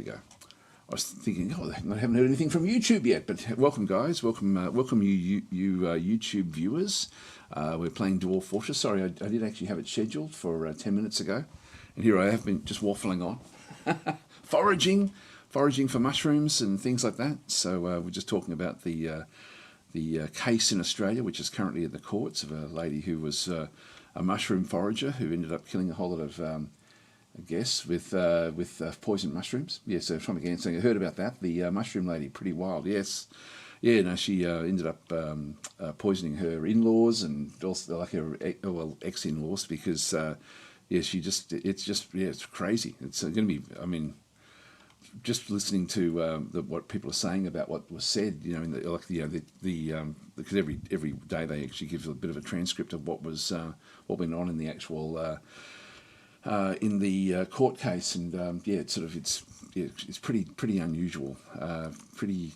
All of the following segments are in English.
we go. I was thinking, oh, I haven't heard anything from YouTube yet, but welcome, guys. Welcome, you YouTube viewers. We're playing Dwarf Fortress. Sorry, I did actually have it scheduled for 10 minutes ago, and here I have been just waffling on, foraging for mushrooms and things like that. So we're just talking about the case in Australia, which is currently in the courts, of a lady who was a mushroom forager who ended up killing a whole lot of I guess, with poisoned mushrooms. Yeah, so trying to get saying I heard about that. The mushroom lady, pretty wild. Yes, yeah. No, she ended up poisoning her in-laws and also like her ex-in-laws because yeah, it's crazy. It's going to be. I mean, just listening to what people are saying about what was said. You know, because every day they actually give a bit of a transcript of what went on in the actual. In the court case, and yeah, it's pretty unusual, pretty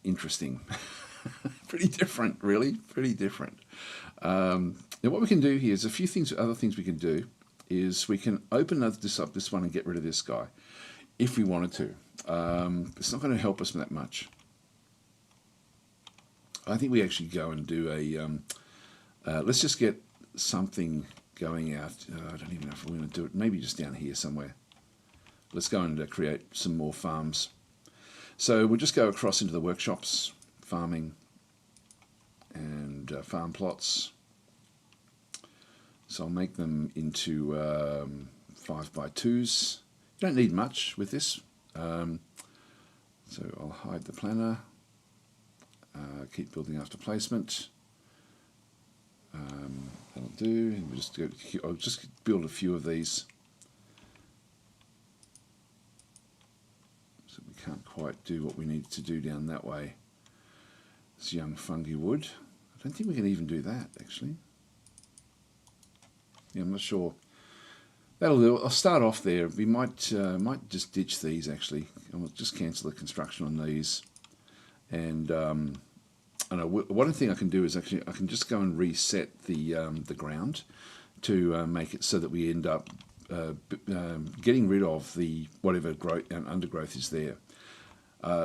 interesting, pretty different, really, pretty different. Now, what we can do here is a few things. Other things we can do is we can open this one and get rid of this guy, if we wanted to. It's not going to help us that much. I think we actually go and do a. Let's just get something going out. I don't even know if we're going to do it. Maybe just down here somewhere. Let's go and create some more farms. So we'll just go across into the workshops, farming, and farm plots. So I'll make them into 5x2s. You don't need much with this. So I'll hide the planner. Keep building after placement. That'll do. I'll just build a few of these. So we can't quite do what we need to do down that way. It's young fungi wood. I don't think we can even do that, actually. Yeah, I'm not sure. That'll do. I'll start off there. We might just ditch these, actually. I'll just cancel the construction on these. And one thing I can do is actually I can just go and reset the ground to make it so that we end up getting rid of the whatever growth and undergrowth is there.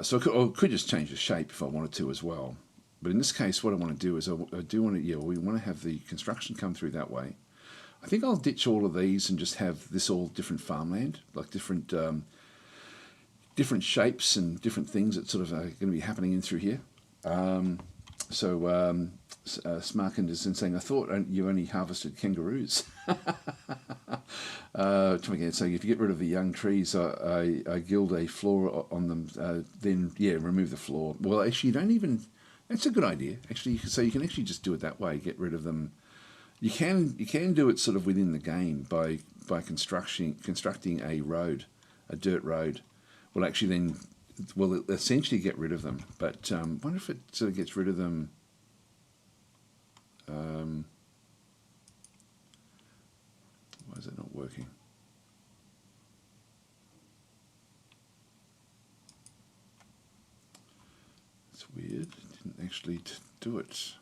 So I could just change the shape if I wanted to as well. But in this case, what I want to do is we want to have the construction come through that way. I think I'll ditch all of these and just have this all different farmland, like different shapes and different things that sort of are going to be happening in through here. Smarkand is saying, I thought you only harvested kangaroos. So if you get rid of the young trees, I gild a floor on them, then yeah, remove the floor. Well, actually, you don't even. That's a good idea, actually. So you can actually just do it that way, get rid of them. You can do it sort of within the game by constructing a road, a dirt road. Well, actually, then. Well, it essentially get rid of them, but I wonder if it sort of gets rid of them. Why is it not working? It's weird. It didn't actually do it.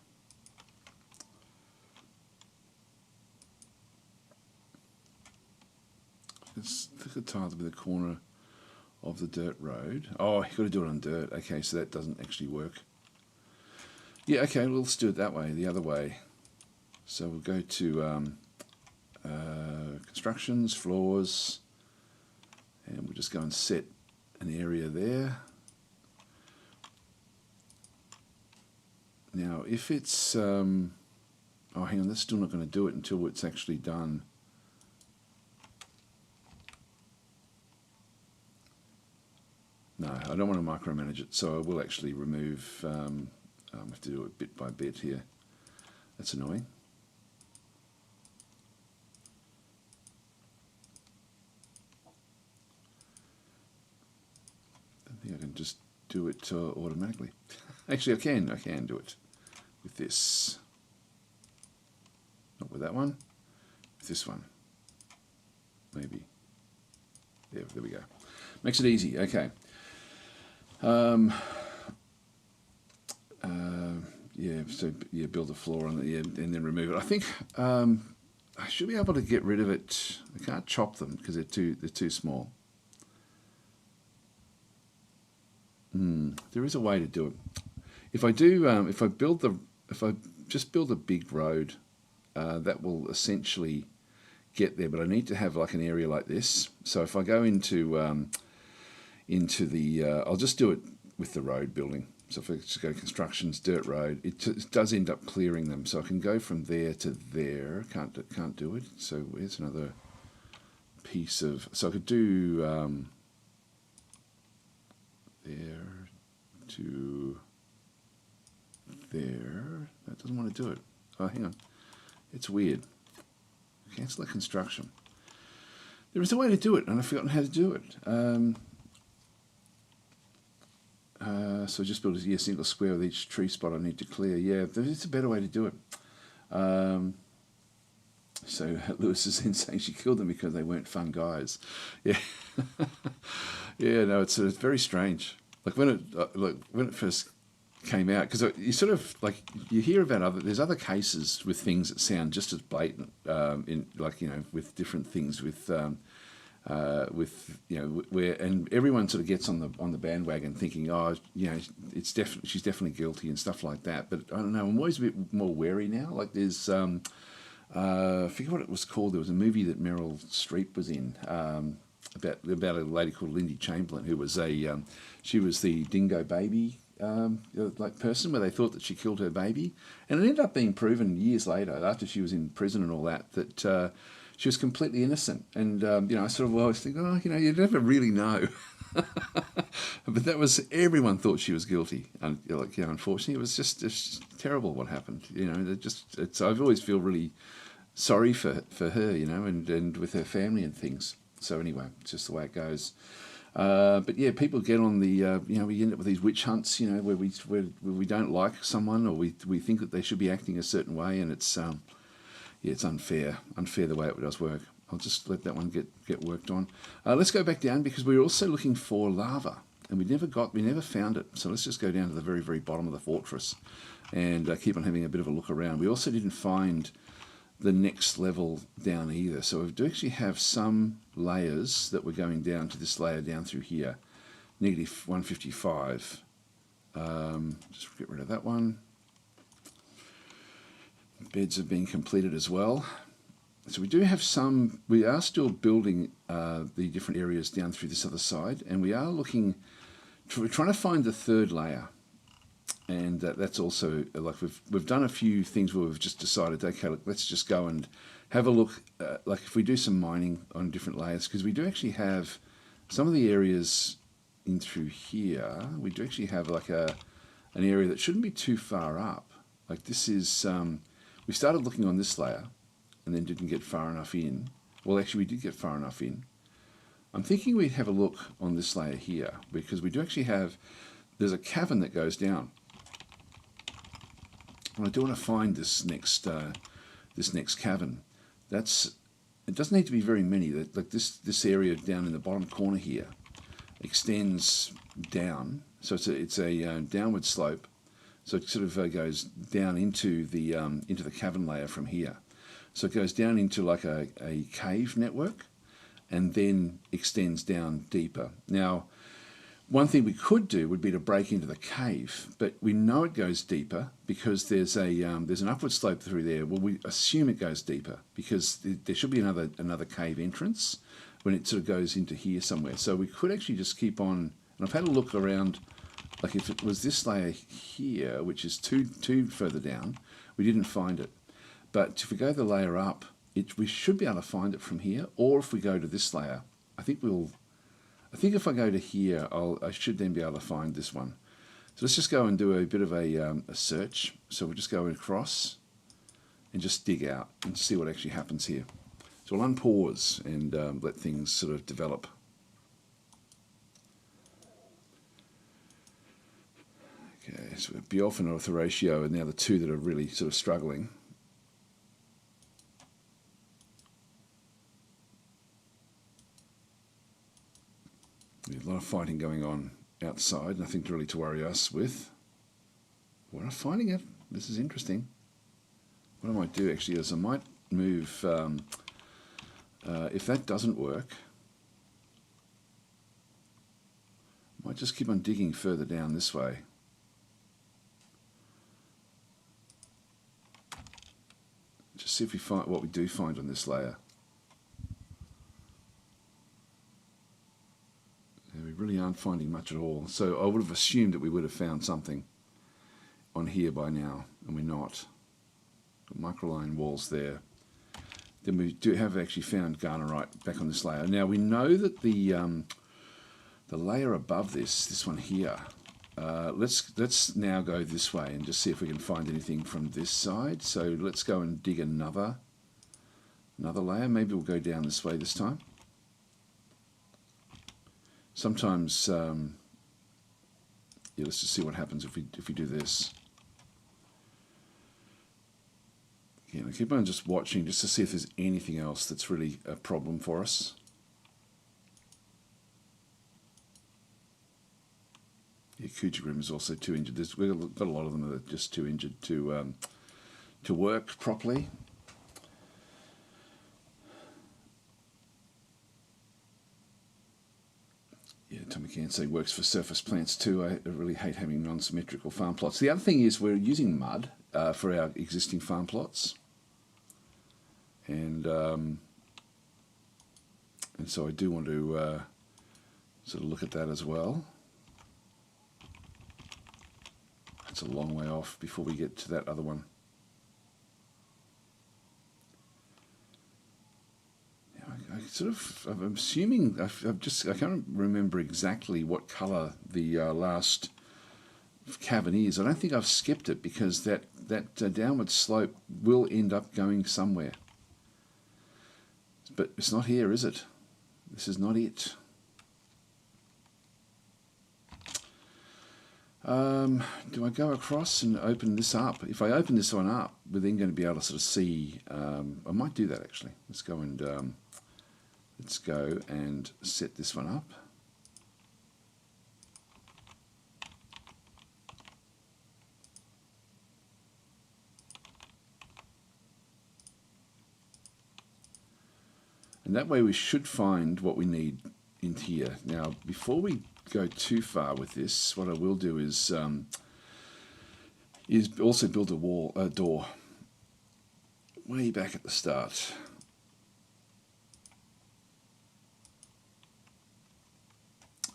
Let's look at the tile to be the corner of the dirt road. Oh, you've got to do it on dirt. Okay, so that doesn't actually work. Yeah, okay, well, let's do it that way, the other way. So we'll go to constructions, floors, and we'll just go and set an area there. Now, if it's... oh, hang on, that's still not going to do it until it's actually done. No, I don't want to micromanage it, so I will actually remove, I have to do it bit by bit here. That's annoying. I think I can just do it automatically. Actually, I can do it with this. Not with that one, with this one. Maybe. Yeah, there we go. Makes it easy, okay. Yeah, so yeah, build a floor on it, yeah, and then remove it. I think I should be able to get rid of it. I can't chop them because they're too small. there is a way to do it. If I do, if I just build a big road, that will essentially get there. But I need to have like an area like this. So if I go into the, I'll just do it with the road building. So if I just go constructions, dirt road, it does end up clearing them. So I can go from there to there. Can't do it. So here's another piece of. So I could do there to there. That doesn't want to do it. Oh, hang on. It's weird. Cancel the construction. There is a way to do it, and I've forgotten how to do it. So just build a single square with each tree spot I need to clear. Yeah, there's a better way to do it. So Lewis is in saying she killed them because they weren't fun guys. Yeah, yeah. No, it's very strange. Like when it first came out, because you sort of like you hear about there's other cases with things that sound just as blatant, in like with different things with where and everyone sort of gets on the bandwagon thinking she's definitely guilty and stuff like that. But I don't know, I'm always a bit more wary now. Like there's I forget what it was called. There was a movie that Meryl Streep was in about a lady called Lindy Chamberlain who was she was the dingo baby person where they thought that she killed her baby, and it ended up being proven years later after she was in prison and all that she was completely innocent. And I sort of always think, you never really know. But that was, everyone thought she was guilty, and unfortunately it was just terrible what happened. I've always feel really sorry for her, and with her family and things. So anyway, it's just the way it goes. But yeah, people get on the we end up with these witch hunts, where we don't like someone, or we think that they should be acting a certain way, and it's it's unfair the way it does work. I'll just let that one get worked on. Let's go back down, because we were also looking for lava, and we never found it. So let's just go down to the very, very bottom of the fortress and keep on having a bit of a look around. We also didn't find the next level down either. So we do actually have some layers that we're going down to this layer down through here, negative 155. Just get rid of that one. Beds have been completed as well. So we do have some, we are still building the different areas down through this other side, and we are we're trying to find the third layer. And that's also, like we've done a few things where we've just decided, okay, look, let's just go and have a look, like if we do some mining on different layers, because we do actually have some of the areas in through here, we do actually have like an area that shouldn't be too far up. Like this is, we started looking on this layer and then didn't get far enough in. Well, actually we did get far enough in. I'm thinking we'd have a look on this layer here, because we do actually have, there's a cavern that goes down. And I do want to find this next cavern. It doesn't need to be very many. Like this area down in the bottom corner here extends down, so it's a downward slope. So it sort of goes down into the cavern layer from here. So it goes down into like a cave network, and then extends down deeper. Now, one thing we could do would be to break into the cave, but we know it goes deeper because there's an upward slope through there. Well, we assume it goes deeper because there should be another cave entrance when it sort of goes into here somewhere. So we could actually just keep on, and I've had a look around, like if it was this layer here, which is two further down, we didn't find it. But if we go the layer up, we should be able to find it from here, or if we go to this layer, I think if I go to here, I should then be able to find this one. So let's just go and do a bit of a search. So we'll just go across and just dig out and see what actually happens here. So we'll unpause and let things sort of develop. Okay, so Bjorf and Horatio are now the two that are really sort of struggling. There's a lot of fighting going on outside, nothing really to worry us with. We're not finding it. This is interesting. What I might do actually is I might move, if that doesn't work, I Might just keep on digging further down this way. Just see if we find what we do find on this layer. Yeah, we really aren't finding much at all. So I would have assumed that we would have found something on here by now, and we're not. Got microline walls there. Then we do have actually found garnerite back on this layer. Now we know that the layer above this one here. Let's now go this way and just see if we can find anything from this side. So let's go and dig another layer. Maybe we'll go down this way this time. Sometimes, yeah, let's just see what happens if we do this. Yeah, I keep on just watching just to see if there's anything else that's really a problem for us. Yeah, Kujigrim is also too injured. We've got a lot of them that are just too injured to work properly. Yeah, Tommy can say works for surface plants too. I really hate having non-symmetrical farm plots. The other thing is we're using mud for our existing farm plots, and so I do want to sort of look at that as well. It's a long way off before we get to that other one. I'm assuming I can't remember exactly what colour the last cavern is. I don't think I've skipped it because that downward slope will end up going somewhere. But it's not here, is it? This is not it. Do I go across and open this up? If I open this one up, we're then going to be able to sort of see. I might do that actually. Let's go and set this one up. And that way we should find what we need in here. Now, before we go too far with this, what I will do is also build a door way back at the start.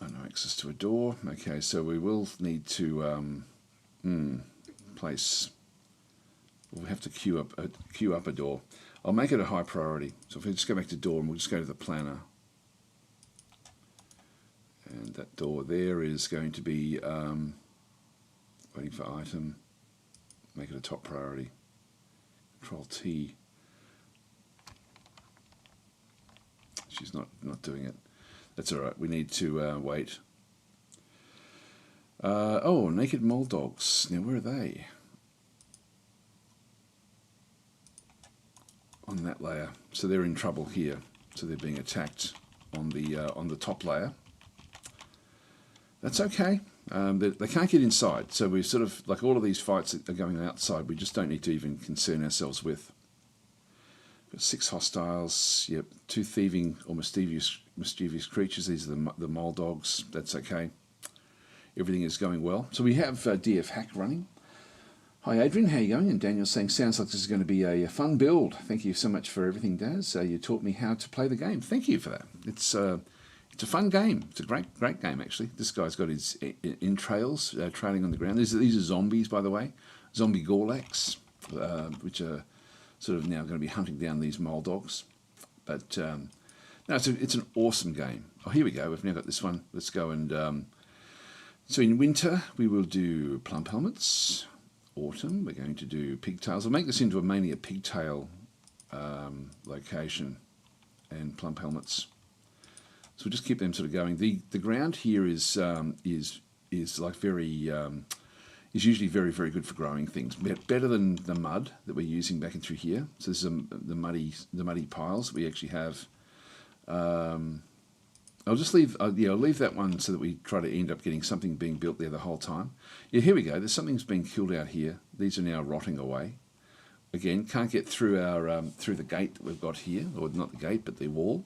Oh, no access to a door. Okay, so we will need to place. We'll have to queue up a door. I'll make it a high priority. So if we just go back to door and we'll just go to the planner. And that door there is going to be waiting for item. Make it a top priority. Control T. She's not doing it. That's all right. We need to wait. Oh, naked mole dogs. Now where are they? On that layer. So they're in trouble here. So they're being attacked on the top layer. That's okay. They can't get inside, so we sort of, like all of these fights that are going outside, we just don't need to even concern ourselves with. Got 6 hostiles, yep, 2 thieving or mischievous creatures. These are the mole dogs. That's okay. Everything is going well. So we have DF Hack running. Hi Adrian, how are you going? And Daniel's saying, sounds like this is going to be a fun build. Thank you so much for everything, Daz. You taught me how to play the game. Thank you for that. It's a fun game. It's a great game, actually. This guy's got his entrails trailing on the ground. These are zombies, by the way. Zombie Gorlaks, which are sort of now going to be hunting down these mole dogs. But no, it's an awesome game. Oh, here we go. We've now got this one. Let's go and... so in winter, we will do plump helmets. Autumn, we're going to do pigtails. I'll make this into mainly a pigtail location and plump helmets. So we'll just keep them sort of going. The ground here is like very is usually very good for growing things. Better than the mud that we're using back in through here. So this is the muddy piles we actually have. I'll just leave. I'll leave that one so that we try to end up getting something being built there the whole time. Yeah, here we go. There's something's being killed out here. These are now rotting away. Again, can't get through our through the gate that we've got here, or not the gate, but the wall.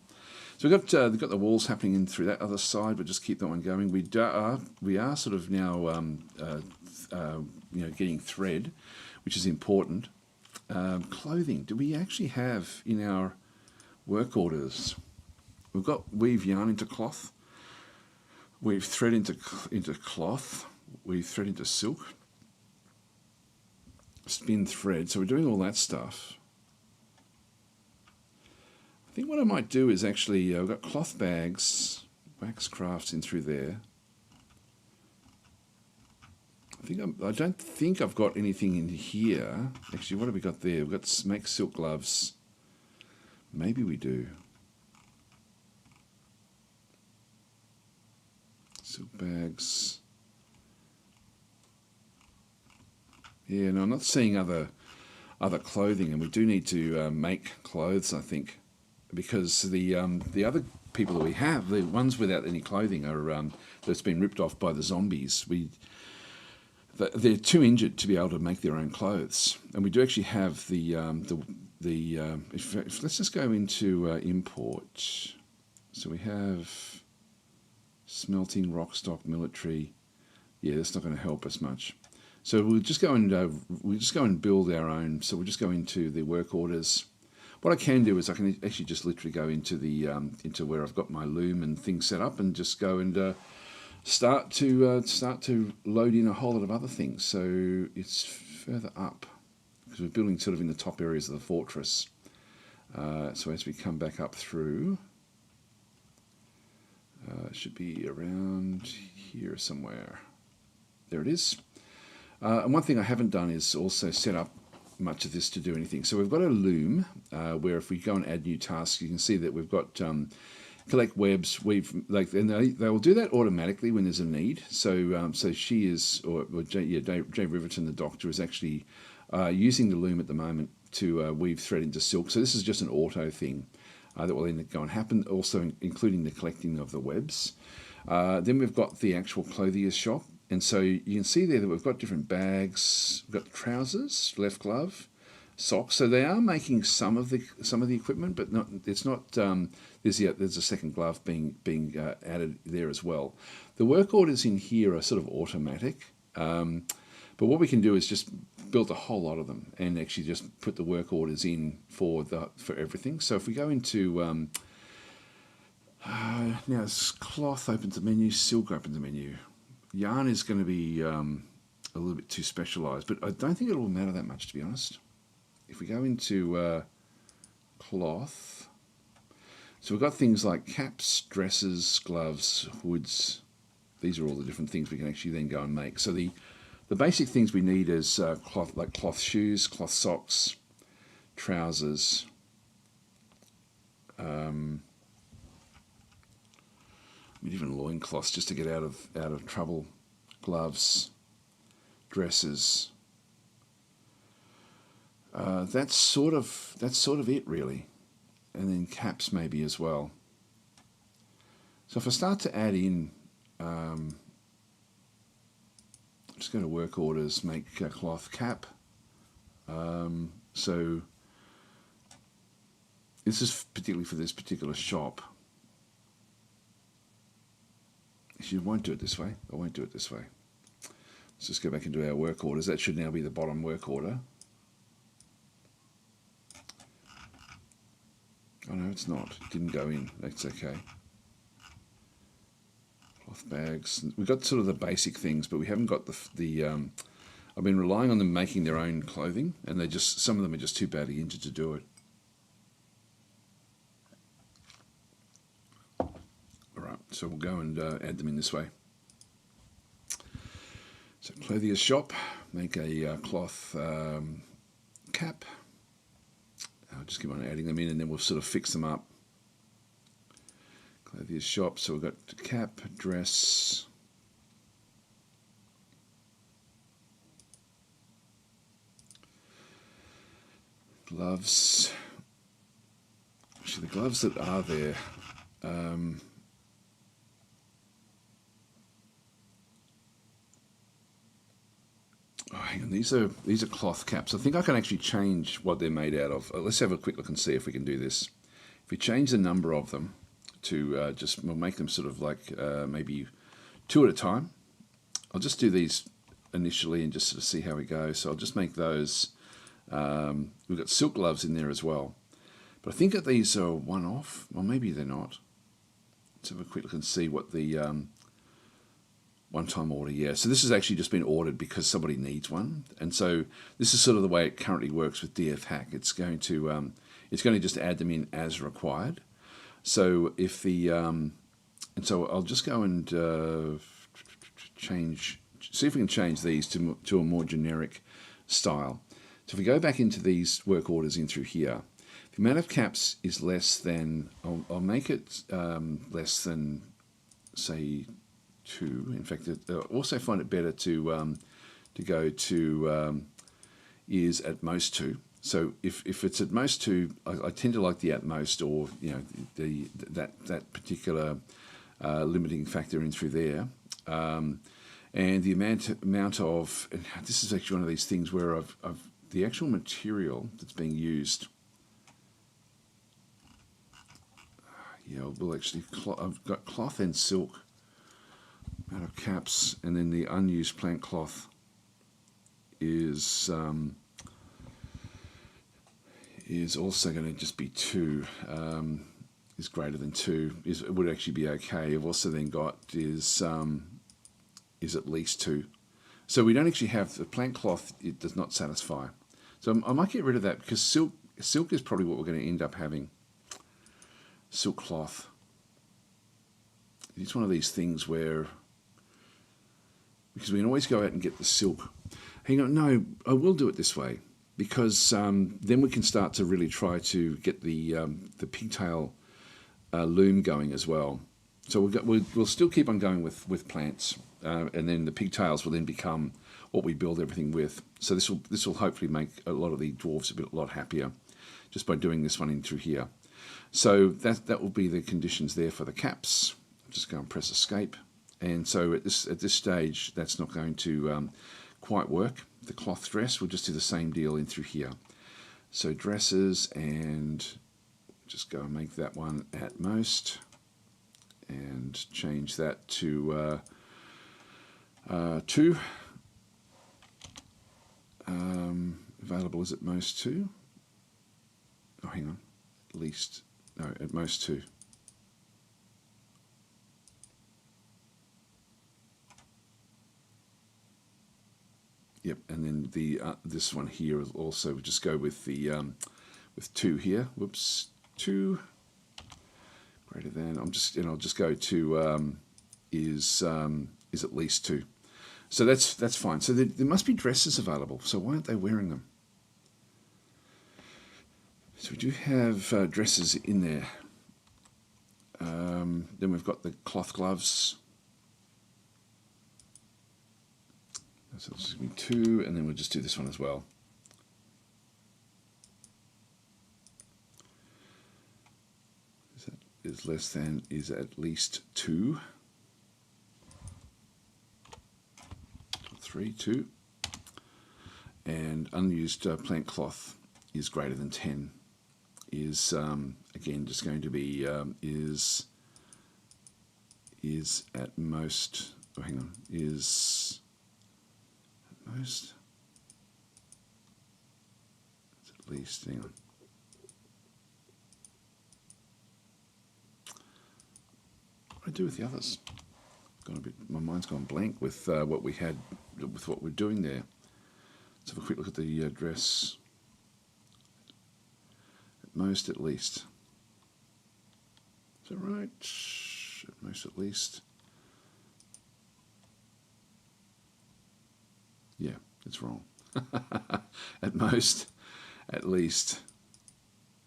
So they've got the walls happening in through that other side, but just keep that one going. We are sort of now getting thread, which is important. Clothing. Do we actually have in our work orders? We've got weave yarn into cloth, weave thread into cloth, weave thread into silk, spin thread. So we're doing all that stuff. I think what I might do is actually, I've got cloth bags, wax crafts in through there. I don't think I've got anything in here. Actually, what have we got there? We've got make silk gloves. Maybe we do. Silk bags. Yeah, no, I'm not seeing other clothing, and we do need to make clothes, I think, because the other people that we have, the ones without any clothing, are that's been ripped off by the zombies. They're too injured to be able to make their own clothes, and we do actually have if let's just go into import. So we have smelting, rock stock, military. Yeah, that's not going to help us much. So we'll just go and build our own. So we'll just go into the work orders. What I can do is I can actually just literally go into the into where I've got my loom and things set up, and just go and start to load in a whole lot of other things. So it's further up because we're building sort of in the top areas of the fortress. So as we come back up through, it should be around here somewhere. There it is. And one thing I haven't done is also set up much of this to do anything. So we've got a loom where if we go and add new tasks, you can see that we've got collect webs, and they will do that automatically when there's a need. So she is, or Jay Riverton, the doctor, is actually using the loom at the moment to weave thread into silk. So this is just an auto thing that will then go and happen, also including the collecting of the webs. Then we've got the actual clothier's shop. And so you can see there that we've got different bags. We've got trousers, left glove, socks. So they are making some of the equipment, but not. It's not. There's a second glove being added there as well. The work orders in here are sort of automatic, but what we can do is just build a whole lot of them and actually just put the work orders in for everything. So if we go into now, it's cloth opens the menu, silk opens the menu. Yarn is going to be a little bit too specialised, but I don't think it will matter that much, to be honest. If we go into cloth, so we've got things like caps, dresses, gloves, hoods. These are all the different things we can actually then go and make. So the basic things we need is cloth, like cloth shoes, cloth socks, trousers, even loincloths just to get out of trouble, gloves, dresses. That's sort of it really, and then caps maybe as well. So if I start to add in, just go to work orders, make a cloth cap. So this is particularly for this particular shop. Actually, I won't do it this way. I won't do it this way. Let's just go back into our work orders. That should now be the bottom work order. Oh no, it's not. It didn't go in. That's okay. Cloth bags. We've got sort of the basic things, but we haven't got the I've been relying on them making their own clothing, and some of them are just too badly injured to do it. So we'll go and add them in this way. So clothier's shop, make a cloth cap. I'll just keep on adding them in, and then we'll sort of fix them up. Clothier's shop, so we've got cap, dress, gloves. Actually, the gloves that are there, oh, hang on, these are cloth caps. I think I can actually change what they're made out of. Let's have a quick look and see if we can do this. If we change the number of them to we'll make them sort of like maybe 2 at a time. I'll just do these initially and just sort of see how we go. So I'll just make those. We've got silk gloves in there as well. But I think that these are one-off. Well, maybe they're not. Let's have a quick look and see what the one-time order. Yeah, so this has actually just been ordered because somebody needs one. And so this is sort of the way it currently works with DFHack. It's going to just add them in as required. So if the and so I'll just go and see if we can change these to a more generic style. So if we go back into these work orders in through here, the amount of caps is less than, I'll make it less than, say, 2. In fact, I also find it better to go to is at most 2. So if it's at most 2, I tend to like the at most, or that particular limiting factor in through there. And the amount of, and this is actually one of these things where I've the actual material that's being used. Yeah, we'll actually, I've got cloth and silk out of caps, and then the unused plant cloth is also going to just be 2, is greater than 2, it would actually be okay. I've also then got is at least 2. So we don't actually have the plant cloth, it does not satisfy. So I might get rid of that because silk is probably what we're going to end up having. Silk cloth. It's one of these things where, because we can always go out and get the silk. Hang on, no, I will do it this way, because then we can start to really try to get the pigtail loom going as well. So we'll still keep on going with plants, and then the pigtails will then become what we build everything with. So this will hopefully make a lot of the dwarves a lot happier, just by doing this one in through here. So that will be the conditions there for the caps. Just go and press escape, and so at this stage that's not going to quite work. The cloth dress, we'll just do the same deal in through here. So dresses, and just go and make that one at most, and change that to 2. Available is at most 2. Oh, hang on. At least, no, at most 2. Yep, and then the this one here will also just go with the with 2 here. Whoops, 2 greater than. I'll just go to is at least 2. So that's fine. So there must be dresses available. So why aren't they wearing them? So we do have dresses in there. Then we've got the cloth gloves. So it's going to be 2, and then we'll just do this one as well. Is less than is at least 2. 3, 2. And unused plant cloth is greater than 10. Is again just going to be is at most. Oh, hang on. Is at most. It's at least. Hang on. What do I do with the others? My mind's gone blank with what we had, with what we're doing there. Let's have a quick look at the dress. At most, at least. Is that right? At most, at least. Yeah, it's wrong. At most, at least.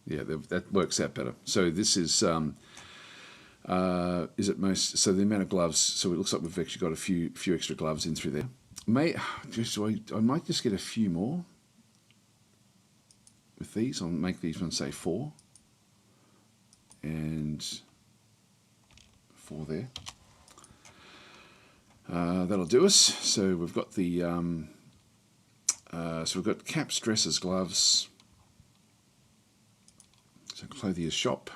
Yeah, that works out better. So this is at most, so the amount of gloves, so it looks like we've actually got a few extra gloves in through there. I might just get a few more with these. I'll make these ones say 4 and 4 there. That'll do us. So we've got the so we've got caps, dresses, gloves. So clothiers shop.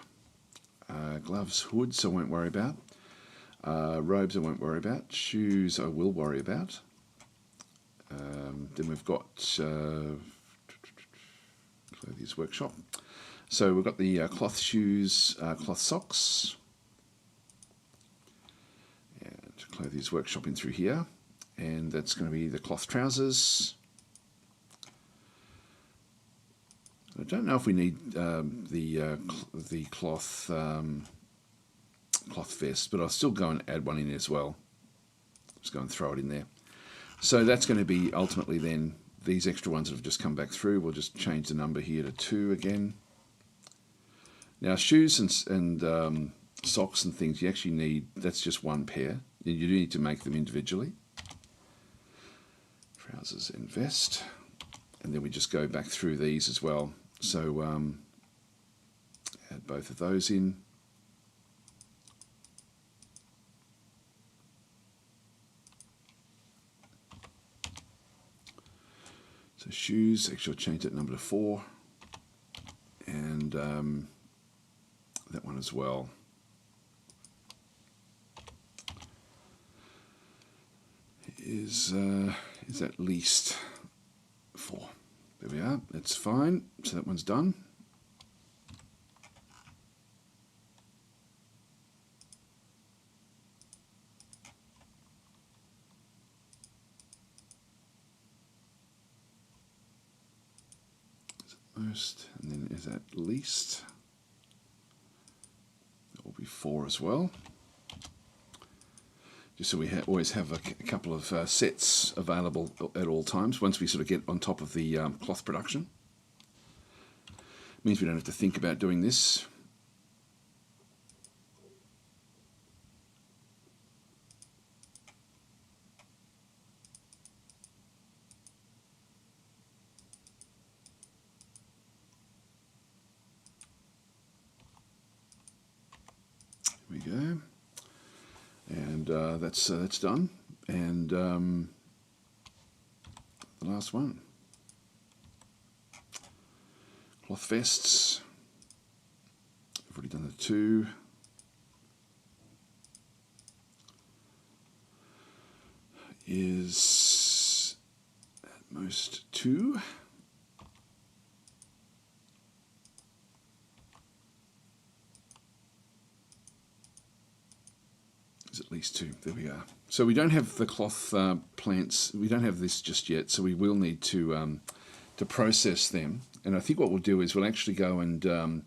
Gloves, hoods I won't worry about. Robes I won't worry about. Shoes I will worry about. Then we've got Clothes Workshop. So we've got the cloth shoes, cloth socks. And Clothes Workshop in through here. And that's going to be the cloth trousers. I don't know if we need the cloth vest, but I'll still go and add one in as well. Just go and throw it in there. So that's going to be ultimately then these extra ones that have just come back through. We'll just change the number here to 2 again. Now shoes and socks and things you actually need, that's just one pair. You do need to make them individually. Trousers and vest. And then we just go back through these as well. So add both of those in. So shoes, actually I'll change that number to 4. And that one as well. Is at least 4. There we are, that's fine. So that one's done. Most, and then is at least. That will be 4 as well. Just so we always have a couple of sets available at all times once we sort of get on top of the cloth production. Means we don't have to think about doing this. Here we go. And that's done. And the last one, cloth vests. I've already done the 2. Is at most 2. At least 2. There we are. So we don't have the cloth plants. We don't have this just yet. So we will need to process them. And I think what we'll do is we'll actually go and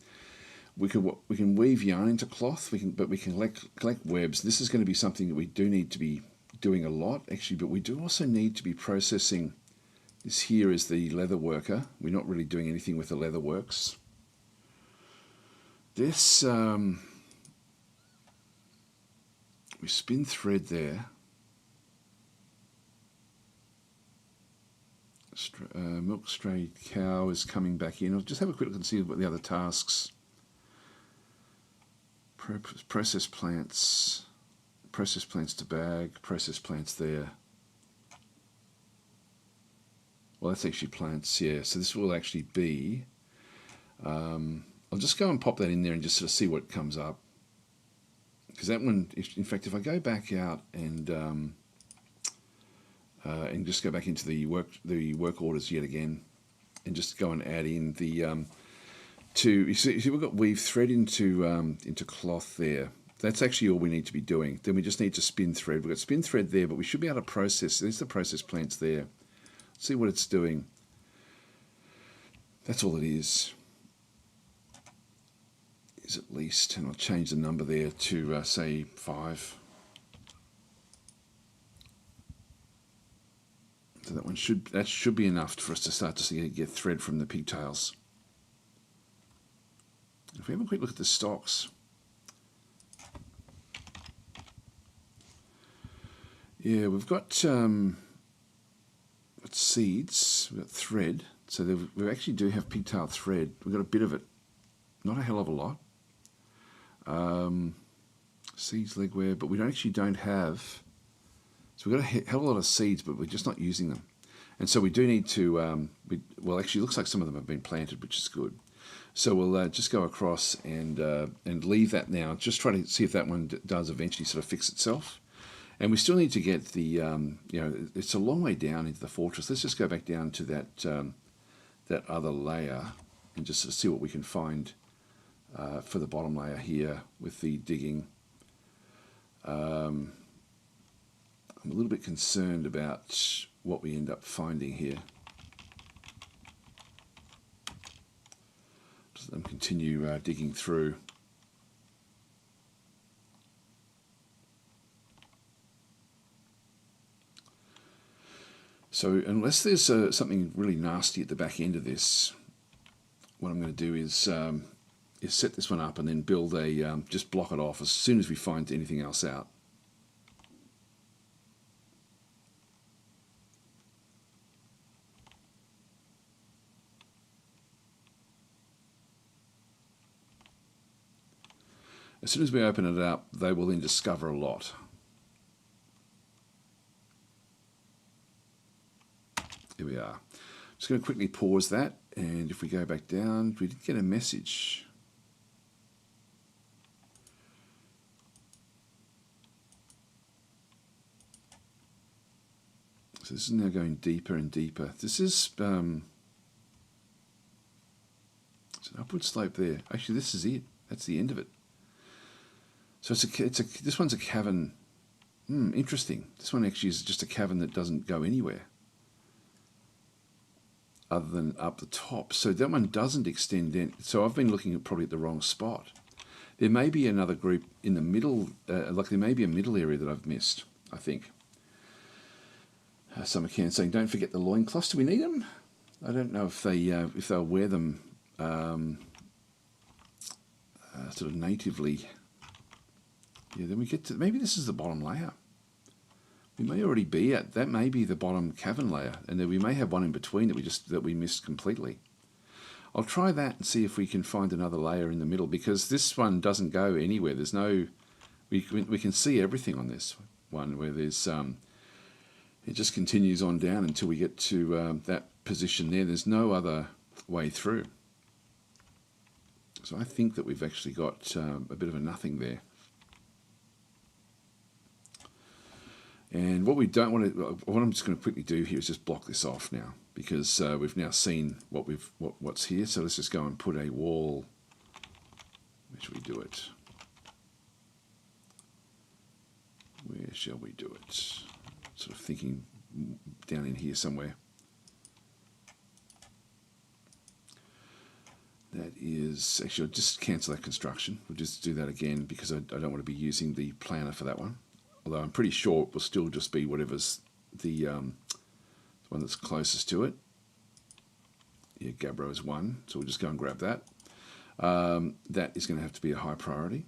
we can weave yarn into cloth. But we can collect webs. This is going to be something that we do need to be doing a lot actually. But we do also need to be processing. This here is the leather worker. We're not really doing anything with the leather works. This. We spin thread there. Milk stray cow is coming back in. I'll just have a quick look and see what the other tasks. Process plants to bag, process plants there. Well, that's actually plants, yeah. So this will actually be, I'll just go and pop that in there and just sort of see what comes up. Because that one, in fact, if I go back out and just go back into the work orders yet again, and just go and add in the you see we've got weave thread into cloth there. That's actually all we need to be doing. Then we just need to spin thread. We've got spin thread there, but we should be able to process. There's the process plants there. Let's see what it's doing. That's all it is. Is at least, and I'll change the number there to say 5. So that should be enough for us to start to get thread from the pigtails. If we have a quick look at the stocks, yeah, we've got seeds, we've got thread. So we actually do have pigtail thread. We've got a bit of it, not a hell of a lot. Seeds, legwear, but we don't have. So we've got a hell of a lot of seeds, but we're just not using them. And so we do need to. Well, actually, it looks like some of them have been planted, which is good. So we'll just go across and leave that now. Just try to see if that one does eventually sort of fix itself. And we still need to get the, it's a long way down into the fortress. Let's just go back down to that other layer and just sort of see what we can find for the bottom layer here with the digging. I'm a little bit concerned about what we end up finding here. Just let them continue digging through. So unless there's something really nasty at the back end of this, what I'm going to do is set this one up and then build a, just block it off as soon as we find anything else out. As soon as we open it up, they will then discover a lot. Here we are. Just going to quickly pause that, and if we go back down, we did get a message. So this is now going deeper and deeper. This is it's an upward slope there. Actually, this is it. That's the end of it. So this one's a cavern. Interesting. This one actually is just a cavern that doesn't go anywhere other than up the top. So that one doesn't extend in. So I've been looking at probably at the wrong spot. There may be another group in the middle, like there may be a middle area that I've missed, I think. Some are saying, don't forget the loincloths. Do we need them? I don't know if they'll wear them sort of natively. Yeah, then we get to, maybe this is the bottom layer. We may already be at, that may be the bottom cavern layer, and then we may have one in between that we missed completely. I'll try that and see if we can find another layer in the middle, because this one doesn't go anywhere. There's no, we can see everything on this one where there's, it just continues on down until we get to that position there. There's no other way through. So I think that we've actually got a bit of a nothing there. And what we don't want to, what I'm just going to quickly do here is just block this off now, because we've now seen what's here. So let's just go and put a wall. Where should we do it? Where shall we do it? Sort of thinking down in here somewhere. That is, actually I'll just cancel that construction. We'll just do that again because I don't want to be using the planner for that one. Although I'm pretty sure it will still just be whatever's the one that's closest to it. Yeah, Gabbro is 1, so we'll just go and grab that. That is going to have to be a high priority.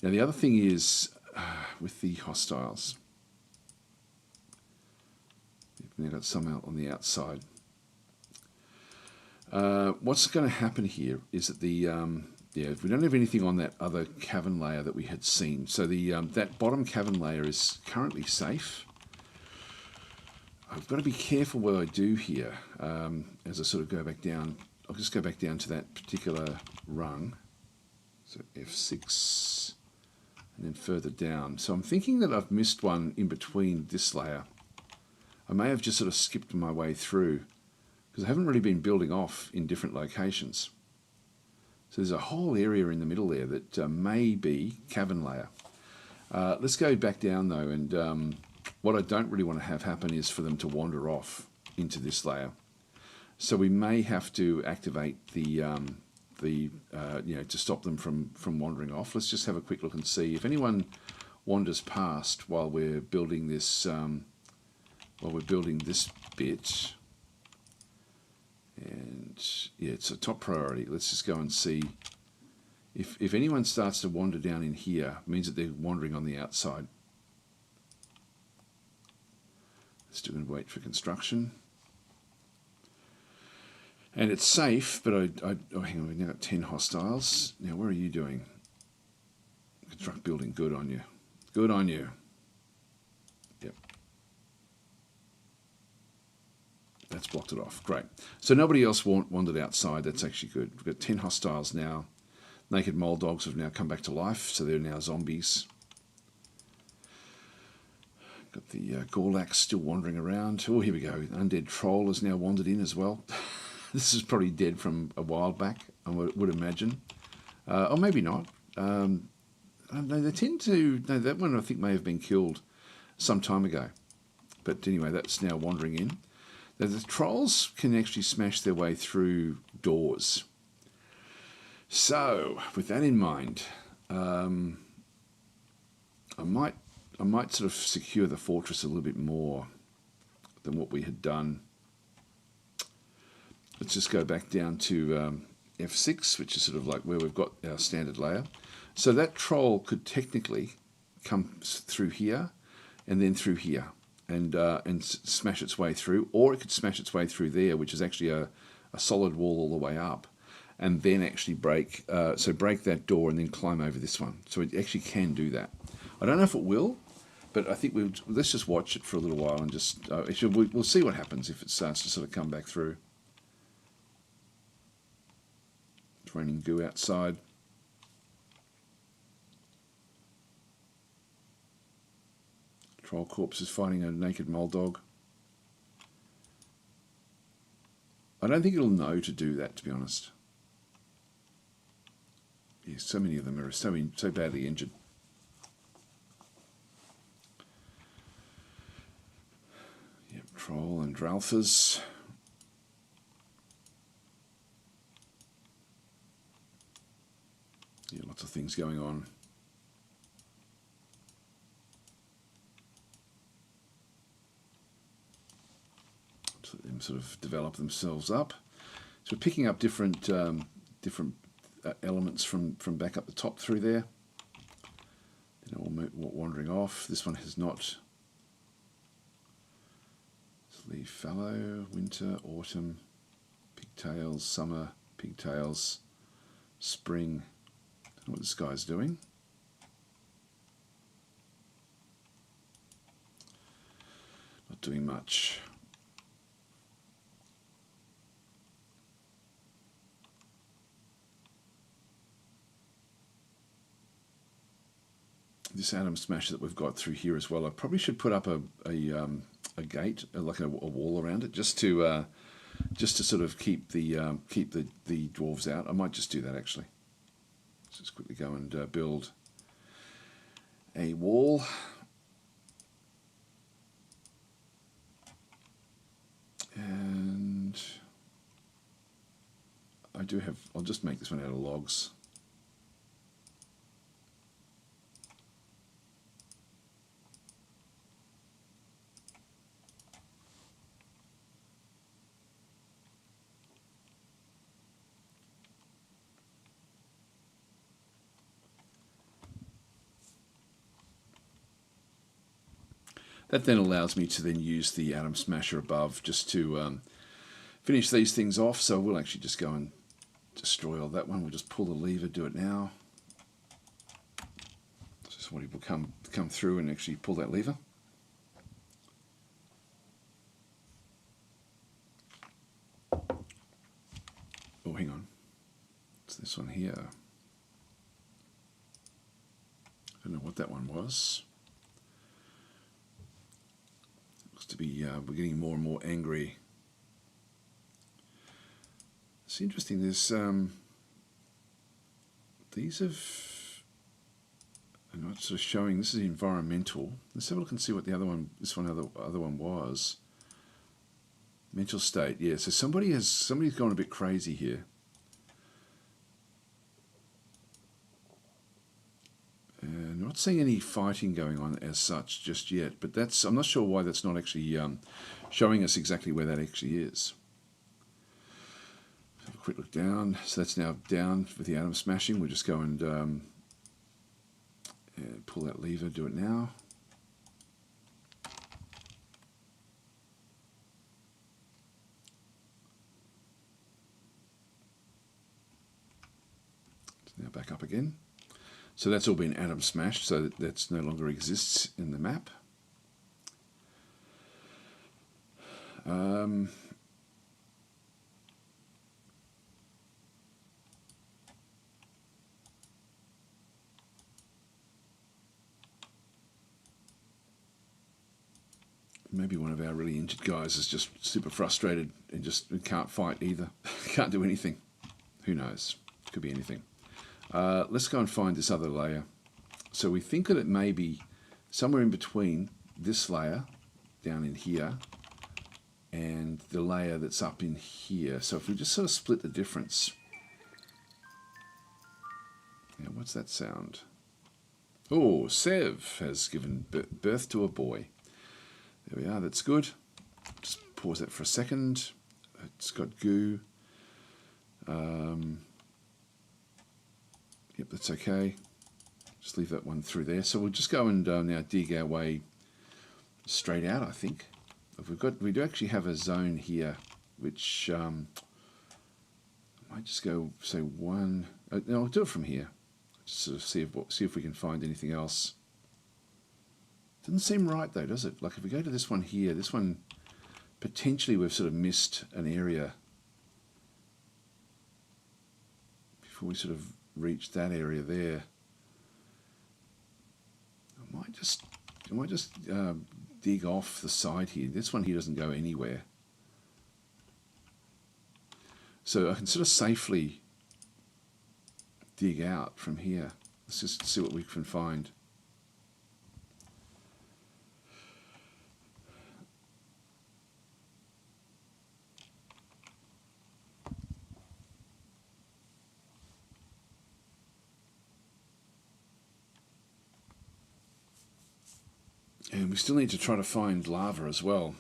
Now the other thing is with the hostiles. We've now got some out on the outside. What's going to happen here is that the yeah, we don't have anything on that other cavern layer that we had seen. So the that bottom cavern layer is currently safe. I've got to be careful what I do here as I sort of go back down. I'll just go back down to that particular rung. So F6 and then further down. So I'm thinking that I've missed one in between this layer. I may have just sort of skipped my way through because I haven't really been building off in different locations. So there's a whole area in the middle there that may be cavern layer. Let's go back down though, and what I don't really want to have happen is for them to wander off into this layer. So we may have to activate the you know, to stop them from wandering off. Let's just have a quick look and see if anyone wanders past while we're building this bit. And yeah, it's a top priority. Let's just go and see if anyone starts to wander down in here. It means that they're wandering on the outside. Still going to wait for construction. And it's safe, but oh, hang on, we've now got 10 hostiles. Now, where are you doing? Construct building, good on you. Good on you. Yep. That's blocked it off. Great. So nobody else wandered outside. That's actually good. We've got 10 hostiles now. Naked mole dogs have now come back to life, so they're now zombies. Got the Gorlax still wandering around. Oh, here we go. Undead troll has now wandered in as well. This is probably dead from a while back, I would imagine. Or maybe not. No, they tend to... No, that one I think may have been killed some time ago. But anyway, that's now wandering in. Now, the trolls can actually smash their way through doors. So, with that in mind, I might sort of secure the fortress a little bit more than what we had done. Let's just go back down to F6, which is sort of like where we've got our standard layer. So that troll could technically come through here and then through here and smash its way through, or it could smash its way through there, which is actually a solid wall all the way up, and then actually break that door and then climb over this one. So it actually can do that. I don't know if it will, but I think let's just watch it for a little while and just we'll see what happens if it starts to sort of come back through. It's raining goo outside. Troll corpse is fighting a naked mole dog. I don't think it'll know to do that, to be honest. Yeah, so many of them are so badly injured. Yep, troll and Dralfers. Yeah, lots of things going on. Just let them sort of develop themselves up. So we're picking up different elements from back up the top through there. Then all wandering off. This one has not. Let's leave fallow, winter, autumn, pigtails, summer, pigtails, spring. I don't know what this guy's doing. Not doing much. This atom smash that we've got through here as well, I probably should put up a gate, like a wall around it, just to sort of keep the dwarves out. I might just do that actually. Let's just quickly go and build a wall. And I'll just make this one out of logs. That then allows me to then use the atom smasher above just to finish these things off. So we'll actually just go and destroy all that one. We'll just pull the lever, do it now. So somebody will come through and actually pull that lever. Oh, hang on. It's this one here. I don't know what that one was. To be we're getting more and more angry. It's interesting. There's these have. I'm not sort of showing. This is environmental. Let's have a look and see what the other one. Other one was. Mental state. Yeah. So somebody's gone a bit crazy here. Not seeing any fighting going on as such just yet, but I'm not sure why that's not actually showing us exactly where that actually is. Have a quick look down. So that's now down with the atom smashing. We'll just go and pull that lever, do it now. It's now back up again. So that's all been atom smashed, so that no longer exists in the map. Maybe one of our really injured guys is just super frustrated and just can't fight either. Can't do anything. Who knows? Could be anything. Let's go and find this other layer. So we think that it may be somewhere in between this layer down in here and the layer that's up in here. So if we just sort of split the difference. Yeah, what's that sound? Oh, Sev has given birth to a boy. There we are, that's good. Just pause that for a second. It's got goo. Yep, that's okay. Just leave that one through there. So we'll just go and now dig our way straight out, I think. We do actually have a zone here, which I might just go, say one. No, I'll do it from here. Just sort of see if we can find anything else. Doesn't seem right though, does it? Like if we go to this one here, this one potentially we've sort of missed an area before we sort of reach that area there. I might just dig off the side here. This one here doesn't go anywhere, so I can sort of safely dig out from here. Let's just see what we can find. And we still need to try to find lava as well.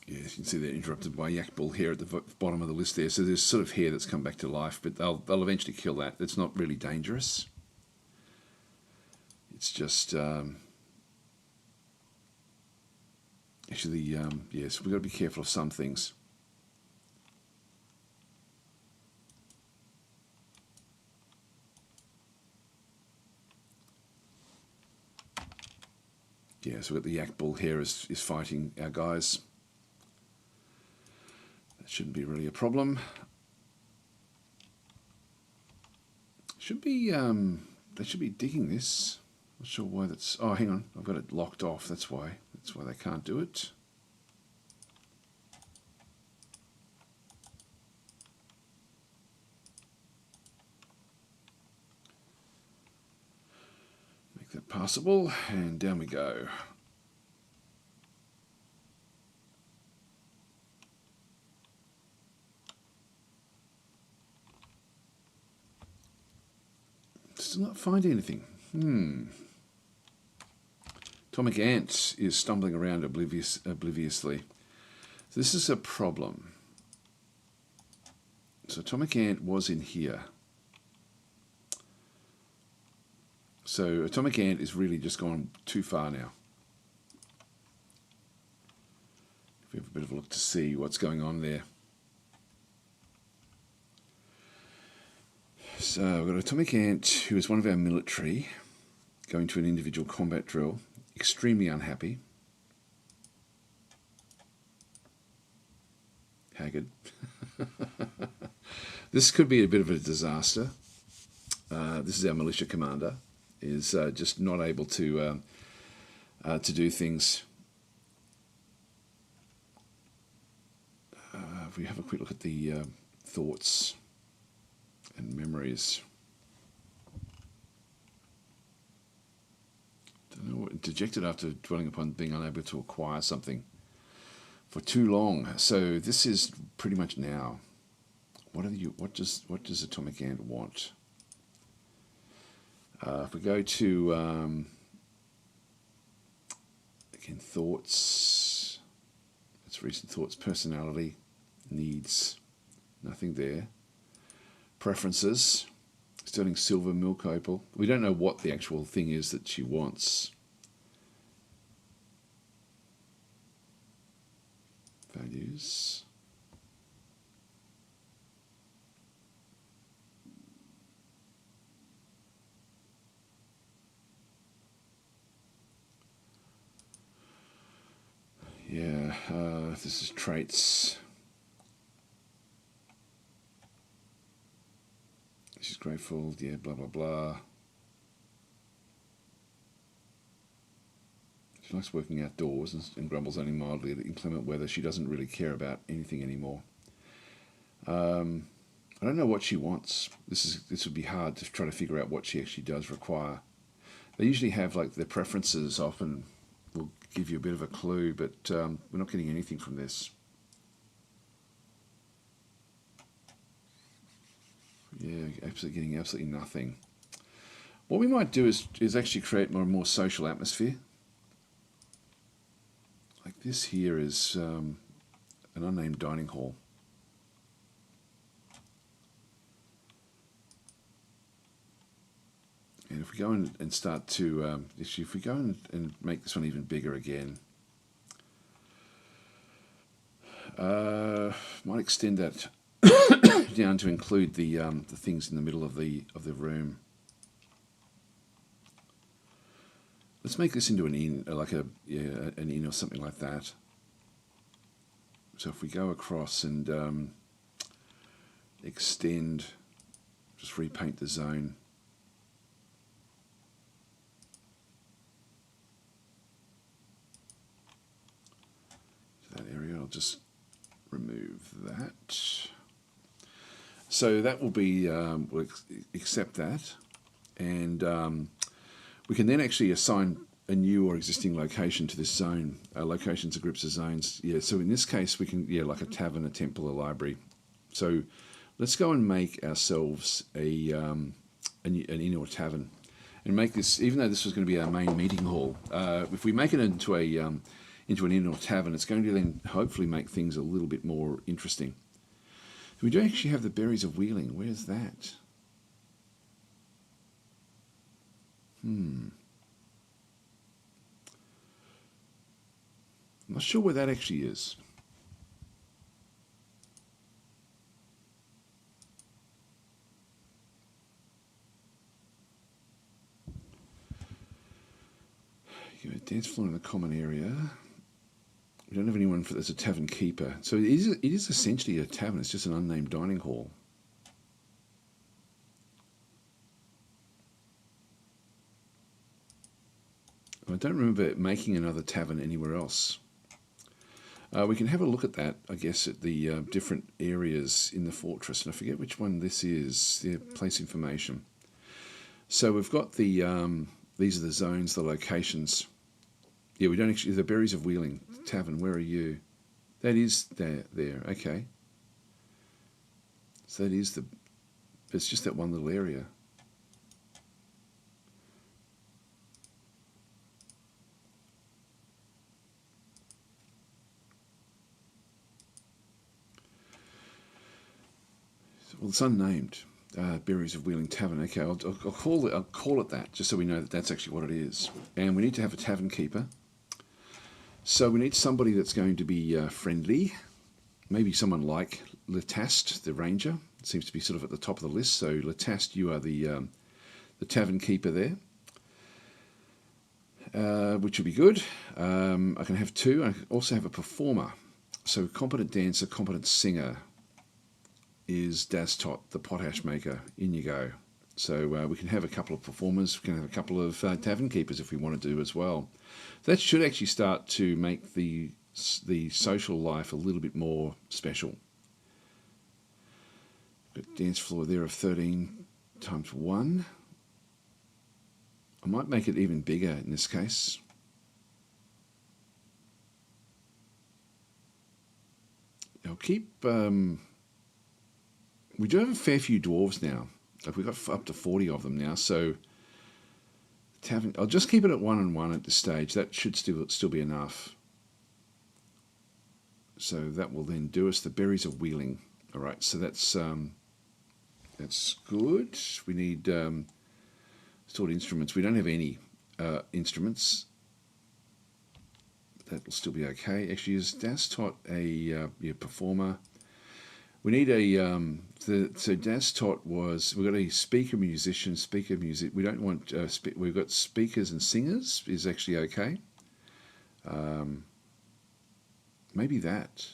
Yeah, as you can see they're interrupted by yak bull here at the bottom of the list there. So there's sort of hair that's come back to life, but they'll eventually kill that. It's not really dangerous. It's just actually yes, we've got to be careful of some things. Yeah, so we've got the yak bull here is fighting our guys. That shouldn't be really a problem. Should be they should be digging this. Not sure why that's. Oh, hang on, I've got it locked off. That's why they can't do it. Make that passable, and down we go. Still not finding anything. Atomic ant is stumbling around obliviously. So this is a problem. So atomic ant was in here. So atomic ant is really just gone too far now. If we have a bit of a look to see what's going on there. So we've got atomic ant, who is one of our military, going to an individual combat drill. Extremely unhappy. Haggard. This could be a bit of a disaster. This is our militia commander. Is just not able to do things. If we have a quick look at the thoughts and memories. Don't know, dejected after dwelling upon being unable to acquire something for too long. So this is pretty much now. What does atomic ant want? If we go to again thoughts, that's recent thoughts, personality, needs, nothing there. Preferences, sterling silver, milk opal. We don't know what the actual thing is that she wants. Values. Yeah, this is traits. She's grateful, yeah, blah, blah, blah. She likes working outdoors and grumbles only mildly at inclement weather. She doesn't really care about anything anymore. I don't know what she wants. This would be hard to try to figure out what she actually does require. They usually have like their preferences often will give you a bit of a clue, but we're not getting anything from this. Yeah, absolutely getting absolutely nothing. What we might do is actually create more social atmosphere. Like this here is an unnamed dining hall. And if we go in and start to, if we go in and make this one even bigger again, might extend that down to include the things in the middle of the room. Let's make this into an inn, like an inn or something like that. So if we go across and extend, just repaint the zone. That area, I'll just remove that. So that will be, we'll accept that, and we can then actually assign a new or existing location to this zone. Locations are groups of zones. Yeah, so in this case we can, yeah, like a tavern, a temple, a library. So let's go and make ourselves an inn or tavern, and make this, even though this was going to be our main meeting hall, if we make it into an inn or tavern, it's going to then hopefully make things a little bit more interesting. We do actually have the berries of wheeling. Where's that? I'm not sure where that actually is. You have a dance floor in the common area. We don't have anyone that's a tavern keeper. So it is essentially a tavern. It's just an unnamed dining hall. I don't remember making another tavern anywhere else. We can have a look at that, I guess, at the different areas in the fortress. And I forget which one this is. The place information. So we've got the these are the zones, the locations. Yeah, we don't actually. The berries of wheeling tavern. Where are you? That is there. Okay. So that is it's just that one little area. Well, it's unnamed. Berries of Wheeling Tavern. Okay, I'll call it that, just so we know that that's actually what it is. And we need to have a tavern keeper. So we need somebody that's going to be friendly. Maybe someone like Letast, the ranger. It seems to be sort of at the top of the list. So Letast, you are the tavern keeper there, which would be good. I can have two. I can also have a performer. So competent dancer, competent singer is DasTactic, the potash maker. In you go. So we can have a couple of performers. We can have a couple of tavern keepers if we want to do as well. That should actually start to make the social life a little bit more special. Got dance floor there of 13 times 1. I might make it even bigger in this case. I'll keep... we do have a fair few dwarves now. Like we've got up to 40 of them now, so tavern. I'll just keep it at 1 and 1 at this stage. That should still be enough. So that will then do us the berries of wheeling. All right, so that's good. We need stored instruments. We don't have any instruments. That will still be okay. Actually, is DasTactic a performer? We need a so DasTactic was, we've got a speaker musician, speaker music. We don't want we've got speakers and singers is actually okay. Maybe that.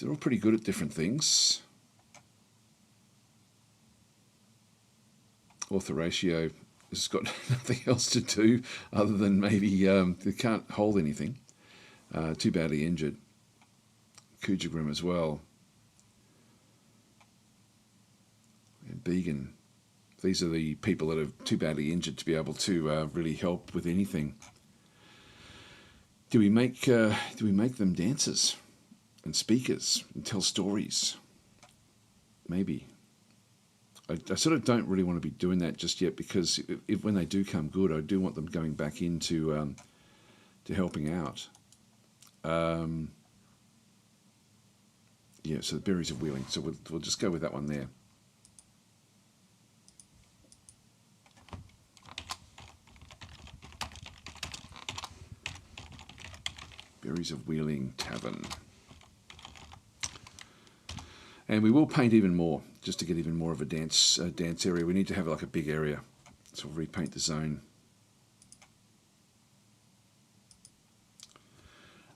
So they're all pretty good at different things. Author ratio has got nothing else to do other than maybe they can't hold anything. Too badly injured. Kujagrim as well. And Began. These are the people that are too badly injured to be able to really help with anything. Do we make them dancers and speakers and tell stories? Maybe. I sort of don't really want to be doing that just yet, because if when they do come good, I do want them going back into to helping out. Yeah, so the berries of wheeling. So we'll just go with that one there. Berries of Wheeling Tavern. And we will paint even more, just to get even more of a dance area. We need to have like a big area. So we'll repaint the zone.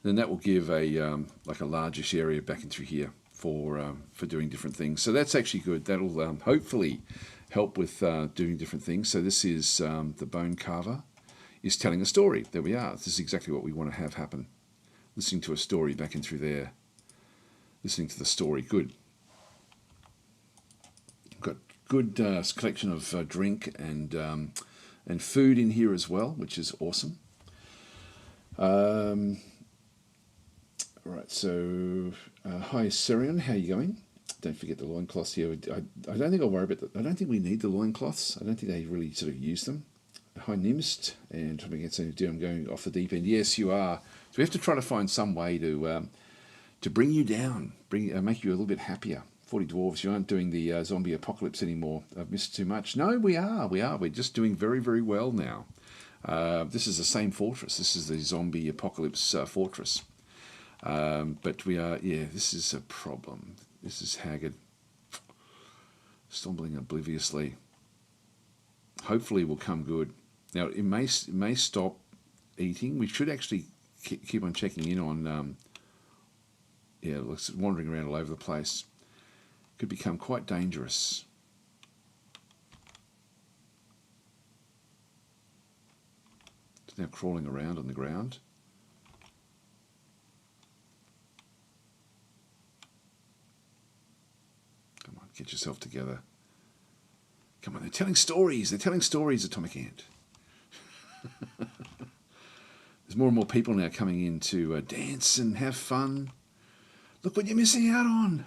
Then that will give a like a largish area back in through here for doing different things. So that's actually good. That'll hopefully help with doing different things. So this is the bone carver is telling a story. There we are. This is exactly what we want to have happen. Listening to a story back in through there. Listening to the story. Good. Got good collection of drink and food in here as well, which is awesome. Right, so hi Sirion, how are you going? Don't forget the loincloths here. I don't think I'll worry about that. I don't think we need the loincloths. I don't think they really sort of use them. Hi Nimst, and trying to get something to do. I'm going off the deep end. Yes, you are. So we have to try to find some way to bring you down, make you a little bit happier. 40 dwarves, you aren't doing the zombie apocalypse anymore. I've missed too much. No, we are. We're just doing very, very well now. This is the same fortress. This is the zombie apocalypse fortress. But we are, yeah, this is a problem. This is Haggard. Stumbling obliviously. Hopefully will come good. Now, it may stop eating. We should actually keep on checking in on, yeah, it looks wandering around all over the place. Could become quite dangerous. It's now crawling around on the ground. Come on, get yourself together. Come on, they're telling stories. They're telling stories, Atomic Ant. There's more and more people now coming in to dance and have fun. Look what you're missing out on.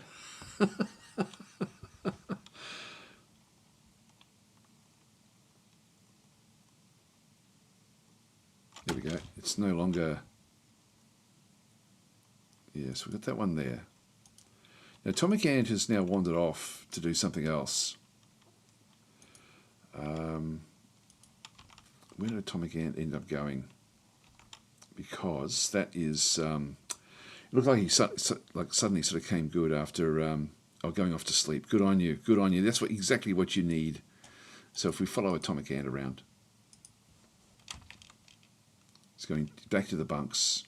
There we go. It's no longer... Yes, we've got that one there. Now, Atomic Ant has now wandered off to do something else. Where did Atomic Ant end up going? Because that is... it looked like he suddenly sort of came good after going off to sleep. Good on you. Good on you. That's exactly what you need. So if we follow Atomic Ant around... It's going back to the bunks.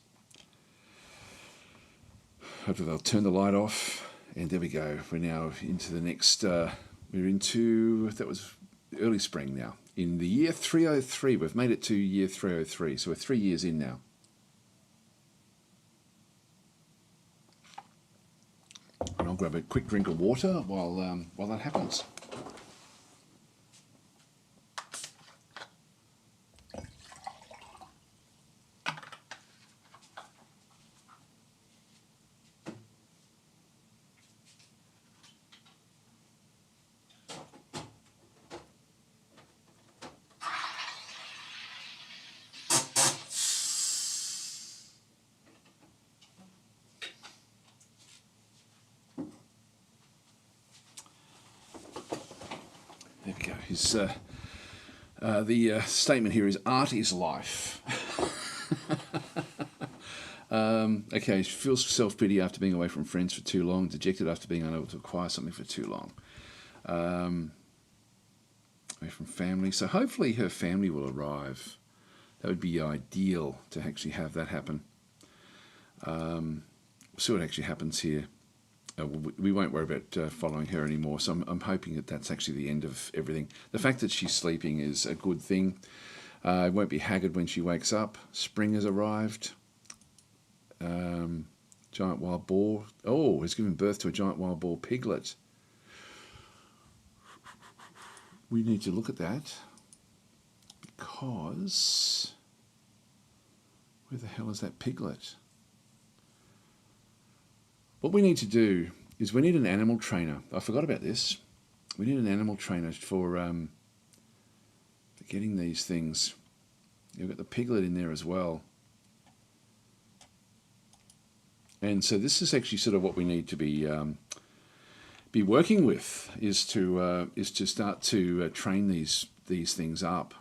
Hopefully they'll turn the light off. And there we go. We're now into the next... we're into... That was early spring now. In the year 303. We've made it to year 303. So we're 3 years in now. And I'll grab a quick drink of water while that happens. There we go. The statement here is art is life. Okay, she feels self-pity after being away from friends for too long, dejected after being unable to acquire something for too long. Away from family. So hopefully her family will arrive. That would be ideal to actually have that happen. See what actually happens here. we won't worry about following her anymore. So I'm hoping that that's actually the end of everything. The fact that she's sleeping is a good thing. It won't be haggard when she wakes up. Spring has arrived. Giant wild boar. Oh, has given birth to a giant wild boar piglet. We need to look at that because where the hell is that piglet? What we need to do is we need an animal trainer. I forgot about this. We need an animal trainer for getting these things. You've got the piglet in there as well. And so this is actually sort of what we need to be working with is to start to train these things up,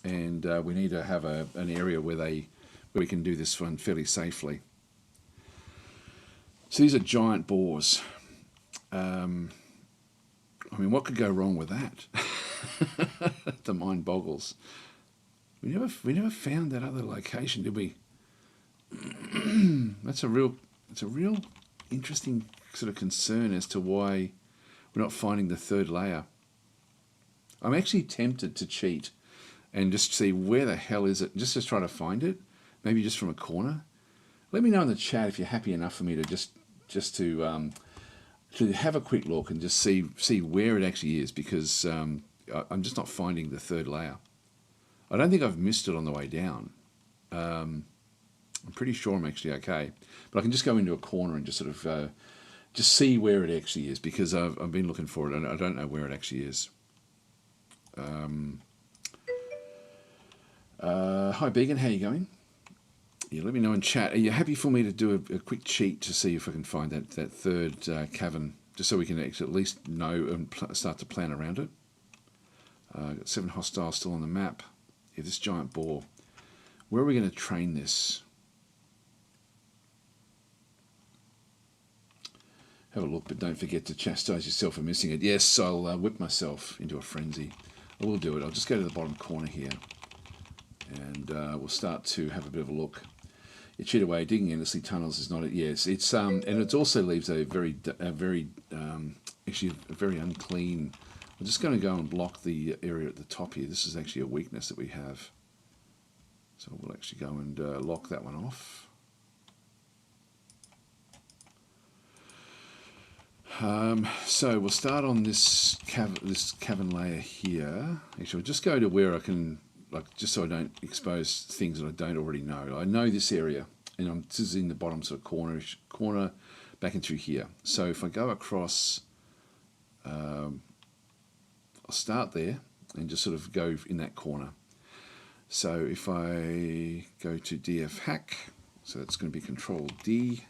and we need to have an area where we can do this one fairly safely. So these are giant boars. I mean, what could go wrong with that? The mind boggles. We never found that other location, did we? It's a real interesting sort of concern as to why we're not finding the third layer. I'm actually tempted to cheat and just see where the hell is it, just to try to find it, maybe just from a corner. Let me know in the chat if you're happy enough for me to just to have a quick look and just see where it actually is, because I'm just not finding the third layer. I don't think I've missed it on the way down. I'm pretty sure I'm actually okay, but I can just go into a corner and just sort of just see where it actually is, because I've been looking for it and I don't know where it actually is. Hi Began, how you going? Yeah, let me know in chat. Are you happy for me to do a quick cheat to see if I can find that third cavern, just so we can actually at least know and start to plan around it? Got 7 hostiles still on the map. Yeah, this giant boar. Where are we going to train this? Have a look, but don't forget to chastise yourself for missing it. Yes, I'll whip myself into a frenzy. I will do it. I'll just go to the bottom corner here, and we'll start to have a bit of a look. You cheat away. Digging endlessly tunnels is not it. Yes, it's and it also leaves a very actually a very unclean. I'm just going to go and block the area at the top here. This is actually a weakness that we have, so we'll actually go and lock that one off. So we'll start on this cavern layer here. Actually, I'll just go to where I can, just so I don't expose things that I don't already know. I know this area, and this is in the bottom sort of corner back in through here. So if I go across, I'll start there and just sort of go in that corner. So if I go to DF hack, so that's going to be Control D.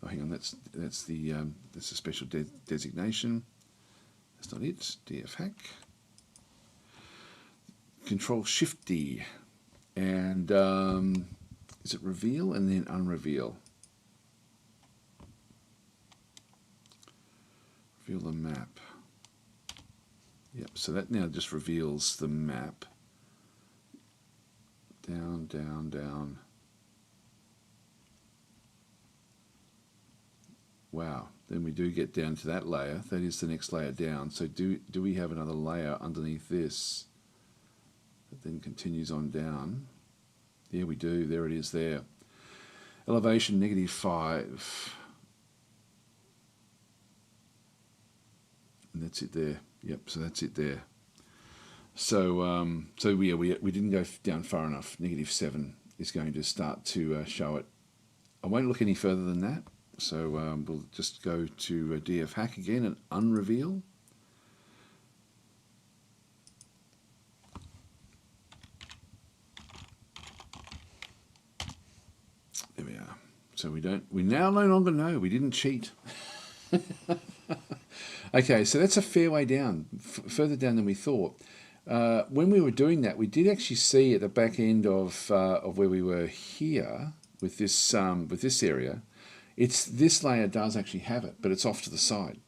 Oh, hang on, that's a special designation. That's not it. DF hack. Control Shift D, and is it reveal and then unreveal? Reveal the map. Yep. So that now just reveals the map. Down, down, down. Wow, then we do get down to that layer. That is the next layer down. So do we have another layer underneath this that then continues on down? Yeah, we do. There it is there. Elevation -5. And that's it there. Yep, so that's it there. So we didn't go down far enough. -7 is going to start to show it. I won't look any further than that. So we'll just go to DF hack again and unreveal. There we are. So we now no longer know. We didn't cheat. Okay, so that's a fair way down, further down than we thought. When we were doing that, we did actually see at the back end of where we were here with this area. This layer does actually have it, but it's off to the side.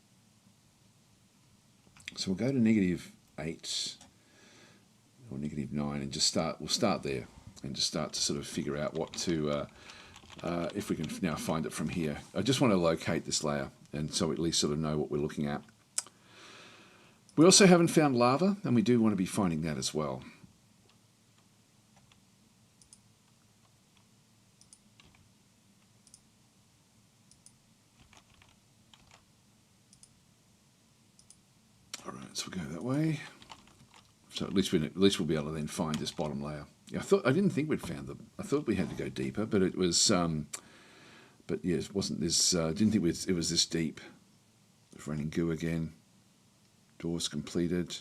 So we'll go to -8 or -9 and we'll start there and just start to sort of figure out what to if we can now find it from here. I just want to locate this layer, and so at least sort of know what we're looking at. We also haven't found lava, and we do want to be finding that as well. All right, so we'll go that way. So at least we'll be able to then find this bottom layer. Yeah, I didn't think we'd found them. I thought we had to go deeper, but it was. But yeah, it wasn't this. Didn't think it was this deep. It's raining goo again. Doors completed.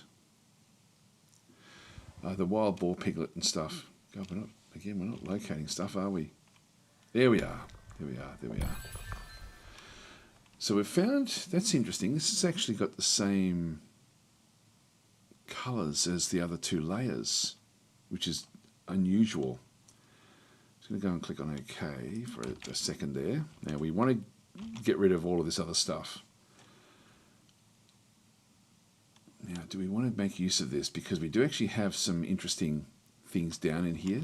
The wild boar piglet and stuff. God, we're not locating stuff, are we? There we are. There we are. There we are. So we've found. That's interesting. This has actually got the same colours as the other two layers, which is unusual. Just going to go and click on OK for a second there. Now we want to get rid of all of this other stuff. Now, do we want to make use of this? Because we do actually have some interesting things down in here.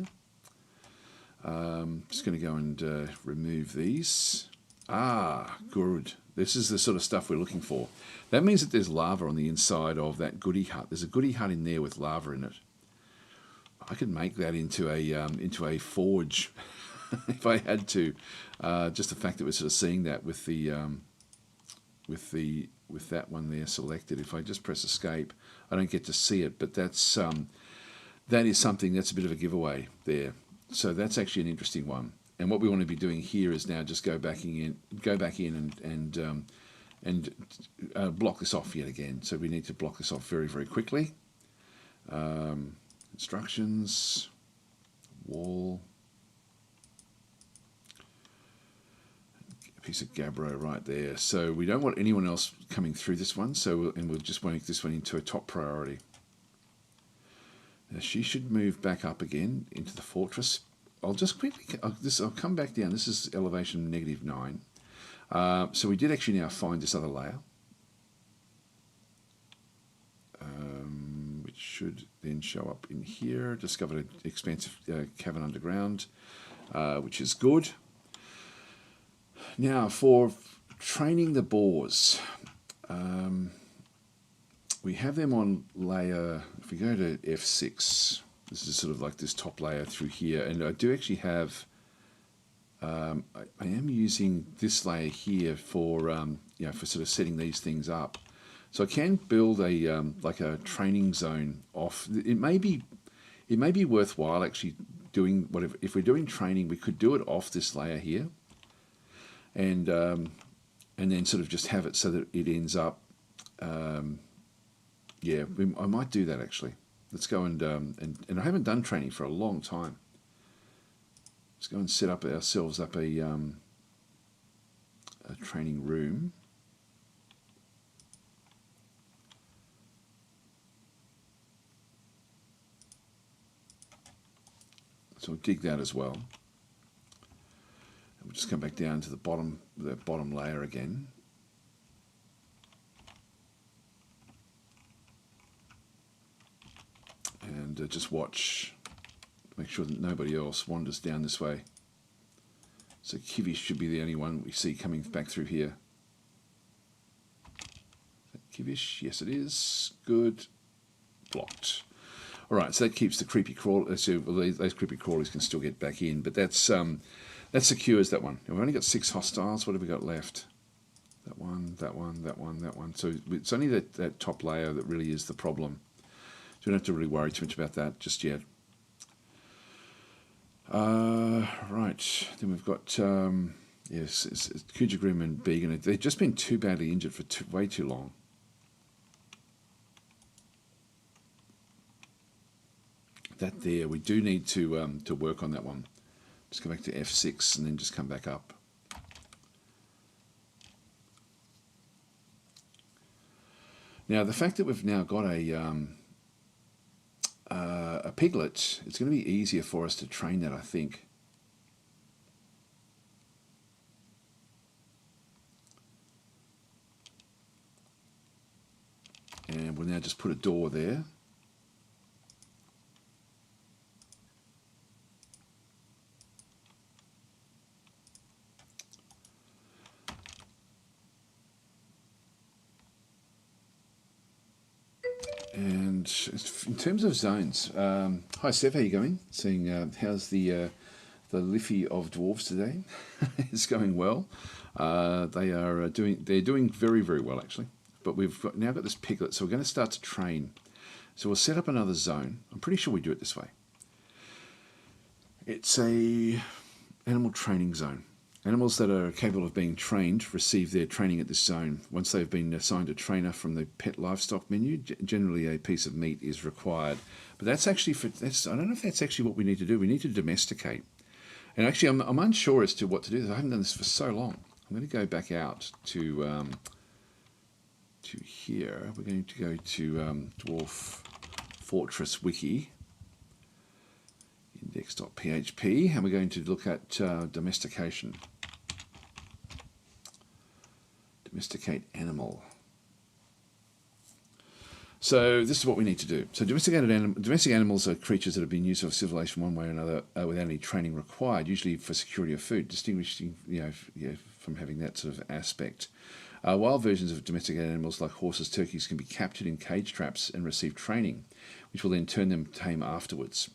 Just going to go and remove these. Ah, good. This is the sort of stuff we're looking for. That means that there's lava on the inside of that goodie hut. There's a goodie hut in there with lava in it. I could make that into a forge if I had to. Just the fact that we're sort of seeing that with that one there selected. If I just press escape, I don't get to see it, but that is something that's a bit of a giveaway there. So that's actually an interesting one. And what we want to be doing here is now just go back in and block this off yet again. So we need to block this off very, very quickly. Instructions, wall, a piece of gabbro right there. So we don't want anyone else coming through this one. So we'll just make this one into a top priority. Now she should move back up again into the fortress. I'll just quickly, I'll come back down. This is elevation -9. So we did actually now find this other layer, which should then show up in here. Discovered an expansive cavern underground, which is good. Now for training the boars, we have them on layer, if we go to F6, this is sort of like this top layer through here, and I do actually have, I am using this layer here for, for sort of setting these things up. So I can build a like a training zone off. It may be worthwhile actually doing whatever. If we're doing training, we could do it off this layer here, and then sort of just have it so that it ends up. Yeah, I might do that actually. Let's go and I haven't done training for a long time. Let's go and set up ourselves up a training room. So we'll dig that as well. And we'll just come back down to the bottom layer again. And just watch, make sure that nobody else wanders down this way. So Kivish should be the only one we see coming back through here. Is that Kivish? Yes, it is. Good. Blocked. All right, so that keeps the creepy crawlers. So those creepy crawlers can still get back in, but that secures that one. And we've only got 6 hostiles. What have we got left? That one, that one, that one, that one. So it's only that top layer that really is the problem. So we don't have to really worry too much about that just yet. Right, then we've got yes, it's Kujagrim and Began. They've just been too badly injured for way too long. That there, we do need to work on that one. Just go back to F6 and then just come back up. Now the fact that we've now got a piglet, it's going to be easier for us to train that, I think. And we'll now just put a door there. And in terms of zones, hi Steph, how you going? Seeing how's the Liffey of dwarves today? It's going well. They're doing very, very well actually. But now got this piglet, so we're going to start to train. So we'll set up another zone. I'm pretty sure we do it this way. It's a animal training zone. Animals that are capable of being trained receive their training at this zone. Once they've been assigned a trainer from the pet livestock menu, generally a piece of meat is required. But that's actually I don't know if that's actually what we need to do. We need to domesticate. And actually, I'm unsure as to what to do. I haven't done this for so long. I'm going to go back out to here. We're going to go to Dwarf Fortress Wiki, index.php, and we're going to look at domestication. Domesticate animal. So this is what we need to do. So domestic animals are creatures that have been used for civilization one way or another without any training required, usually for security of food, distinguishing from having that sort of aspect. Wild versions of domesticated animals like horses, turkeys can be captured in cage traps and receive training, which will then turn them tame afterwards.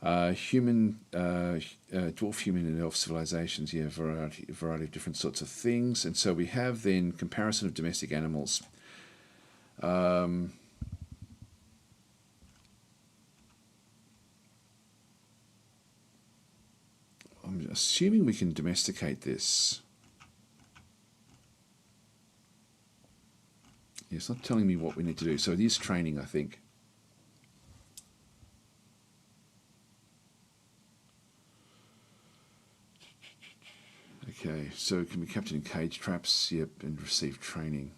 Dwarf human and elf civilizations, a variety of different sorts of things. And so we have then comparison of domestic animals. I'm assuming we can domesticate this. It's not telling me what we need to do. So it is training, I think. Okay, so it can be kept in cage traps, yep, and receive training.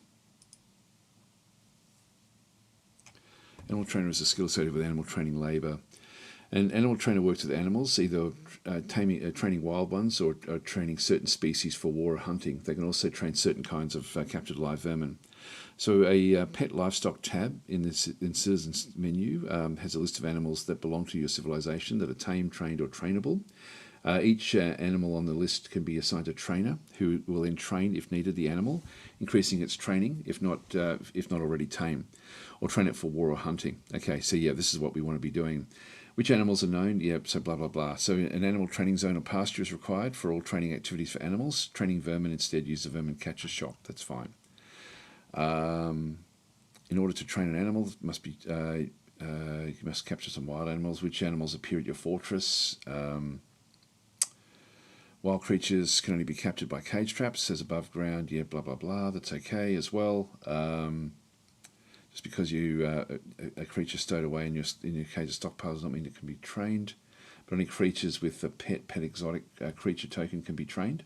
Animal trainer is a skill associated with animal training labour. An animal trainer works with animals, either training wild ones or training certain species for war or hunting. They can also train certain kinds of captured live vermin. So a pet livestock tab in the Citizens menu has a list of animals that belong to your civilization that are tamed, trained or trainable. Each animal on the list can be assigned a trainer who will then train, if needed, the animal, increasing its training, if not already tame, or train it for war or hunting. Okay, so yeah, this is what we want to be doing. Which animals are known? Yep, so blah, blah, blah. So an animal training zone or pasture is required for all training activities for animals. Training vermin instead, use the vermin catcher shop. That's fine. In order to train an animal, you must capture some wild animals. Which animals appear at your fortress? Wild creatures can only be captured by cage traps, says above ground, yeah, blah, blah, blah. That's okay as well. Just because a creature stowed away in your cage of stockpile does not mean it can be trained. But only creatures with a pet exotic creature token can be trained.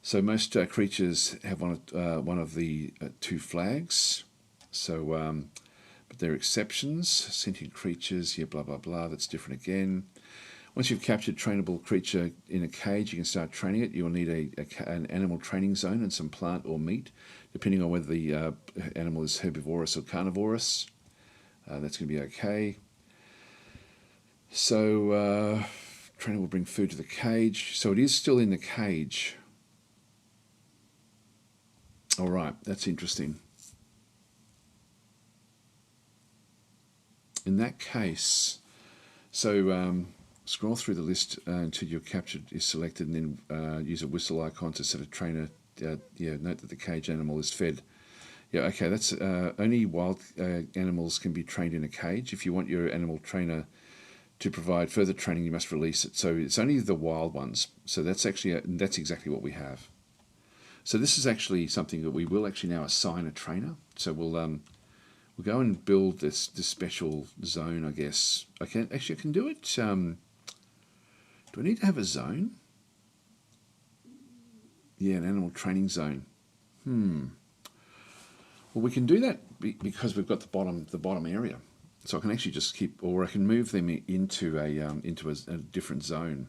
So most creatures have one of the two flags. So, but there are exceptions. Sentient creatures, yeah, blah, blah, blah. That's different again. Once you've captured a trainable creature in a cage, you can start training it. You'll need an animal training zone and some plant or meat, depending on whether the animal is herbivorous or carnivorous. That's going to be okay. So, trainer will bring food to the cage. So it is still in the cage. All right, that's interesting. In that case, so scroll through the list until your captured is selected, and then use a whistle icon to set a trainer. Note that the cage animal is fed. Yeah, okay, that's only wild animals can be trained in a cage. If you want your animal trainer to provide further training, you must release it. So it's only the wild ones. So that's exactly what we have. So this is actually something that we will actually now assign a trainer. So we'll go and build this special zone, I guess. I can do it. Do I need to have a zone? Yeah, an animal training zone. Well, we can do that because we've got the bottom area. So I can actually just or I can move them into a different zone.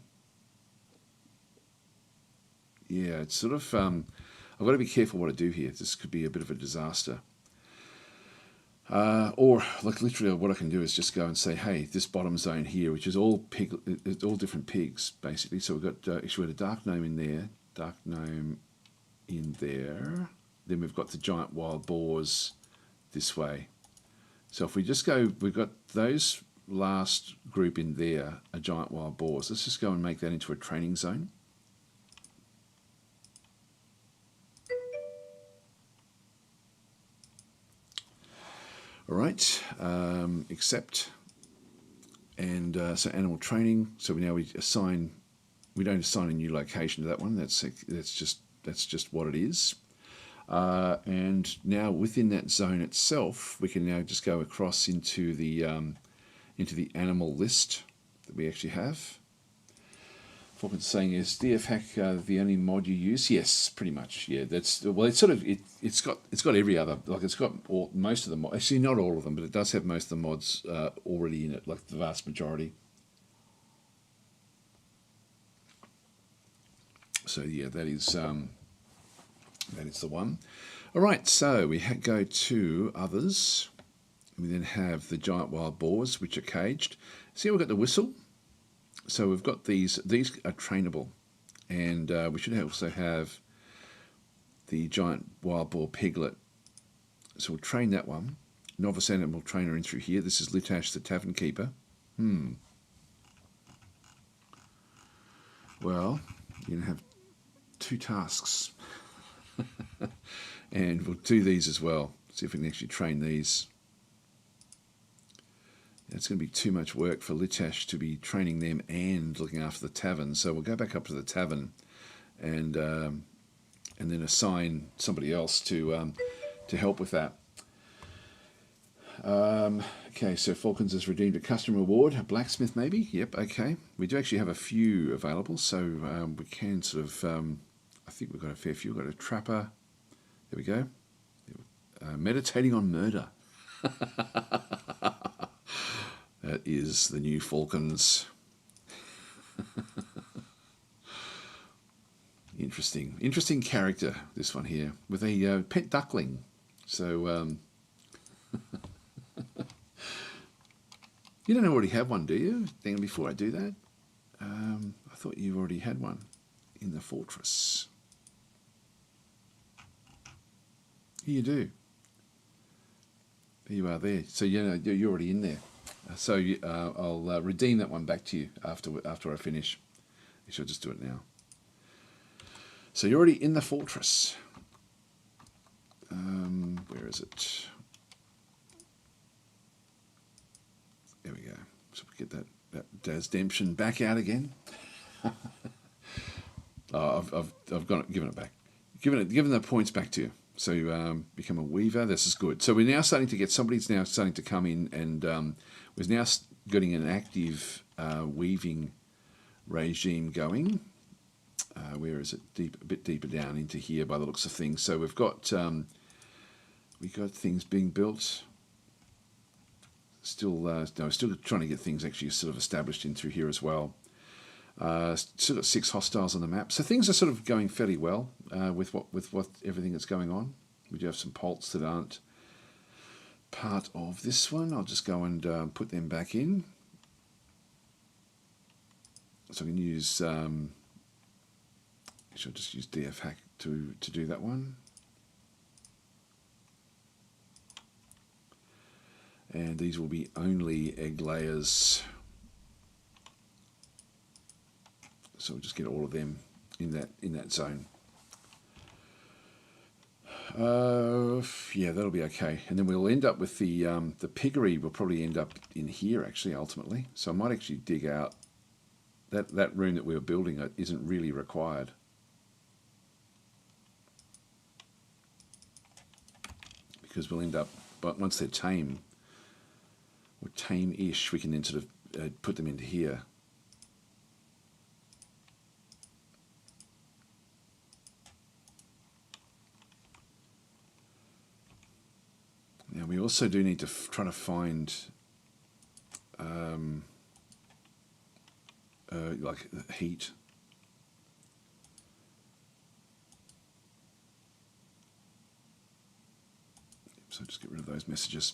Yeah, it's sort of. I've got to be careful what I do here. This could be a bit of a disaster. Or like literally what I can do is just go and say, hey, this bottom zone here, which is all different pigs, basically. So we've got actually a dark gnome in there, Then we've got the giant wild boars this way. So if we just go, we've got those last group in there, a giant wild boars. Let's just go and make that into a training zone. All right, accept, and so animal training. So we don't assign a new location to that one. That's just what it is. And now within that zone itself, we can now just go across into the animal list that we actually have. What it's saying is DFhack the only mod you use. Yes, pretty much. Yeah, that's it's sort of it's got every other, like it's got most of the mods. Actually, not all of them, but it does have most of the mods already in it, like the vast majority. So yeah, that is the one. All right, so we go to others. We then have the giant wild boars, which are caged. See, we've got the whistle. So we've got these are trainable, and we should also have the giant wild boar piglet. So we'll train that one. Novice animal trainer in through here. This is Litash, the tavern keeper. Well, you're going to have 2 tasks. And we'll do these as well. See if we can actually train these. It's going to be too much work for Litash to be training them and looking after the tavern. So we'll go back up to the tavern and then assign somebody else to help with that. Okay, so Falcons has redeemed a custom reward, a blacksmith maybe. Yep, okay. We do actually have a few available, so we can sort of. I think we've got a fair few. We've got a trapper. There we go. Meditating on murder. That is the new Falcons. Interesting character, this one here, with a pet duckling. So, you don't already have one, do you? Hang on, before I do that, I thought you already had one in the fortress. Here you do. There you are there. So, you know, you're already in there. So I'll redeem that one back to you after I finish. I should just do it now. So you're already in the fortress. Where is it? There we go. So we get that DasDemption back out again. I've given it back. Given the points back to you. So become a weaver. This is good. So we're now starting to get, somebody's now starting to come in, and we're now getting an active weaving regime going. Where is it? A bit deeper down into here by the looks of things. So we've got things being built. Still trying to get things actually sort of established in through here as well. Still got 6 hostiles on the map, so things are sort of going fairly well with what everything that's going on. We do have some polts that aren't part of this one. I'll just go and put them back in. So I can use. I'll just use DFhack to do that one. And these will be only egg layers. So we'll just get all of them in that zone. Yeah, that'll be okay. And then we'll end up with the piggery. Will probably end up in here actually ultimately. So I might actually dig out that room that we were building. It isn't really required. Because we'll end up, but once they're tame, or tame-ish, we can then sort of put them into here. Now we also do need to try to find like heat. So just get rid of those messages.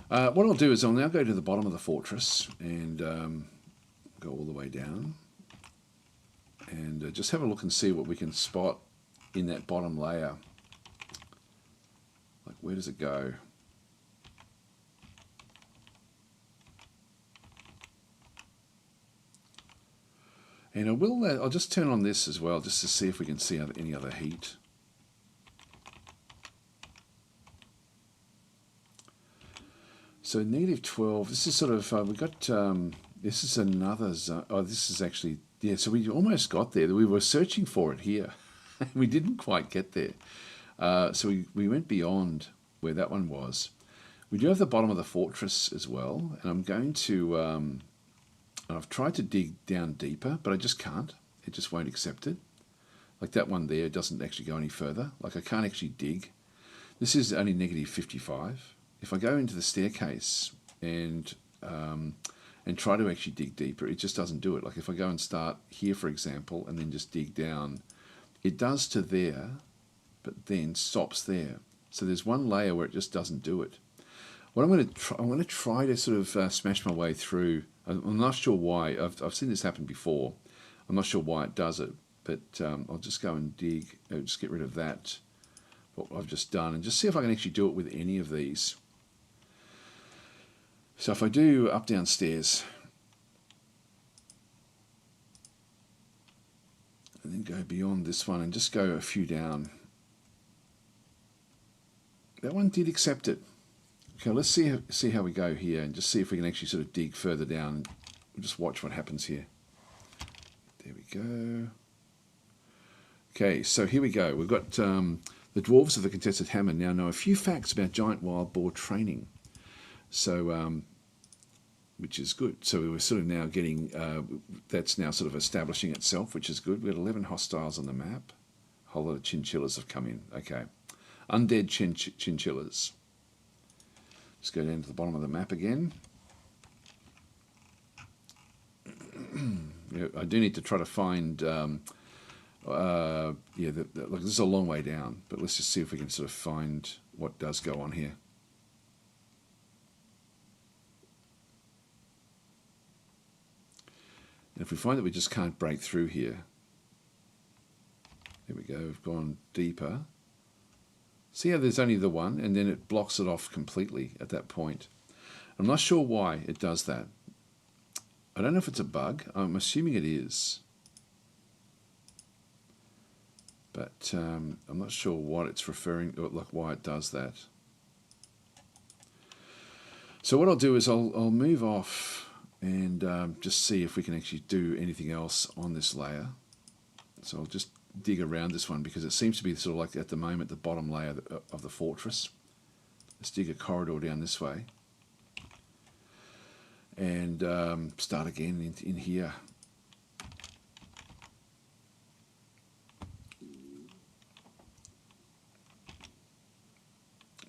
What I'll do is I'll now go to the bottom of the fortress and go all the way down and just have a look and see what we can spot in that bottom layer. Like, where does it go? And I will, I'll just turn on this as well, just to see if we can see any other heat. So -12, this is sort of, we got, this is another zone. Oh, this is actually, yeah, so we almost got there. We were searching for it here. We didn't quite get there. So we went beyond where that one was. We do have the bottom of the fortress as well, and I'm going to, I've tried to dig down deeper, but I just can't. It just won't accept it. Like that one there doesn't actually go any further. Like I can't actually dig. This is only -55. If I go into the staircase and try to actually dig deeper, it just doesn't do it. Like if I go and start here, for example, and then just dig down, it does to there, but then stops there. So there's one layer where it just doesn't do it. What I'm going to try to sort of smash my way through. I'm not sure why. I've seen this happen before. I'm not sure why it does it, but I'll just go and dig. I'll just get rid of that, what I've just done, and just see if I can actually do it with any of these. So if I do up, down, stairs, and then go beyond this one and just go a few down. That one did accept it. Okay, let's see how we go here and just see if we can actually sort of dig further down. We'll just watch what happens here. There we go. Okay, so here we go. We've got the Dwarves of the Contested Hammer now know a few facts about giant wild boar training. So, which is good. So we're sort of now getting, that's now sort of establishing itself, which is good. We've got 11 hostiles on the map. A whole lot of chinchillas have come in. Okay. Undead chinchillas. Let's go down to the bottom of the map again. I do need to try to find, look, this is a long way down, but let's just see if we can sort of find what does go on here. And if we find that we just can't break through here, there we go, we've gone deeper. See how there's only the one, and then it blocks it off completely at that point. I'm not sure why it does that. I don't know if it's a bug. I'm assuming it is. But I'm not sure what it's referring to, like why it does that. So what I'll do is I'll move off and just see if we can actually do anything else on this layer. So I'll just dig around this one because it seems to be sort of like at the moment the bottom layer of the fortress. Let's dig a corridor down this way and start again in here.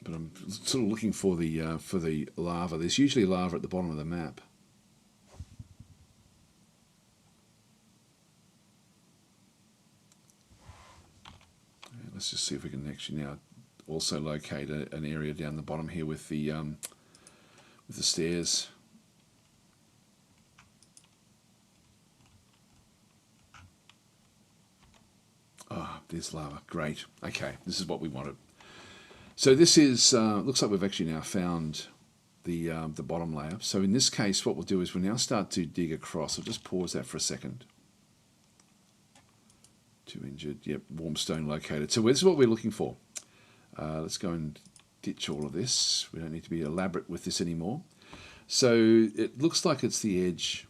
But I'm sort of looking for the lava. There's usually lava at the bottom of the map. Let's just see if we can actually now also locate an area down the bottom here with the stairs. Ah, there's lava. Great. Okay, this is what we wanted. So this is looks like we've actually now found the bottom layer. So in this case, what we'll do is we'll now start to dig across. I'll just pause that for a second. 2 injured. Yep, warm stone located. So this is what we're looking for. Let's go and ditch all of this. We don't need to be elaborate with this anymore. So it looks like it's the edge,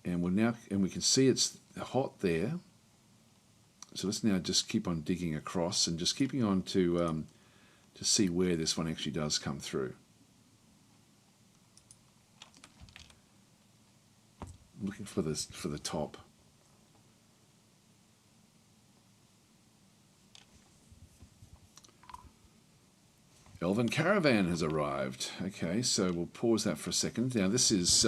and we can see it's hot there. So let's now just keep on digging across and just keeping on to see where this one actually does come through. I'm looking for the top. Elven caravan has arrived. Okay, so we'll pause that for a second. Now this is,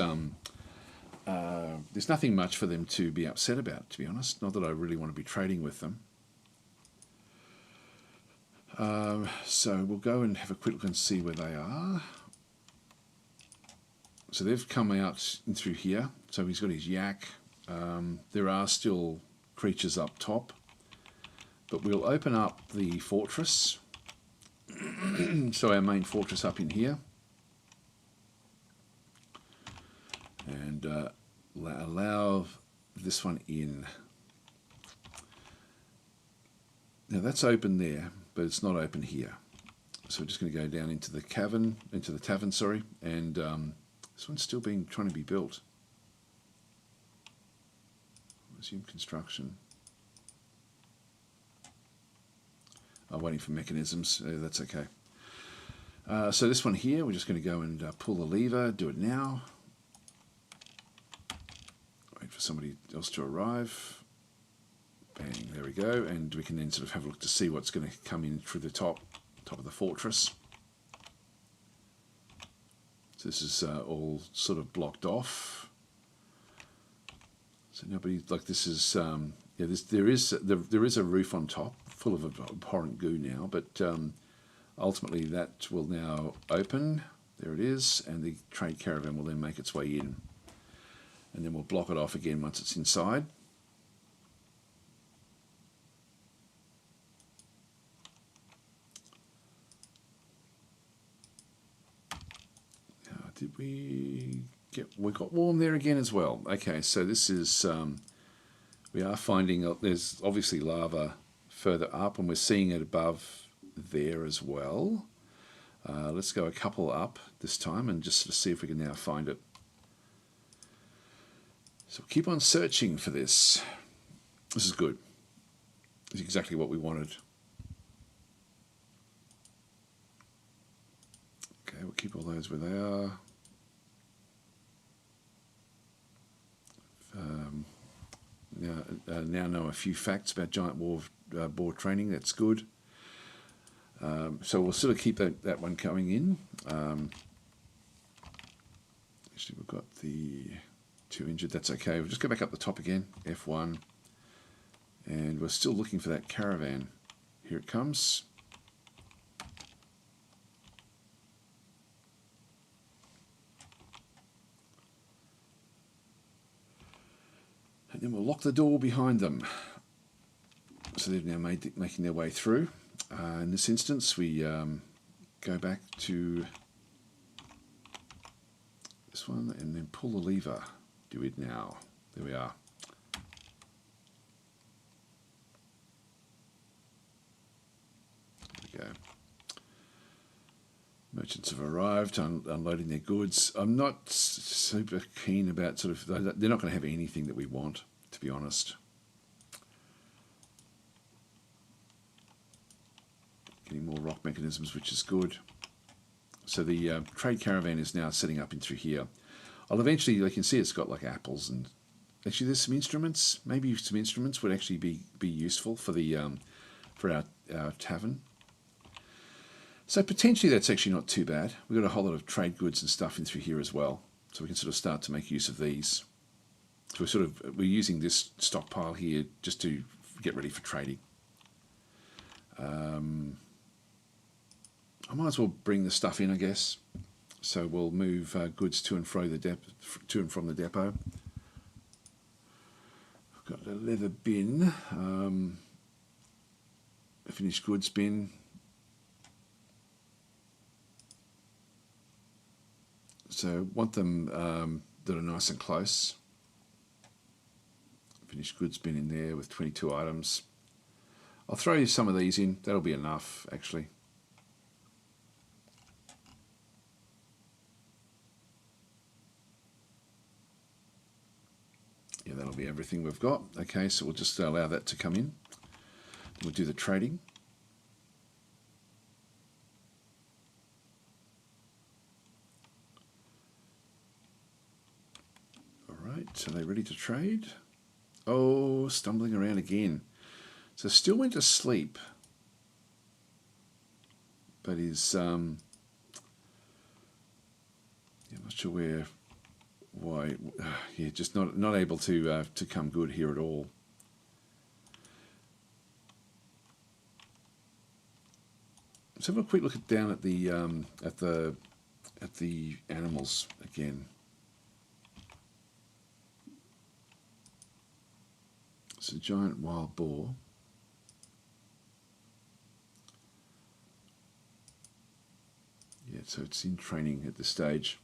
there's nothing much for them to be upset about, to be honest. Not that I really want to be trading with them. So we'll go and have a quick look and see where they are. So they've come out in through here. So he's got his yak. There are still creatures up top. But we'll open up the fortress. So our main fortress up in here, and allow this one in. Now that's open there, but it's not open here. So we're just going to go down into the cavern, sorry, and this one's still trying to be built. Resume construction. I'm waiting for mechanisms. That's okay. So this one here, we're just going to go and pull the lever, do it now. Wait for somebody else to arrive. Bang, there we go. And we can then sort of have a look to see what's going to come in through the top of the fortress. So this is all sort of blocked off. So nobody, like this is, yeah, there is a roof on top full of abhorrent goo now, but ultimately that will now open. There it is, and the trade caravan will then make its way in. And then we'll block it off again once it's inside. Did we got warm there again as well? Okay, so this is, we are finding there's obviously lava further up, and we're seeing it above there as well. Let's go a couple up this time and just sort of see if we can now find it. So keep on searching for this. This is good. It's exactly what we wanted. Okay, we'll keep all those where they are. Now know a few facts about giant boar training. That's good. So we'll sort of keep that one coming in. Actually, we've got the 2 injured. That's okay. We'll just go back up the top again. F1. And we're still looking for that caravan. Here it comes. And then we'll lock the door behind them. So they've now making their way through. In this instance, we go back to this one and then pull the lever. Do it now. There we are. There we go. Merchants have arrived, unloading their goods. I'm not super keen about sort of, they're not going to have anything that we want, to be honest. Getting more rock mechanisms, which is good. So the trade caravan is now setting up in through here. I'll eventually, you can see it's got like apples, and actually there's some instruments. Maybe some instruments would actually be useful for the for our tavern. So potentially that's actually not too bad. We've got a whole lot of trade goods and stuff in through here as well, so we can sort of start to make use of these. So we're using this stockpile here just to get ready for trading. I might as well bring the stuff in, I guess. So we'll move goods to and from the depot. I've got a leather bin, a finished goods bin. So want them that are nice and close. Finished goods bin in there with 22 items. I'll throw you some of these in. That'll be enough, actually. Yeah, that'll be everything we've got. Okay, so we'll just allow that to come in. We'll do the trading. All right, so they're ready to trade. Oh, stumbling around again. So still went to sleep, but is I'm not sure why. Yeah, just not able to come good here at all. Let's have a quick look down at the animals again. It's a giant wild boar. Yeah, so it's in training at this stage.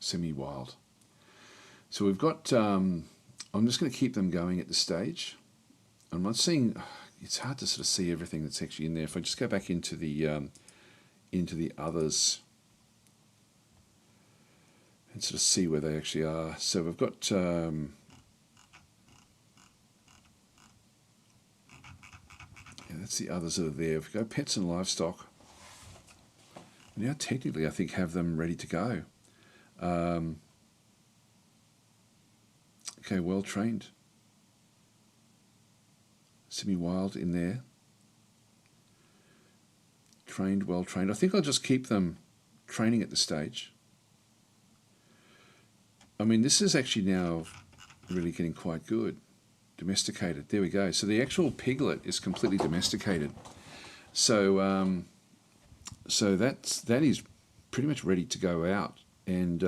semi-wild. So we've got, I'm just going to keep them going at this stage. I'm not seeing, it's hard to sort of see everything that's actually in there. If I just go back into the others and sort of see where they actually are. So we've got, yeah, that's the others that are there. If we go pets and livestock, we now technically I think have them ready to go. Okay, well trained. Semi-wild in there. Trained, well trained. I think I'll just keep them training at this stage. I mean, this is actually now really getting quite good. Domesticated. There we go. So the actual piglet is completely domesticated. So that is pretty much ready to go out and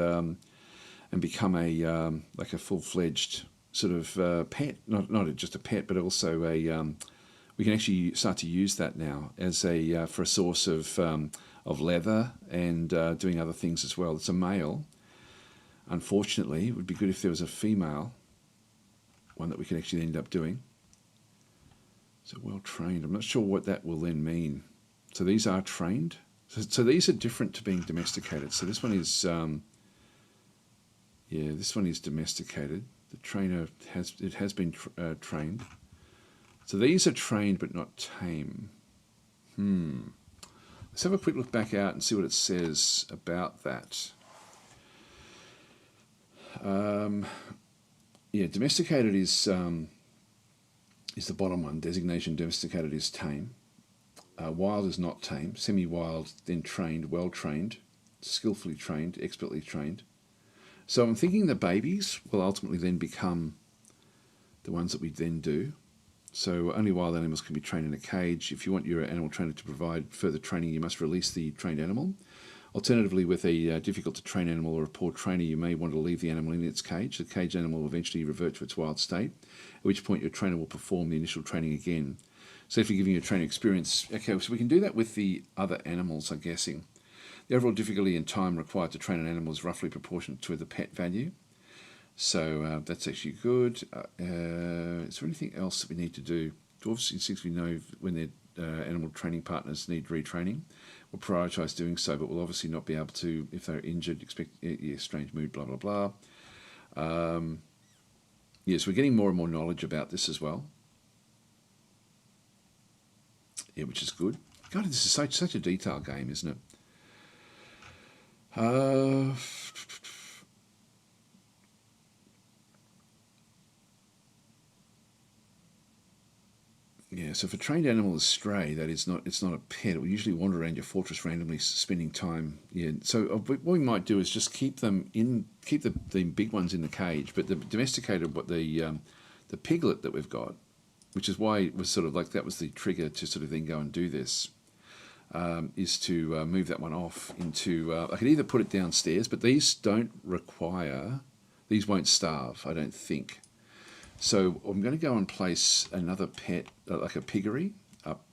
become a like a full-fledged sort of pet. Not just a pet, but also a we can actually start to use that now as a for a source of leather and doing other things as well. It's a male. Unfortunately, it would be good if there was a female one that we can actually end up doing. So well trained. I'm not sure what that will then mean. So these are trained. So these are different to being domesticated. So this one is, yeah, this one is domesticated. The trainer has been trained. So these are trained but not tame. Let's have a quick look back out and see what it says about that. Yeah, domesticated is the bottom one. Designation domesticated is tame. Wild is not tame. Semi-wild, then trained, well trained, skillfully trained, expertly trained. So I'm thinking the babies will ultimately then become the ones that we then do. So only wild animals can be trained in a cage. If you want your animal trainer to provide further training, you must release the trained animal. Alternatively, with a difficult to train animal or a poor trainer, you may want to leave the animal in its cage. The caged animal will eventually revert to its wild state, at which point your trainer will perform the initial training again. So if you're giving you a training experience, okay, so we can do that with the other animals, I'm guessing. The overall difficulty and time required to train an animal is roughly proportionate to the pet value. So that's actually good. Is there anything else that we need to do? Dwarves instinctively know when their animal training partners need retraining. We'll prioritise doing so, but we'll obviously not be able to, if they're injured, expect strange mood, blah, blah, blah. Yes, we're getting more and more knowledge about this as well. Yeah, which is good. God, this is such a detailed game, isn't it? Yeah, so if a trained animal is stray, it's not a pet. It will usually wander around your fortress randomly, spending time. Yeah, so what we might do is just keep the big ones in the cage, but the domesticated, the piglet that we've got, which is why it was sort of like that was the trigger to sort of then go and do this, is to move that one off into. I could either put it downstairs, but these won't starve, I don't think. So I'm going to go and place another pet, like a piggery, up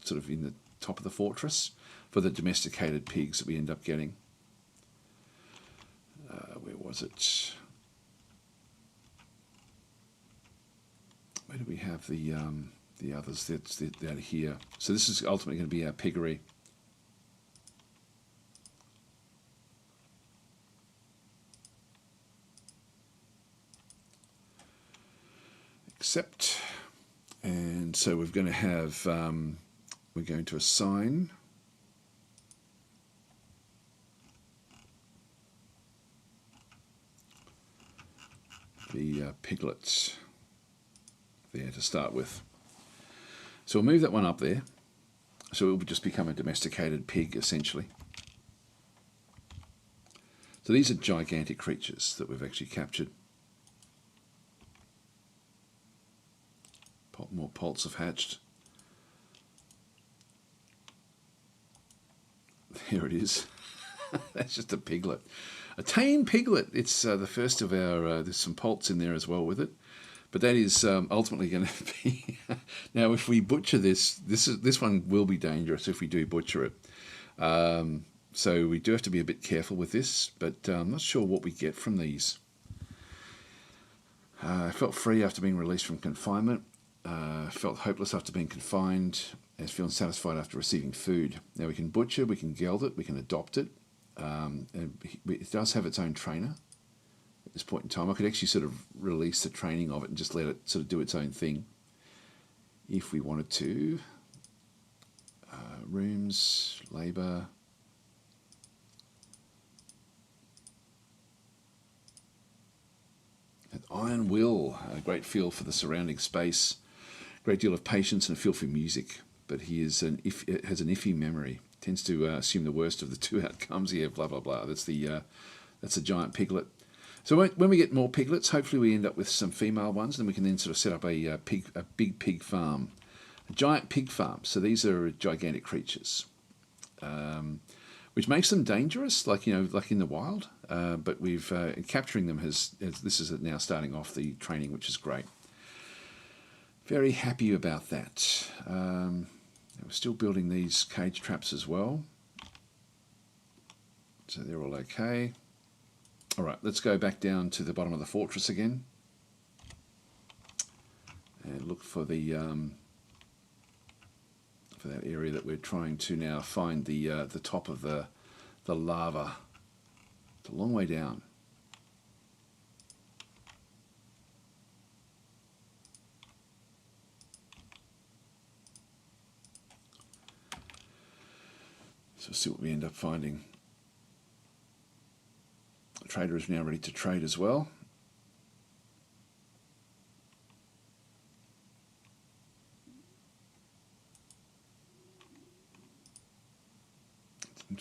sort of in the top of the fortress for the domesticated pigs that we end up getting. Where was it? Where do we have the others? That's out here. So this is ultimately going to be our piggery. Accept, and so we're going to have we're going to assign the piglets there to start with. So we'll move that one up there. So it will just become a domesticated pig essentially. So these are gigantic creatures that we've actually captured. More poults have hatched. There it is. That's just a piglet. A tame piglet. It's the first of our... there's some poults in there as well with it. But that is ultimately going to be... Now, if we butcher this one will be dangerous if we do butcher it. So we do have to be a bit careful with this, but I'm not sure what we get from these. I felt free after being released from confinement. Felt hopeless after being confined, and feeling satisfied after receiving food. Now we can butcher, we can geld it, we can adopt it. And it does have its own trainer at this point in time. I could actually sort of release the training of it and just let it sort of do its own thing if we wanted to. Rooms, labour. An iron will, a great feel for the surrounding space, great deal of patience and a feel for music, but he is has an iffy memory, tends to assume the worst of the two outcomes here, blah, blah, blah. That's a giant piglet. So when we get more piglets, hopefully we end up with some female ones, and we can then sort of set up a big pig farm, a giant pig farm. So these are gigantic creatures, which makes them dangerous, like in the wild. But we've capturing them this is now starting off the training, which is great. Very happy about that. We're still building these cage traps as well, so they're all okay. All right, let's go back down to the bottom of the fortress again and look for the for that area that we're trying to now find the top of the lava. It's a long way down. So see what we end up finding. The trader is now ready to trade as well.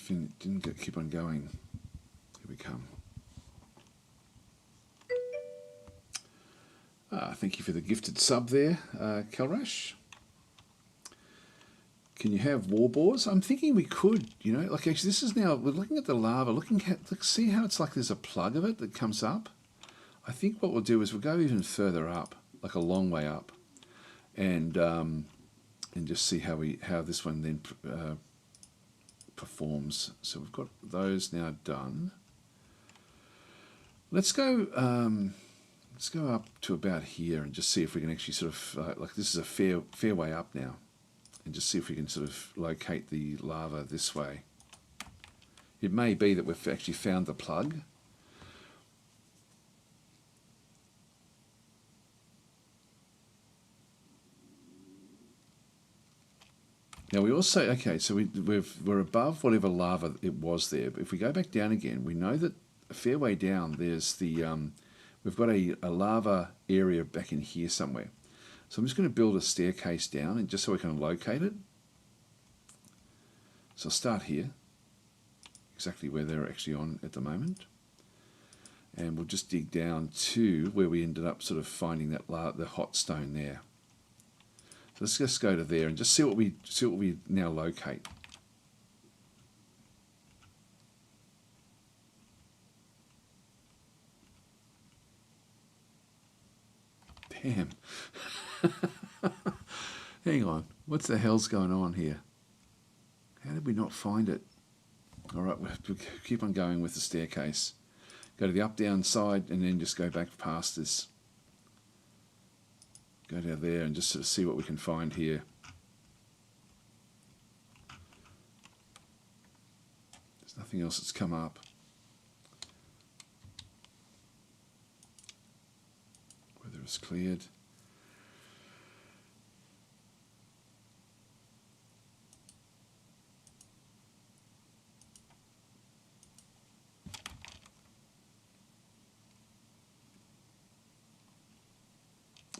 Didn't keep on going. Here we come. Thank you for the gifted sub there, Kelrash. Can you have war boars? I'm thinking we could, like actually this is now, we're looking at the lava, see how it's like there's a plug of it that comes up? I think what we'll do is we'll go even further up, like a long way up, and just see how this one then performs. So we've got those now done. Let's go up to about here and just see if we can actually sort of, like this is a fair way up now. And just see if we can sort of locate the lava this way. It may be that we've actually found the plug. Now we also, okay, so we're above whatever lava it was there. But if we go back down again, we know that a fair way down there's the, we've got a lava area back in here somewhere. So I'm just going to build a staircase down, and just so we can locate it. So I'll start here, exactly where they're actually on at the moment. And we'll just dig down to where we ended up sort of finding that the hot stone there. So let's just go to there and just see what we now locate. Damn. Hang on, what's the hell's going on here? How did we not find it? All right, we'll have to keep on going with the staircase. Go to the up-down side and then just go back past this. Go down there and just sort of see what we can find here. There's nothing else that's come up. Weather is cleared.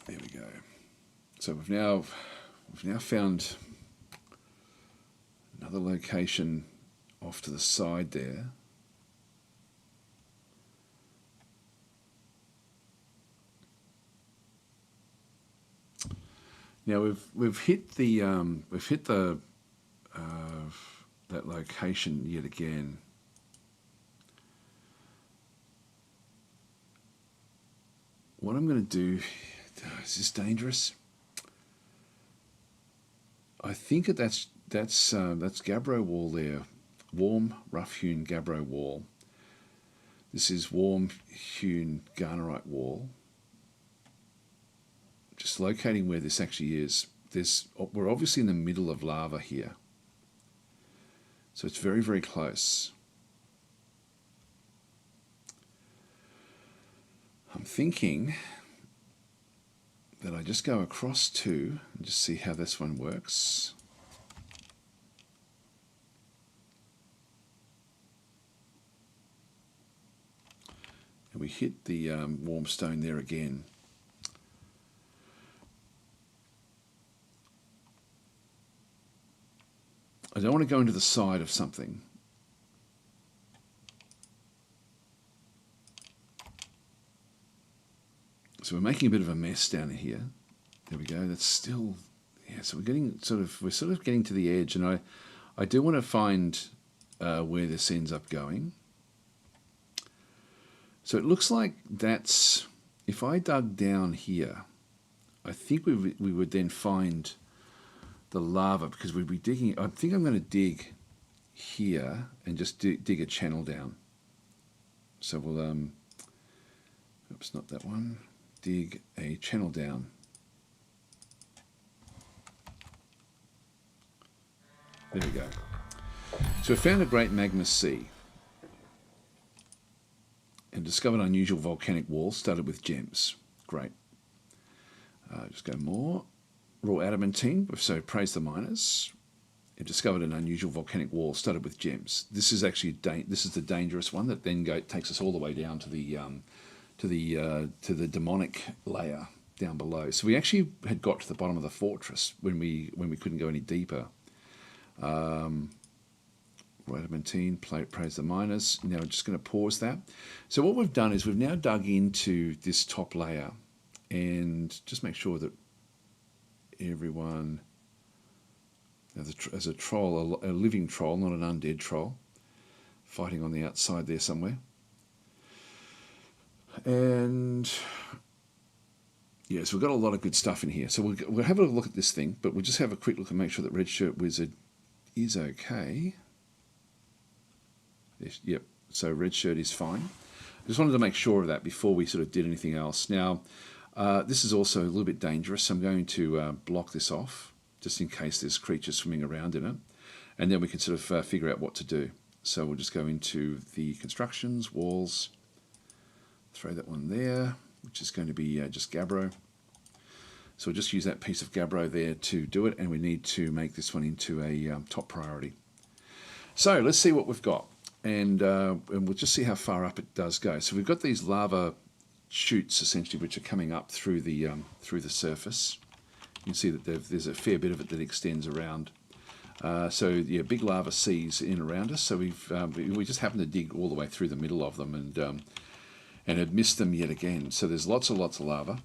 There we go. So we've now found another location off to the side there. Now we've hit the that location yet again. What I'm going to do, is this dangerous? I think that's Gabbro wall there. warm, rough-hewn gabbro wall. This is warm-hewn garnerite wall. Just locating where this actually is. We're obviously in the middle of lava here. So it's very, very close. I'm thinking that I just go across to and just see how this one works. And we hit the warm stone there again. I don't want to go into the side of something. So we're making a bit of a mess down here. There we go. That's still, yeah. So we're sort of getting to the edge, and I do want to find where this ends up going. So it looks like that's, if I dug down here, I think we would then find the lava, because we'd be digging. I think I'm going to dig here and just dig a channel down. So we'll oops, not that one. Dig a channel down. There we go. So we found a great magma sea and discovered unusual volcanic walls studded with gems. Great. Just go more. Raw adamantine, so praise the miners. It discovered an unusual volcanic wall studded with gems. This is actually the dangerous one that then takes us all the way down to the demonic layer down below. So we actually had got to the bottom of the fortress when we couldn't go any deeper. Raw adamantine, praise the miners. Now we're just going to pause that. So what we've done is we've now dug into this top layer and just make sure that everyone, as a troll, a living troll, not an undead troll, fighting on the outside there somewhere. And yes, we've got a lot of good stuff in here. So we'll have a look at this thing, but we'll just have a quick look and make sure that Red Shirt Wizard is okay. Yep, so Red Shirt is fine. I just wanted to make sure of that before we sort of did anything else. Now, this is also a little bit dangerous, so I'm going to block this off, just in case there's creatures swimming around in it. And then we can sort of figure out what to do. So we'll just go into the constructions, walls, throw that one there, which is going to be just gabbro. So we'll just use that piece of gabbro there to do it, and we need to make this one into a top priority. So let's see what we've got, and we'll just see how far up it does go. So we've got these lava shoots essentially which are coming up through the surface. You can see that there's a fair bit of it that extends around. So yeah, big lava seas in around us. So we just happen to dig all the way through the middle of them and have missed them yet again. So there's lots of lava.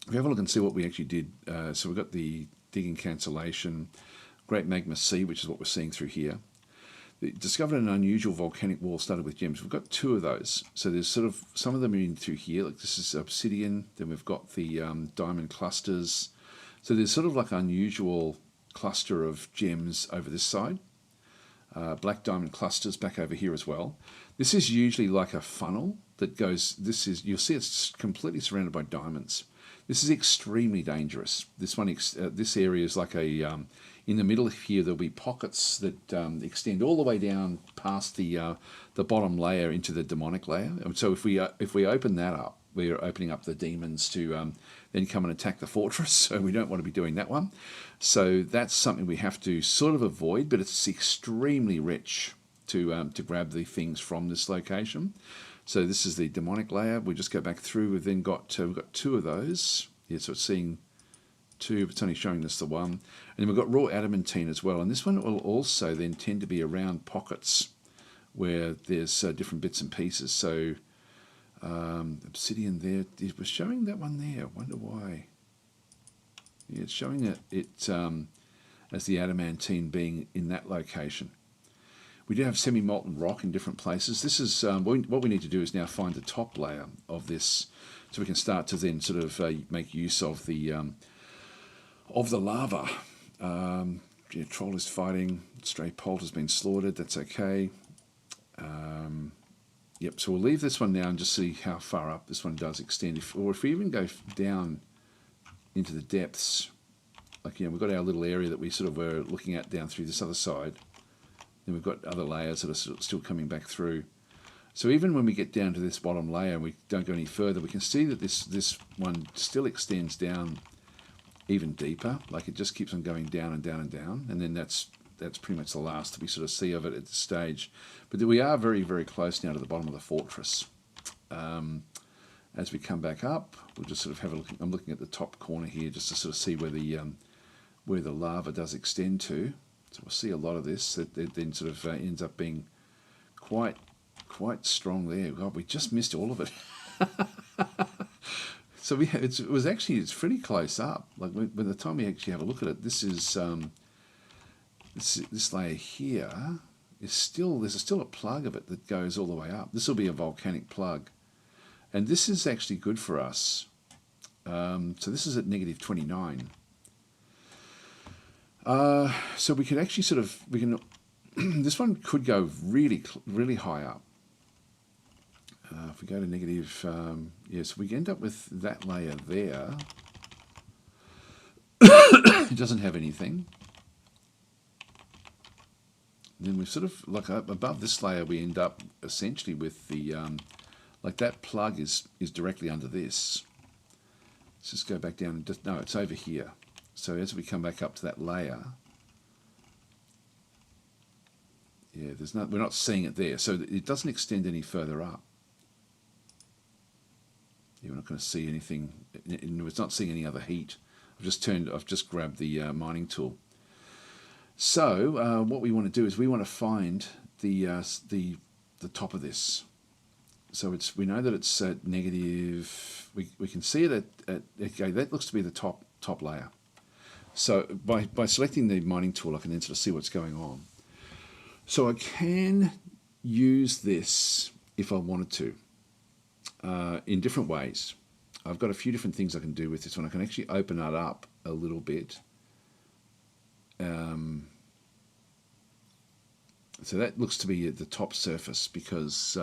We have a look and see what we actually did. So we've got the digging cancellation, Great Magma Sea, which is what we're seeing through here. Discovered an unusual volcanic wall studded with gems. We've got two of those. So there's sort of, some of them are in through here, like this is obsidian. Then we've got the diamond clusters. So there's sort of like an unusual cluster of gems over this side. Black diamond clusters back over here as well. This is usually like a funnel that goes, you'll see it's completely surrounded by diamonds. This is extremely dangerous. This one, this area is like a, in the middle here there'll be pockets that extend all the way down past the bottom layer into the demonic layer. And so if we open that up, we're opening up the demons to then come and attack the fortress. So we don't want to be doing that one. So that's something we have to sort of avoid, but it's extremely rich to grab the things from this location. So this is the demonic layer. We just go back through. We've then got we've got two of those. Yeah, so it's seeing two, but it's only showing us the one. And then we've got raw adamantine as well. And this one will also then tend to be around pockets where there's different bits and pieces. So obsidian there. It was showing that one there. I wonder why. Yeah, it's showing it as the adamantine being in that location. We do have semi-molten rock in different places. This is what we need to do is now find the top layer of this, so we can start to then sort of make use of the lava. yeah, troll is fighting. Stray poult has been slaughtered. That's okay. Yep, so we'll leave this one now and just see how far up this one does extend. If we even go down into the depths, like, we've got our little area that we sort of were looking at down through this other side. Then we've got other layers that are still coming back through. So even when we get down to this bottom layer and we don't go any further, we can see that this one still extends down even deeper. Like, it just keeps on going down and down and down. And then that's pretty much the last that we sort of see of it at this stage. But we are very, very close now to the bottom of the fortress. As we come back up, we'll just sort of have a look. I'm looking at the top corner here just to sort of see where the lava does extend to. So we'll see a lot of this. That then sort of ends up being quite strong there. God, we just missed all of it. So it's pretty close up. Like, by the time we actually have a look at it, this is this layer here is there's still a plug of it that goes all the way up. This will be a volcanic plug, and this is actually good for us. So this is at negative 29. So we could actually this one could go really, really high up. If we go to negative, yes, we end up with that layer there. It doesn't have anything. Then we sort of, like, above this layer, we end up essentially with the, like, that plug is directly under this. Let's just go back down and no, it's over here. So as we come back up to that layer, yeah, we're not seeing it there. So it doesn't extend any further up. Yeah, we're not going to see anything. It's not seeing any other heat. I've just grabbed the mining tool. So what we want to do is we want to find the top of this. So we know that it's at negative. We can see it at okay. That looks to be the top layer. So by selecting the mining tool, I can then sort of see what's going on. So I can use this if I wanted to in different ways. I've got a few different things I can do with this one. I can actually open it up a little bit. So that looks to be at the top surface because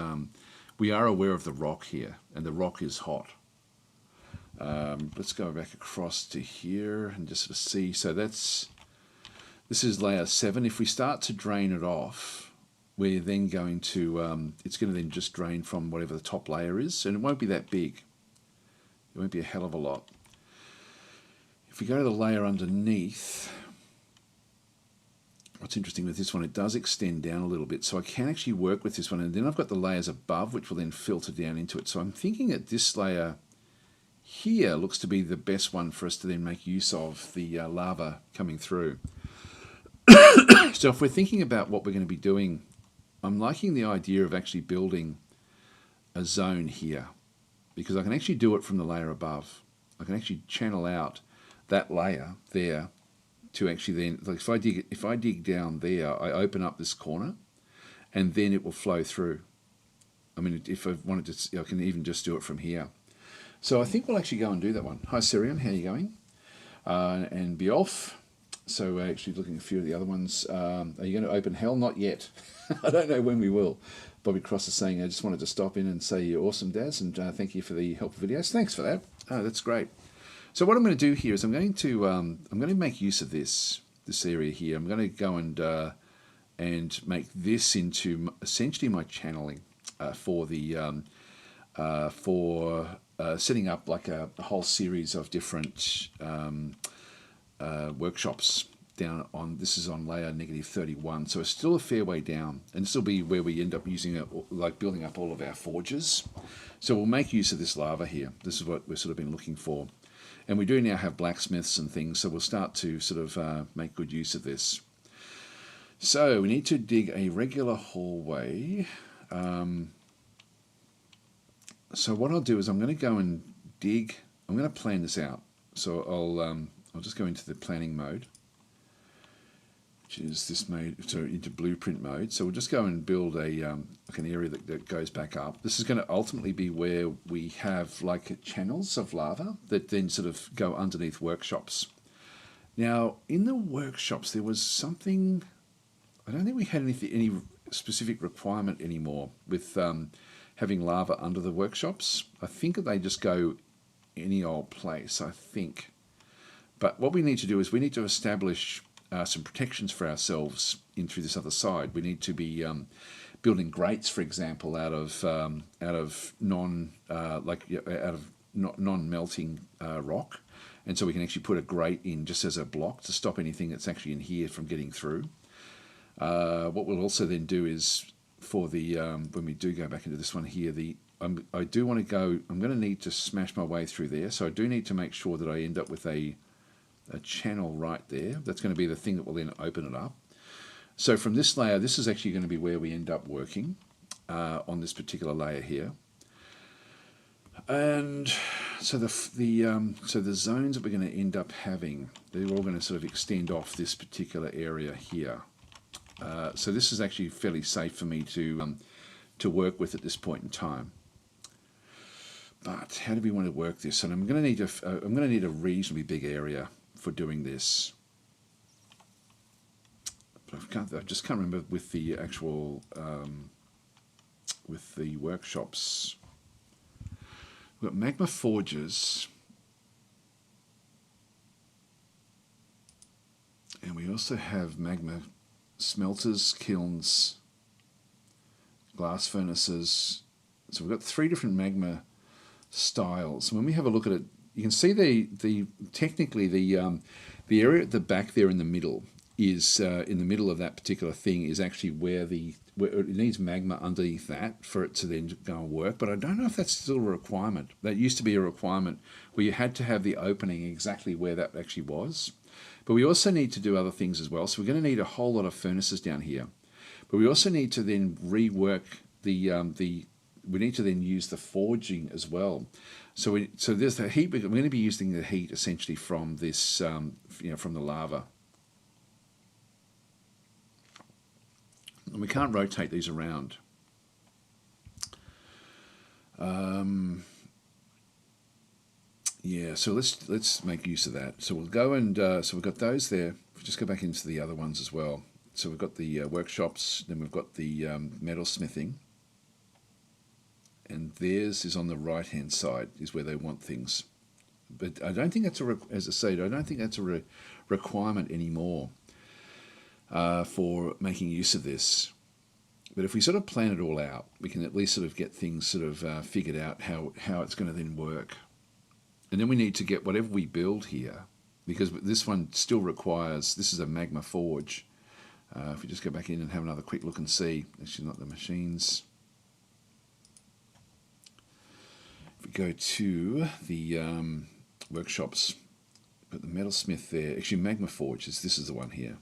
we are aware of the rock here, and the rock is hot. Let's go back across to here and just sort of see. So this is layer 7. If we start to drain it off, we're then going to, it's going to then just drain from whatever the top layer is, and it won't be that big. It won't be a hell of a lot. If we go to the layer underneath, what's interesting with this one, it does extend down a little bit, so I can actually work with this one, and then I've got the layers above which will then filter down into it. So I'm thinking that this layer here looks to be the best one for us to then make use of the lava coming through. So if we're thinking about what we're going to be doing, I'm liking the idea of actually building a zone here, because I can actually do it from the layer above. I can actually channel out that layer there to actually then, like, if I dig down there, I open up this corner, and then it will flow through. I mean, if I wanted to, I can even just do it from here. So I think we'll actually go and do that one. Hi, Sirion, how are you going? And Beolf. So we're actually looking at a few of the other ones. Are you going to open hell? Not yet. I don't know when we will. Bobby Cross is saying, I just wanted to stop in and say you're awesome, Daz, and thank you for the helpful videos. Thanks for that. Oh, that's great. So what I'm going to do here is I'm going to make use of this area here. I'm going to go and make this into essentially my channeling for setting up like a whole series of different workshops down on, this is on layer negative 31, so it's still a fair way down, and this will be where we end up using it, like building up all of our forges. So we'll make use of this lava here. This is what we've sort of been looking for, and we do now have blacksmiths and things, so we'll start to sort of make good use of this. So we need to dig a regular hallway. So what I'll do is I'm going to go and dig. I'm going to plan this out. So I'll just go into the planning mode, which is this mode, so into blueprint mode. So we'll just go and build a like an area that goes back up. This is going to ultimately be where we have like channels of lava that then sort of go underneath workshops, Now, in the workshops, there was something. I don't think we had any specific requirement anymore with having lava under the workshops. I think that they just go any old place, I think. But what we need to do is we need to establish some protections for ourselves in through this other side. We need to be building grates, for example, out of non-melting rock, and so we can actually put a grate in just as a block to stop anything that's actually in here from getting through. What we'll also then do is for the when we do go back into this one here, I do want to go. I'm going to need to smash my way through there, so I do need to make sure that I end up with a channel right there. That's going to be the thing that will then open it up. So from this layer, this is actually going to be where we end up working on this particular layer here. And so the zones that we're going to end up having, they're all going to sort of extend off this particular area here. So this is actually fairly safe for me to work with at this point in time. But how do we want to work this? And I'm going to need a reasonably big area for doing this. But I just can't remember with the actual with the workshops. We've got magma forges, and we also have magma smelters, kilns, glass furnaces. So we've got 3 different magma styles. When we have a look at it, you can see technically the area at the back there in the middle is in the middle of that particular thing is actually where it needs magma underneath that for it to then go and work. But I don't know if that's still a requirement. That used to be a requirement where you had to have the opening exactly where that actually was. But we also need to do other things as well. So we're going to need a whole lot of furnaces down here. But we also need to then rework we need to then use the forging as well. So there's the heat. We're going to be using the heat essentially from this, from the lava. And we can't rotate these around. Yeah, so let's make use of that. So we'll go and so we've got those there. We'll just go back into the other ones as well. So we've got the workshops, then we've got the metal smithing, and theirs is on the right hand side is where they want things. But I don't think that's as I said, I don't think that's a requirement anymore for making use of this. But if we sort of plan it all out, we can at least sort of get things sort of figured out how it's going to then work. And then we need to get whatever we build here, because this one still requires, this is a magma forge. If we just go back in and have another quick look and see, actually not the machines. If we go to the workshops, put the metalsmith there. Actually, magma forge this is the one here.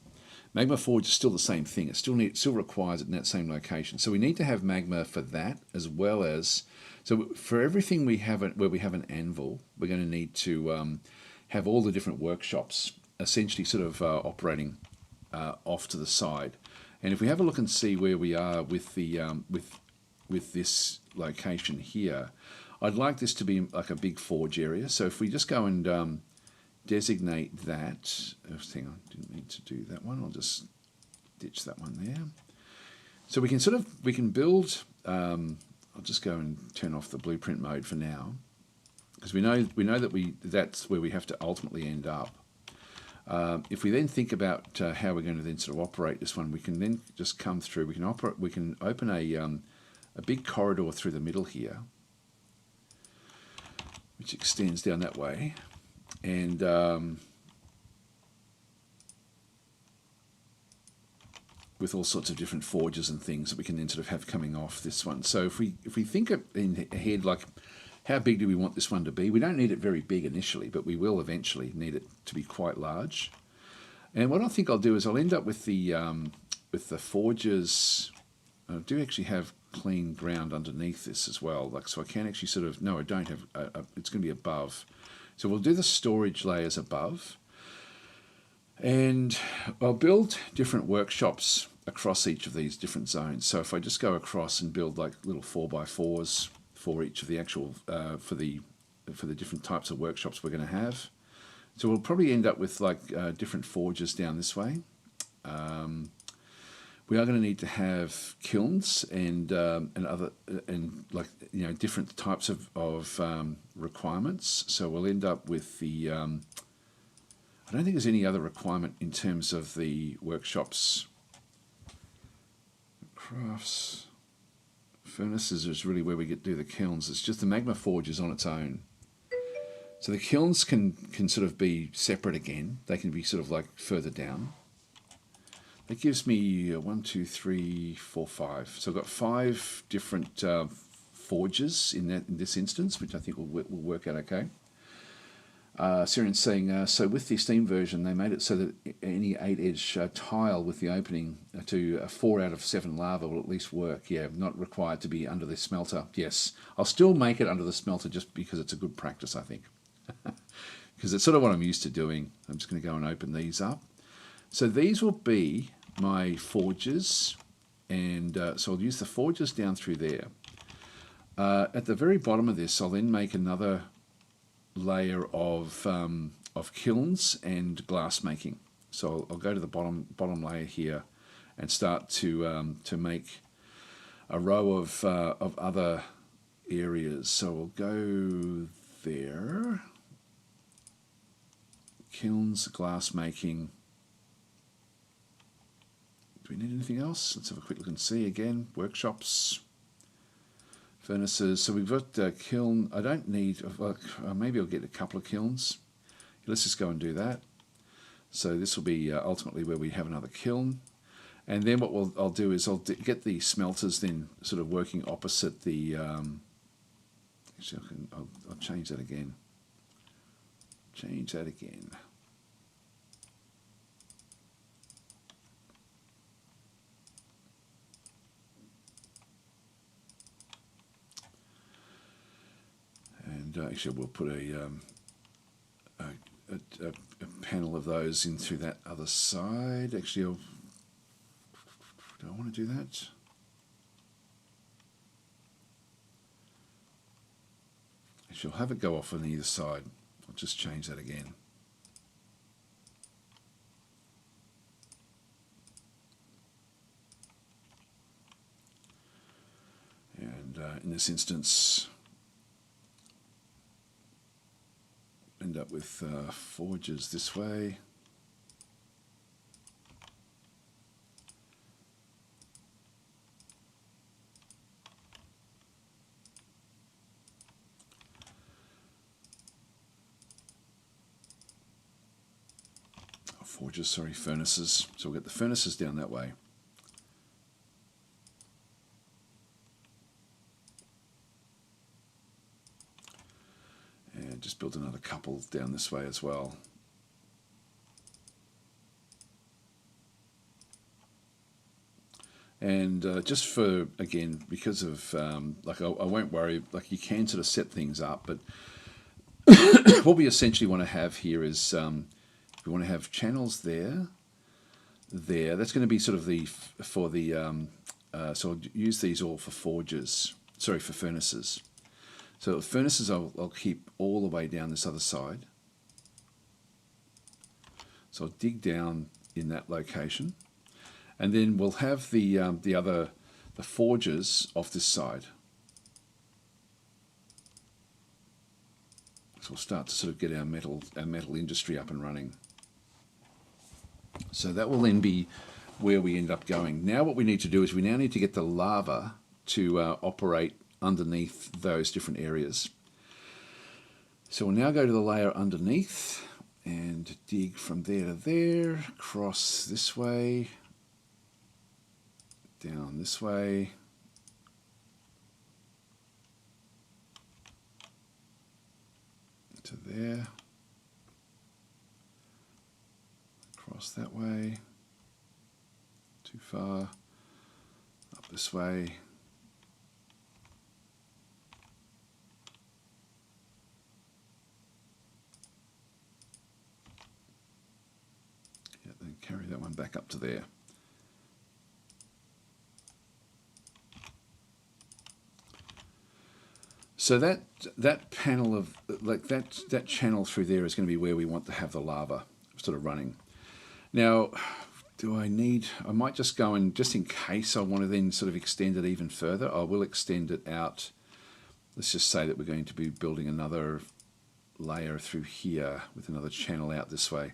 Magma forge is still the same thing. It still requires it in that same location. So we need to have magma for that, as well as, so for everything we have where we have an anvil, we're going to need to have all the different workshops essentially sort of operating off to the side. And if we have a look and see where we are with the with this location here, I'd like this to be like a big forge area. So if we just go and designate that, hang on, didn't need to do that one. I'll just ditch that one there. So we can build. I'll just go and turn off the blueprint mode for now, because we know that that's where we have to ultimately end up. If we then think about how we're going to then sort of operate this one, we can then just come through. We can open a big corridor through the middle here, which extends down that way, and with all sorts of different forges and things that we can then sort of have coming off this one. So if we think ahead, like how big do we want this one to be? We don't need it very big initially, but we will eventually need it to be quite large. And what I think I'll do is I'll end up with the forges. I do actually have clean ground underneath this as well, like so I can actually sort of, no, I don't have. It's going to be above. So we'll do the storage layers above, and I'll build different workshops across each of these different zones. So if I just go across and build like little 4x4s for each of the actual for the different types of workshops we're going to have. So we'll probably end up with like different forges down this way. We are going to need to have kilns and other and like different types of requirements. So we'll end up with the. I don't think there's any other requirement in terms of the workshops. Crafts, furnaces is really where we do the kilns. It's just the magma forge is on its own. So the kilns can sort of be separate again. They can be sort of like further down. That gives me 1, 2, 3, 4, 5. So I've got 5 different forges in this instance, which I think will work out okay. Syrian's saying, so with the Steam version, they made it so that any 8-edge tile with the opening to 4 out of 7 lava will at least work. Yeah, not required to be under the smelter. Yes, I'll still make it under the smelter just because it's a good practice, I think. Because it's sort of what I'm used to doing. I'm just going to go and open these up. So these will be my forges, and so I'll use the forges down through there. At the very bottom of this, I'll then make another layer of kilns and glass making. So I'll go to the bottom layer here and start to make a row of other areas. So we'll go there. Kilns, glass making. Do we need anything else? Let's have a quick look and see again. Workshops. Furnaces. So we've got kiln. I don't need, maybe I'll get a couple of kilns. Let's just go and do that. So this will be ultimately where we have another kiln. And then what I'll do is I'll get the smelters then sort of working opposite the, actually I'll change that again. Change that again. Actually, we'll put a panel of those in through that other side. Actually, do I want to do that? Actually, I'll have it go off on either side. I'll just change that again. And in this instance, end up with forges this way. Forges, sorry, furnaces. So we'll get the furnaces down that way. And just build another couple down this way as well. And just for, again, because of, like I won't worry, like you can sort of set things up, but what we essentially want to have here is we want to have channels there. That's going to be sort of for the, so I'll use these all for forges, sorry, for furnaces. So the furnaces I'll keep all the way down this other side. So I'll dig down in that location. And then we'll have the forges off this side. So we'll start to sort of get our metal industry up and running. So that will then be where we end up going. Now what we need to do is we now need to get the lava to operate underneath those different areas. So we'll now go to the layer underneath and dig from there to there, cross this way, down this way, to there, across that way, too far, up this way, yeah, then carry that one back up to there. So that panel of like that channel through there is going to be where we want to have the lava sort of running. Now, do I need? I might just go and just in case I want to then sort of extend it even further. I will extend it out. Let's just say that we're going to be building another layer through here with another channel out this way.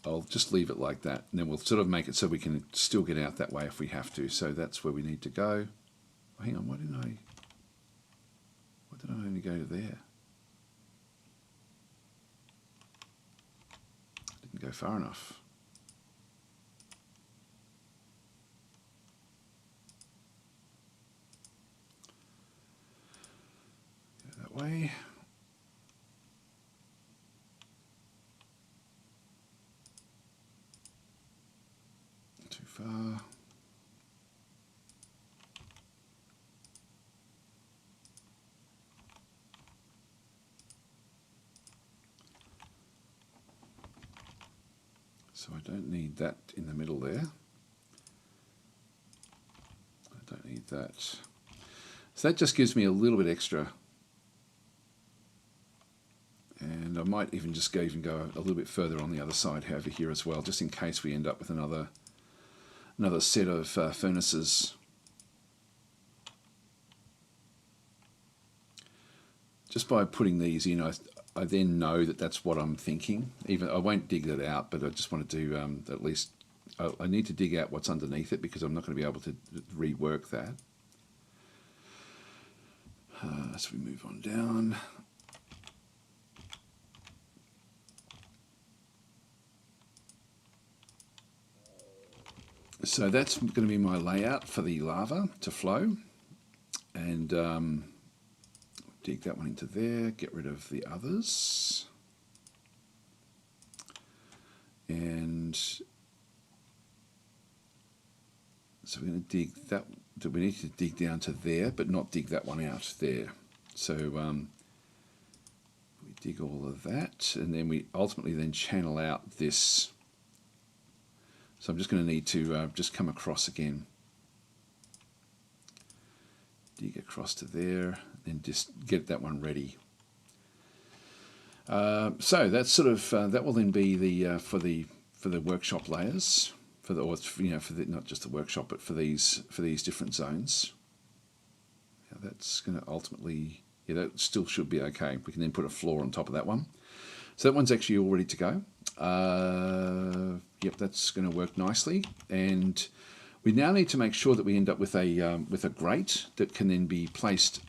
I'll just leave it like that, and then we'll sort of make it so we can still get out that way if we have to. So that's where we need to go. Oh, hang on, why did I only go to there? Didn't go far enough. Go that way. Too far. So I don't need that in the middle there. I don't need that. So that just gives me a little bit extra. And I might even just go a little bit further on the other side over here as well, just in case we end up with another set of furnaces. Just by putting these in, I then know that that's what I'm thinking. Even I won't dig that out, but I just want to do at least. I need to dig out what's underneath it because I'm not going to be able to rework that. So we move on down. So that's going to be my layout for the lava to flow, and dig that one into there, get rid of the others, and so we're going to dig that. We need to dig down to there, but not dig that one out there. So we dig all of that, and then we ultimately then channel out this. So I'm just going to need to just come across again. Dig across to there, and just get that one ready. So that's sort of that will then be the for the workshop layers for the not just the workshop, but for these different zones. That's going to ultimately that still should be okay. We can then put a floor on top of that one. So that one's actually all ready to go. Yep, that's going to work nicely, and we now need to make sure that we end up with a grate that can then be placed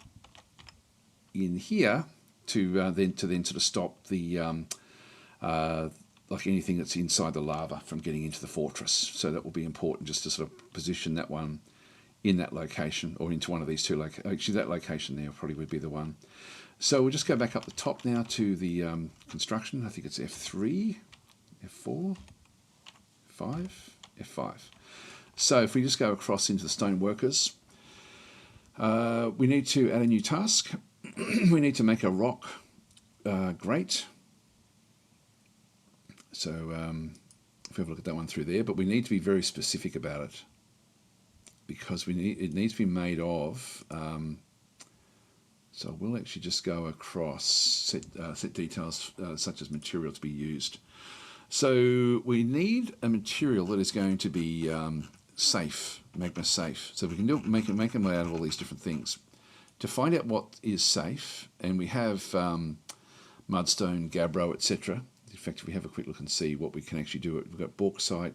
in here to then sort of stop the like anything that's inside the lava from getting into the fortress. So that will be important just to sort of position that one in that location or into one of these two actually that location there probably would be the one. So we'll just go back up the top now to the construction. I think it's F3, F4, F5, F5. So if we just go across into the stone workers, we need to add a new task. We need to make a rock grate. So if we have a look at that one through there, but we need to be very specific about it because it needs to be made of. So we'll actually just go across set details such as material to be used. So we need a material that is going to be safe, magma safe. So we can make them out of all these different things. To find out what is safe, and we have mudstone, gabbro, etc. In fact, if we have a quick look and see what we can actually do, we've got bauxite,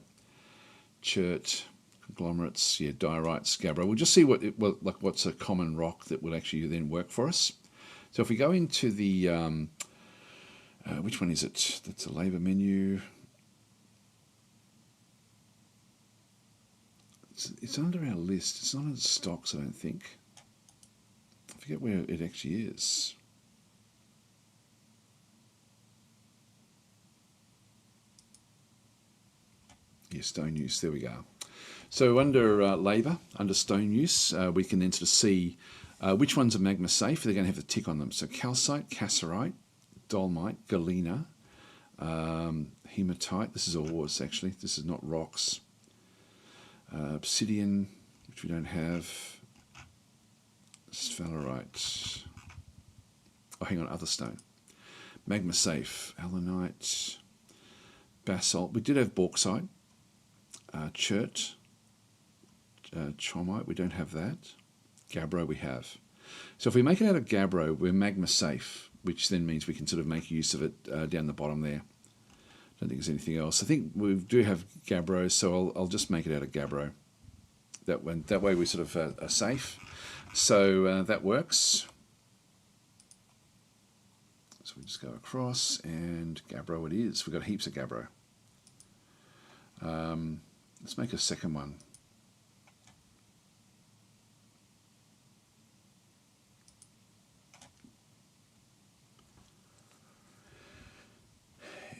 chert, conglomerates, diorites, gabbro. We'll just see what's a common rock that will actually then work for us. So if we go into the which one is it? That's a labour menu. It's under our list. It's not in stocks, I don't think. I forget where it actually is. Yeah, stone use. There we go. So under labour, under stone use, we can then sort of see which ones are magma safe. They're going to have the tick on them. So calcite, cassiterite, dolomite, galena, hematite. This is ores actually. This is not rocks. Obsidian, which we don't have. sphalerite. Oh, hang on, other stone. Magma safe, allanite, basalt. We did have bauxite, chert, chomite. We don't have that. Gabbro we have. So if we make it out of gabbro, we're magma safe, which then means we can sort of make use of it down the bottom there. Don't think there's anything else. I think we do have gabbro, so I'll just make it out of gabbro. That way we sort of are safe. So that works. So we just go across, and gabbro it is. We've got heaps of gabbro. Let's make a second one.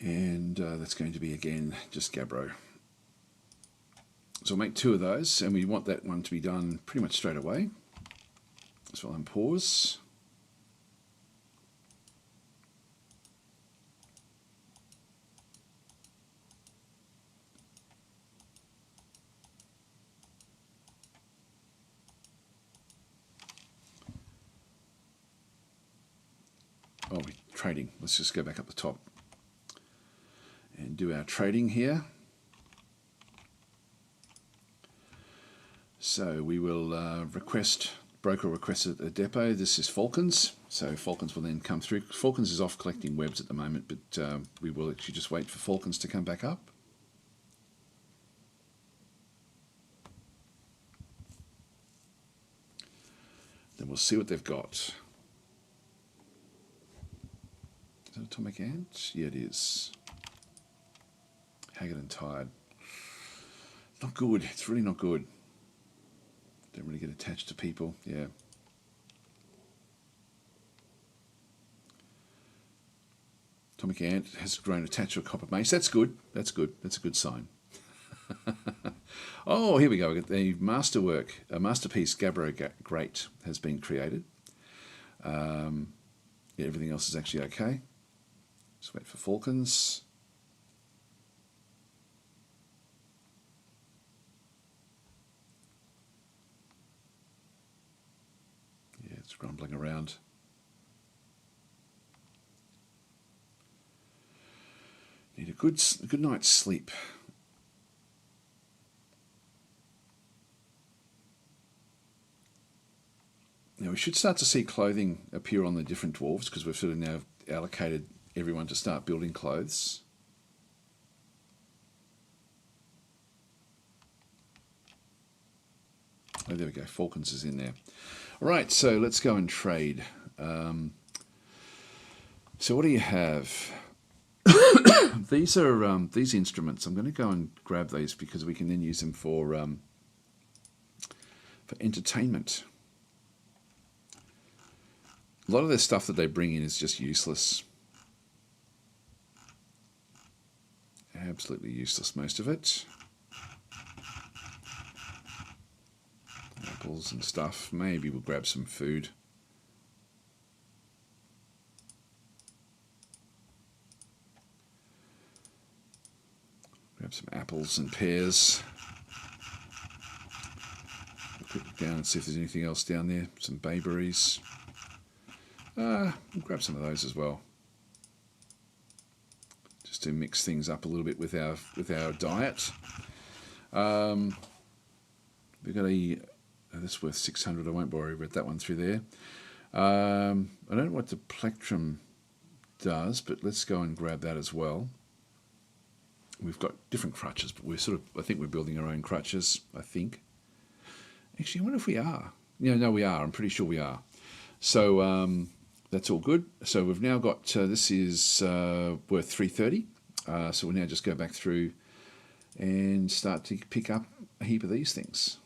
And that's going to be, again, just gabbro. So we'll make 2 of those, and we want that one to be done pretty much straight away. So I'll unpause. Oh, we're trading. Let's just go back up the top and do our trading here. So we will broker requested a depot. This is Falcons, so Falcons will then come through. Falcons is off collecting webs at the moment, but we will actually just wait for Falcons to come back up. Then we'll see what they've got. Is that atomic ant? Yeah, it is. Haggard and tired. Not good. It's really not good. Don't really get attached to people. Yeah. Atomic ant has grown attached to a copper mace. That's good. That's good. That's a good sign. Oh, here we go. We got the masterwork. A masterpiece gabbro grate has been created. Yeah, everything else is actually okay. Just wait for Falcons. Yeah, it's grumbling around. Need a good night's sleep. Now we should start to see clothing appear on the different dwarves, because we've sort of now allocated everyone to start building clothes. Oh, there we go. Falcons is in there. All right, so let's go and trade. So what do you have? These are these instruments. I'm going to go and grab these because we can then use them for entertainment. A lot of their stuff that they bring in is just useless. Absolutely useless, most of it. Apples and stuff. Maybe we'll grab some food. Grab some apples and pears. Quick look down and see if there's anything else down there. Some bayberries. We'll grab some of those as well, just to mix things up a little bit with our diet. We've got that's worth 600. I won't worry about that one through there. I don't know what the plectrum does, but let's go and grab that as well. We've got different crutches, but I think we're building our own crutches. I think. Actually, I wonder if we are. Yeah, no, we are. I'm pretty sure we are. So. That's all good. So we've now got, this is worth 330. So we'll now just go back through and start to pick up a heap of these things.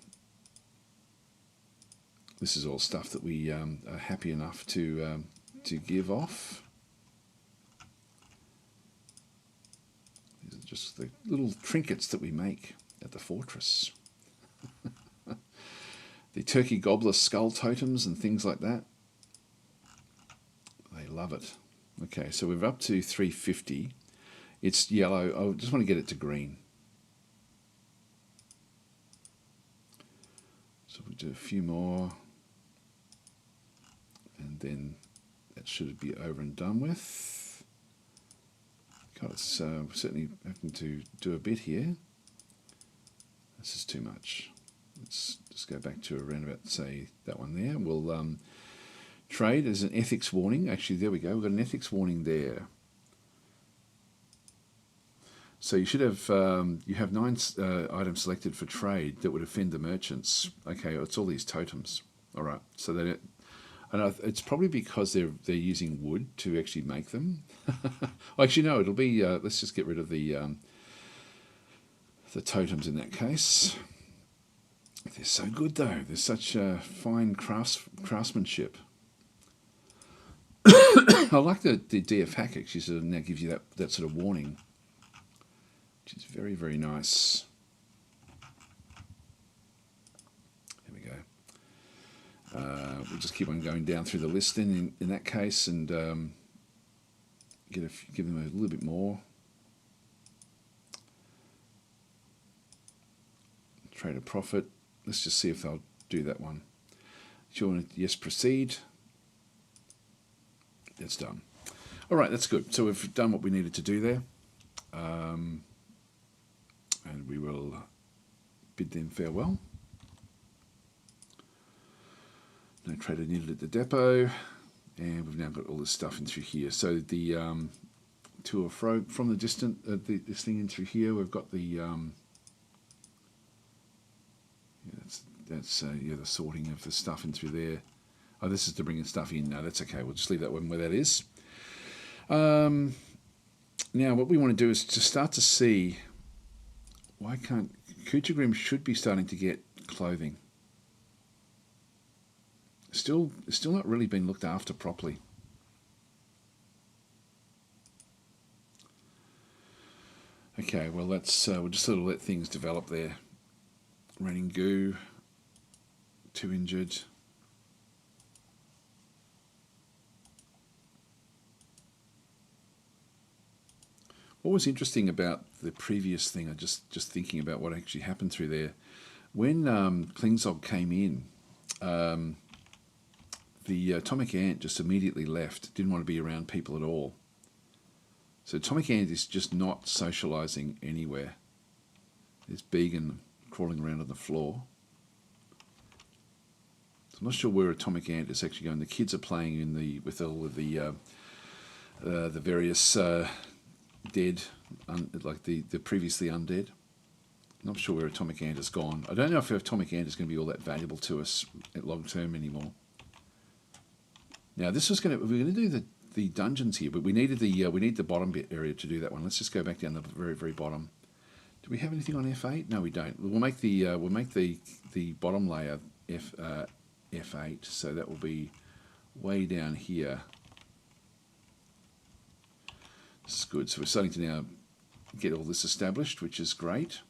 This is all stuff that we are happy enough to give off. These are just the little trinkets that we make at the fortress. The turkey gobbler skull totems and things like that. They love it. Okay, so we're up to 350. It's yellow. I just want to get it to green. So we'll do a few more. and then that should be over and done with. God, it's certainly having to do a bit here. This is too much. Let's just go back to around about, say, that one there. We'll trade as an ethics warning. Actually, there we go. We've got an ethics warning there. So you should have you have 9 items selected for trade that would offend the merchants. Okay, it's all these totems. All right. So that it's probably because they're using wood to actually make them. Well, actually, no. It'll be. Let's just get rid of the totems in that case. They're so good though. They're such fine craftsmanship. I like the DF hack actually sort of now gives you that sort of warning, which is very, very nice. There we go. We'll just keep on going down through the list in that case and give them a little bit more. Trade a profit. Let's just see if they'll do that one. Do you want to, yes, proceed? That's done. All right, that's good. So we've done what we needed to do there. And we will bid them farewell. No trader needed at the depot. And we've now got all this stuff in through here. So the to or fro from the distant, this thing in through here, we've got the that's the sorting of the stuff in through there. Oh, this is to bring stuff in. No, that's okay. We'll just leave that one where that is. Now, what we want to do is to start to see why can't Kuchagrim should be starting to get clothing. Still not really been looked after properly. Okay, well we'll just sort of let things develop there. Raining goo, 2 injured. What was interesting about the previous thing, I just thinking about what actually happened through there, when Klingzog came in, the atomic ant just immediately left, didn't want to be around people at all. So atomic ant is just not socializing anywhere. There's Began crawling around on the floor. So I'm not sure where atomic ant is actually going. The kids are playing with all of the various dead, like the previously undead. Not sure where atomic ant has gone. I don't know if atomic ant is going to be all that valuable to us at long term anymore. Now we're going to do the dungeons here, but we need the bottom bit area to do that one. Let's just go back down the very, very bottom. Do we have anything on F8? No, we don't. We'll make the bottom layer F8, so that will be way down here. This is good. So we're starting to now get all this established, which is great.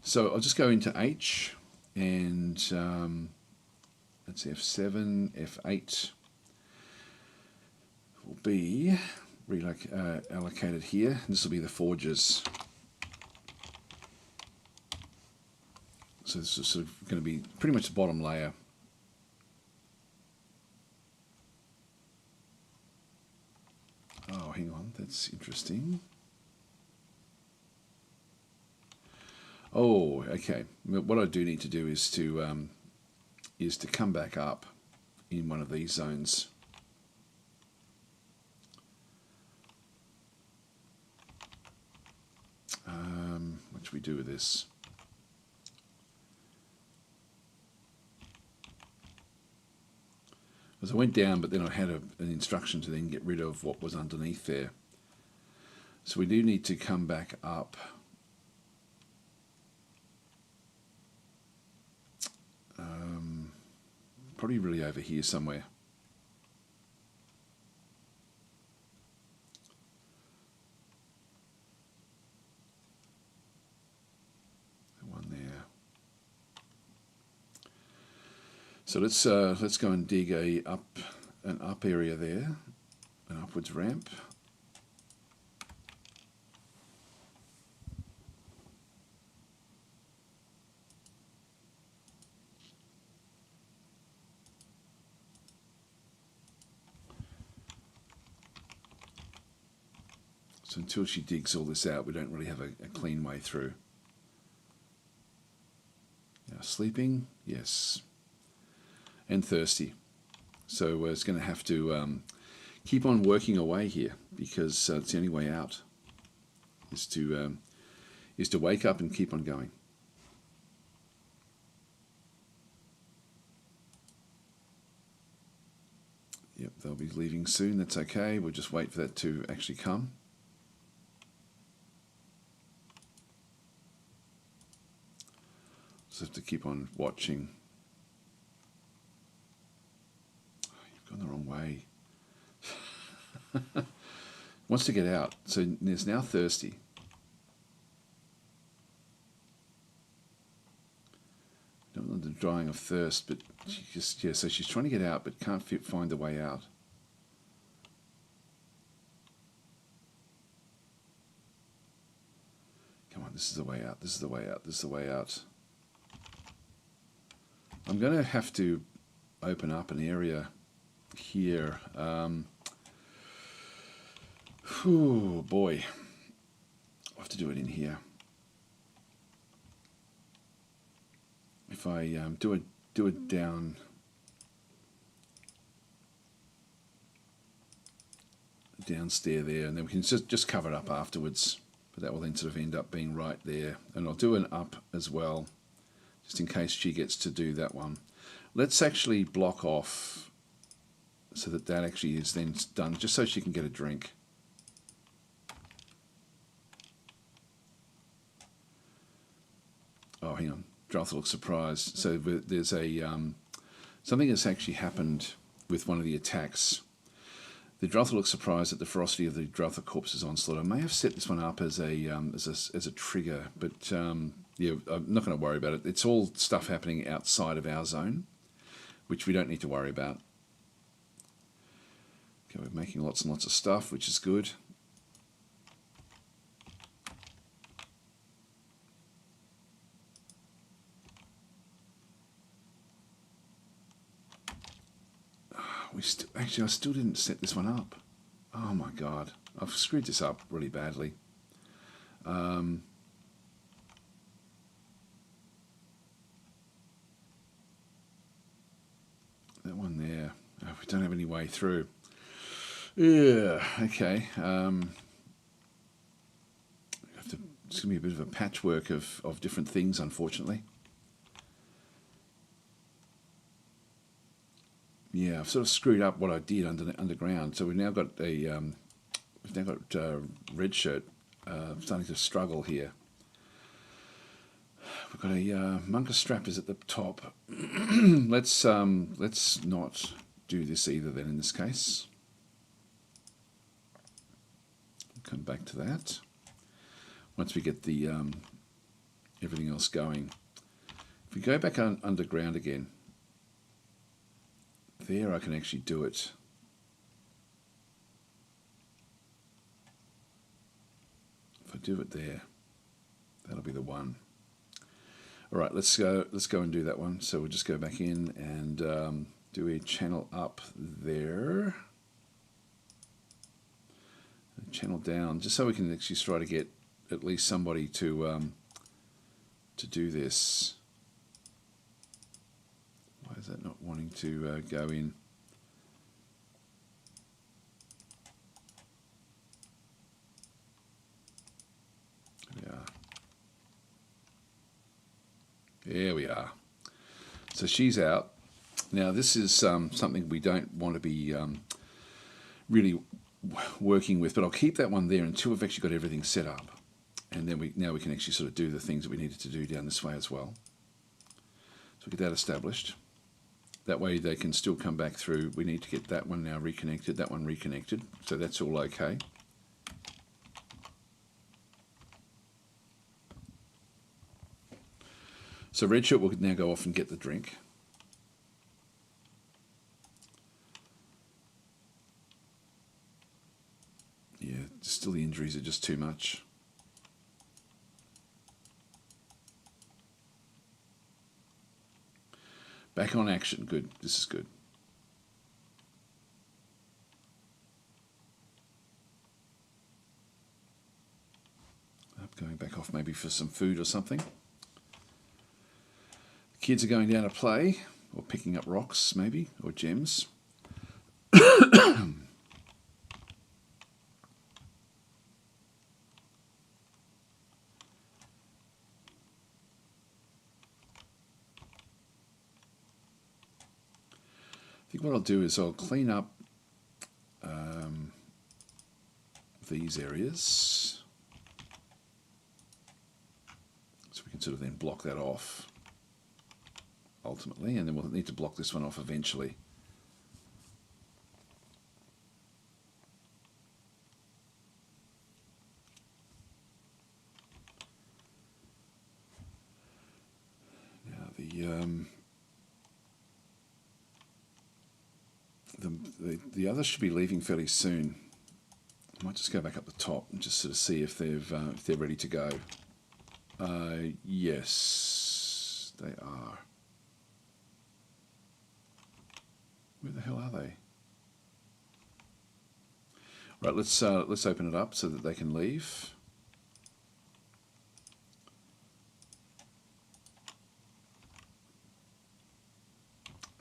So I'll just go into H and that's F7, F8 will be allocated here. This will be the forges. So this is sort of going to be pretty much the bottom layer. Oh, hang on, that's interesting. Oh, okay. What I do need to do is to come back up in one of these zones. What should we do with this? Because I went down, but then I had an instruction to then get rid of what was underneath there. So we do need to come back up. Probably really over here somewhere. The one there. So let's go and dig an up area there, an upwards ramp. So until she digs all this out, we don't really have a clean way through. Now, sleeping, yes. And thirsty. So it's going to have to keep on working away here, because it's the only way out is to wake up and keep on going. Yep, they'll be leaving soon. That's okay. We'll just wait for that to actually come. Just have to keep on watching. Oh, you've gone the wrong way. Wants to get out, so it's now thirsty. Don't want the drying of thirst, but she just, yeah, so she's trying to get out but can't find the way out. Come on, this is the way out, this is the way out, this is the way out. I'm going to have to open up an area here. Oh boy, I'll have to do it in here. If I do it down downstairs there, and then we can just cover it up afterwards. But that will then sort of end up being right there, and I'll do an up as well, just in case she gets to do that one. Let's actually block off so that that actually is then done, just so she can get a drink. Oh, hang on. Dwarf looks surprised. So there's a something that's actually happened with one of the attacks. The Dwarf looks surprised at the ferocity of the Dwarf corpse's onslaught. I may have set this one up as a trigger, but yeah, I'm not going to worry about it. It's all stuff happening outside of our zone, which we don't need to worry about. Okay, we're making lots and lots of stuff, which is good. Actually, I still didn't set this one up. Oh my god, I've screwed this up really badly. That one there. Oh, we don't have any way through. Yeah, okay. It's going to be a bit of a patchwork of different things, unfortunately. Yeah, I've sort of screwed up what I did underground. So we've now got a red shirt starting to struggle here. We've got a Monka strap is at the top. Let's not do this either then in this case. Come back to that once we get the everything else going. If we go back underground again. There I can actually do it. If I do it there, that'll be the one. All right, let's go and do that one. So we'll just go back in and do a channel up there. A channel down, just so we can actually try to get at least somebody to do this. Why is that not wanting to go in? There we are. So she's out. Now this is something we don't want to be really working with, but I'll keep that one there until we've actually got everything set up. And then now we can actually sort of do the things that we needed to do down this way as well. So we get that established. That way they can still come back through. We need to get that one now reconnected, that one reconnected. So that's all okay. So red shirt will now go off and get the drink. Yeah, still the injuries are just too much. Back on action, good. This is good. Going back off maybe for some food or something. The kids are going down to play, or picking up rocks maybe, or gems. I think what I'll do is I'll clean up these areas, so we can sort of then block that off ultimately, and then we'll need to block this one off eventually. Now the others should be leaving fairly soon. I might just go back up the top and just sort of see if they're ready to go. Yes, they are. Where the hell are they? Right, let's open it up so that they can leave.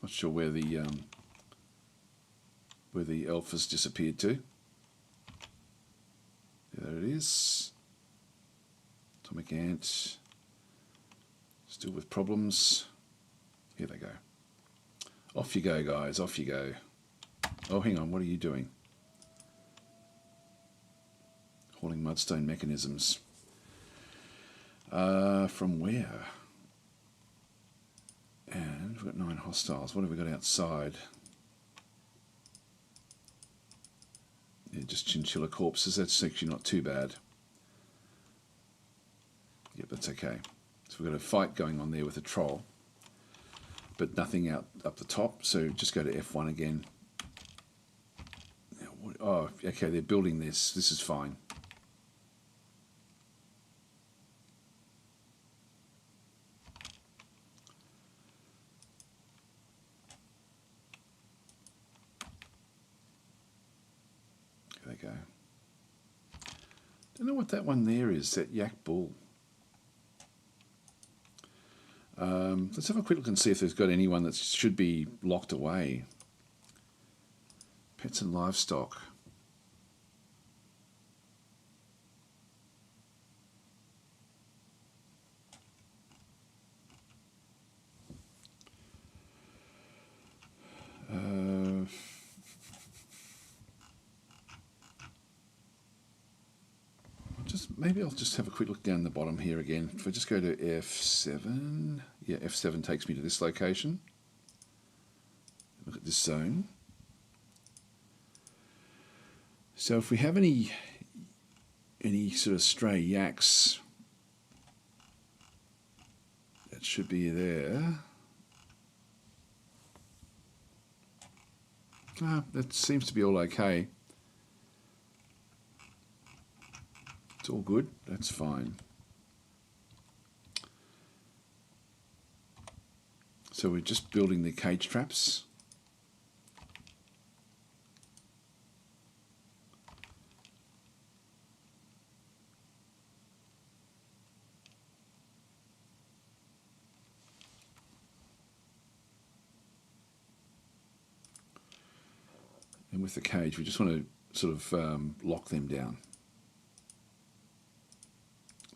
Not sure where the elf has disappeared to. There it is. Atomic ant. Still with problems. Here they go. Off you go, guys. Off you go. Oh, hang on. What are you doing? Hauling mudstone mechanisms. From where? And we've got 9 hostiles. What have we got outside? Yeah, just chinchilla corpses. That's actually not too bad. Yep, that's okay. So we've got a fight going on there with a troll, but nothing up the top. So just go to F1 again. Oh, okay, they're building this. This is fine. There they go. Don't know what that one there is, that yak bull. Let's have a quick look and see if there's got anyone that should be locked away. Pets and livestock. Maybe I'll just have a quick look down the bottom here again. If I just go to F7, yeah, F7 takes me to this location. Look at this zone. So if we have any sort of stray yaks, that should be there. That seems to be all okay. It's all good, that's fine. So we're just building the cage traps. And with the cage, we just want to sort of lock them down,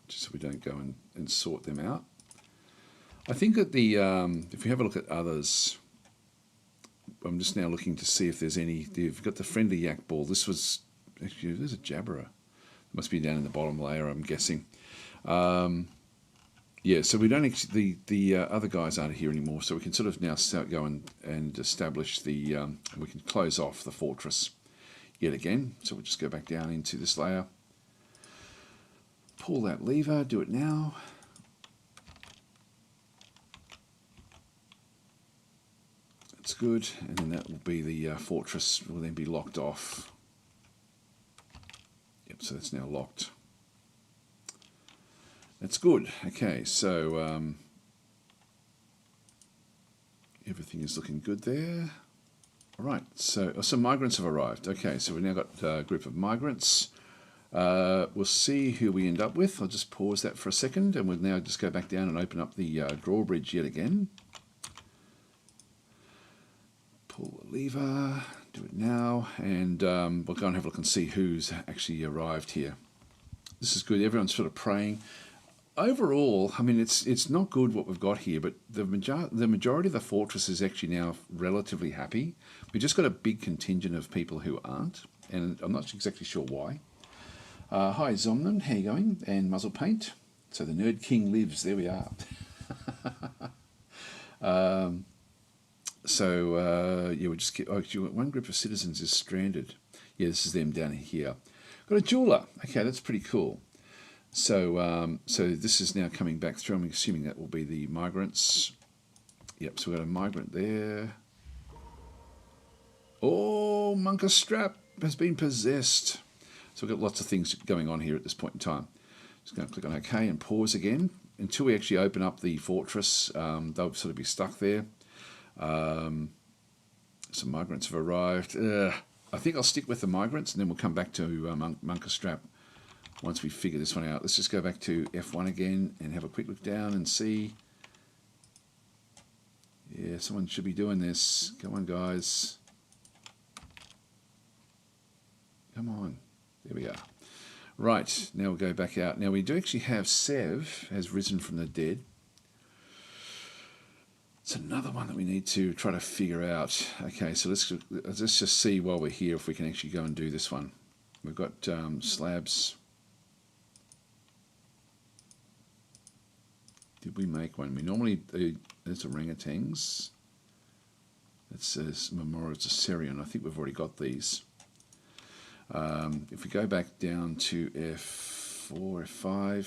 just so we don't go and sort them out. I think that if we have a look at others, I'm just now looking to see if there's any. You've got the friendly yak ball. This was actually, there's a jabberer. It must be down in the bottom layer, I'm guessing. Yeah, so we don't actually, the other guys aren't here anymore, so we can sort of now start going and establish the, we can close off the fortress yet again. So we'll just go back down into this layer, pull that lever, do it now. That's good, and then that will be the fortress will then be locked off. Yep, so that's now locked. That's good. Okay, so everything is looking good there. All right, so some migrants have arrived. Okay, so we've now got a group of migrants. We'll see who we end up with. I'll just pause that for a second, and we'll now just go back down and open up the drawbridge yet again. Pull the lever, do it now, and we'll go and have a look and see who's actually arrived here. This is good. Everyone's sort of praying. Overall, I mean, it's not good what we've got here, but the majority of the fortress is actually now relatively happy. We've just got a big contingent of people who aren't, and I'm not exactly sure why. Hi Zomnan, how you going? And Muzzle Paint. So the Nerd King lives. There we are. Yeah, we just one group of citizens is stranded. Yeah, this is them down here. Got a jeweler. Okay, that's pretty cool. So this is now coming back through. I'm assuming that will be the migrants. Yep. So we've got a migrant there. Oh, Monka Strap has been possessed. So we've got lots of things going on here at this point in time. Just going to click on OK and pause again until we actually open up the fortress. They'll sort of be stuck there. Some migrants have arrived. I think I'll stick with the migrants, and then we'll come back to Monka Strap once we figure this one out. Let's just go back to F1 again and have a quick look down and see. Yeah, someone should be doing this. Come on, guys. Come on. There we are. Right, now we'll go back out. Now we do actually have Sev has risen from the dead. It's another one that we need to try to figure out. Okay, so let's just see while we're here if we can actually go and do this one. We've got slabs. Did we make one? We normally do, there's orangutans. It says Memorializing. I think we've already got these. If we go back down to F4, F5,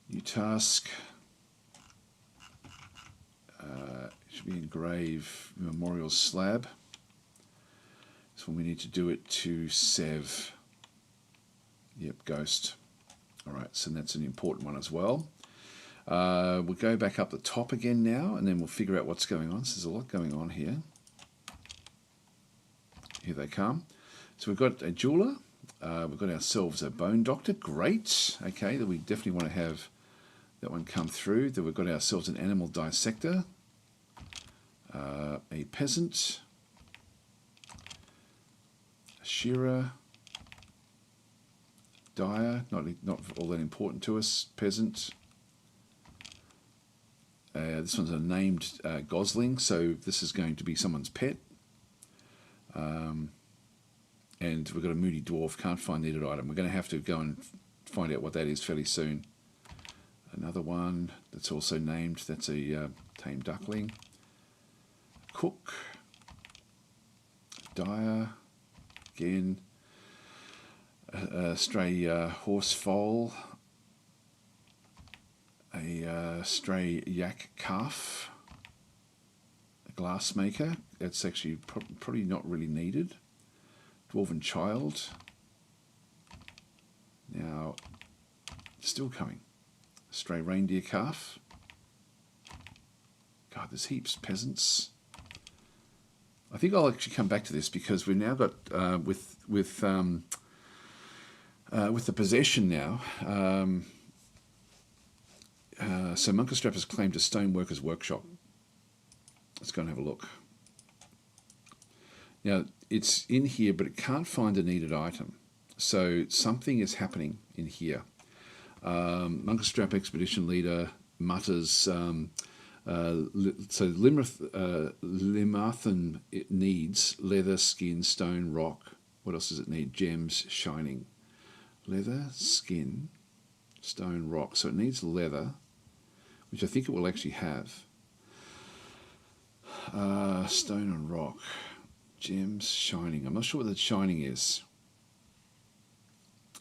new task. Should be engrave memorial slab. So we need to do it to Sev. Yep, ghost. All right, so that's an important one as well. We'll go back up the top again now, and then we'll figure out what's going on. So there's a lot going on here. Here they come. So we've got a jeweler. We've got ourselves a bone doctor. Great. Okay, that we definitely want to have that one come through. Then we've got ourselves an animal dissector. A peasant. A shearer. Dyer, not all that important to us. Peasant. This one's a named gosling, so this is going to be someone's pet. And we've got a moody dwarf, can't find needed item. We're going to have to go and find out what that is fairly soon. Another one that's also named, that's a tame duckling. Cook. Dyer. Again. A stray horse foal. A stray yak calf. A glass maker. That's actually probably not really needed. Dwarven child. Now, still coming. A stray reindeer calf. God, there's heaps. Peasants. I think I'll actually come back to this because we've now got with the possession now. So Monka Strap has claimed a stoneworker's workshop. Let's go and have a look. Now it's in here, but it can't find a needed item. So something is happening in here. Monka Strap expedition leader mutters. So Limarthan it needs leather, skin, stone, rock. What else does it need? Gems, shining. Leather, skin, stone, rock. So it needs leather, which I think it will actually have. Stone and rock. Gems, shining. I'm not sure what the shining is.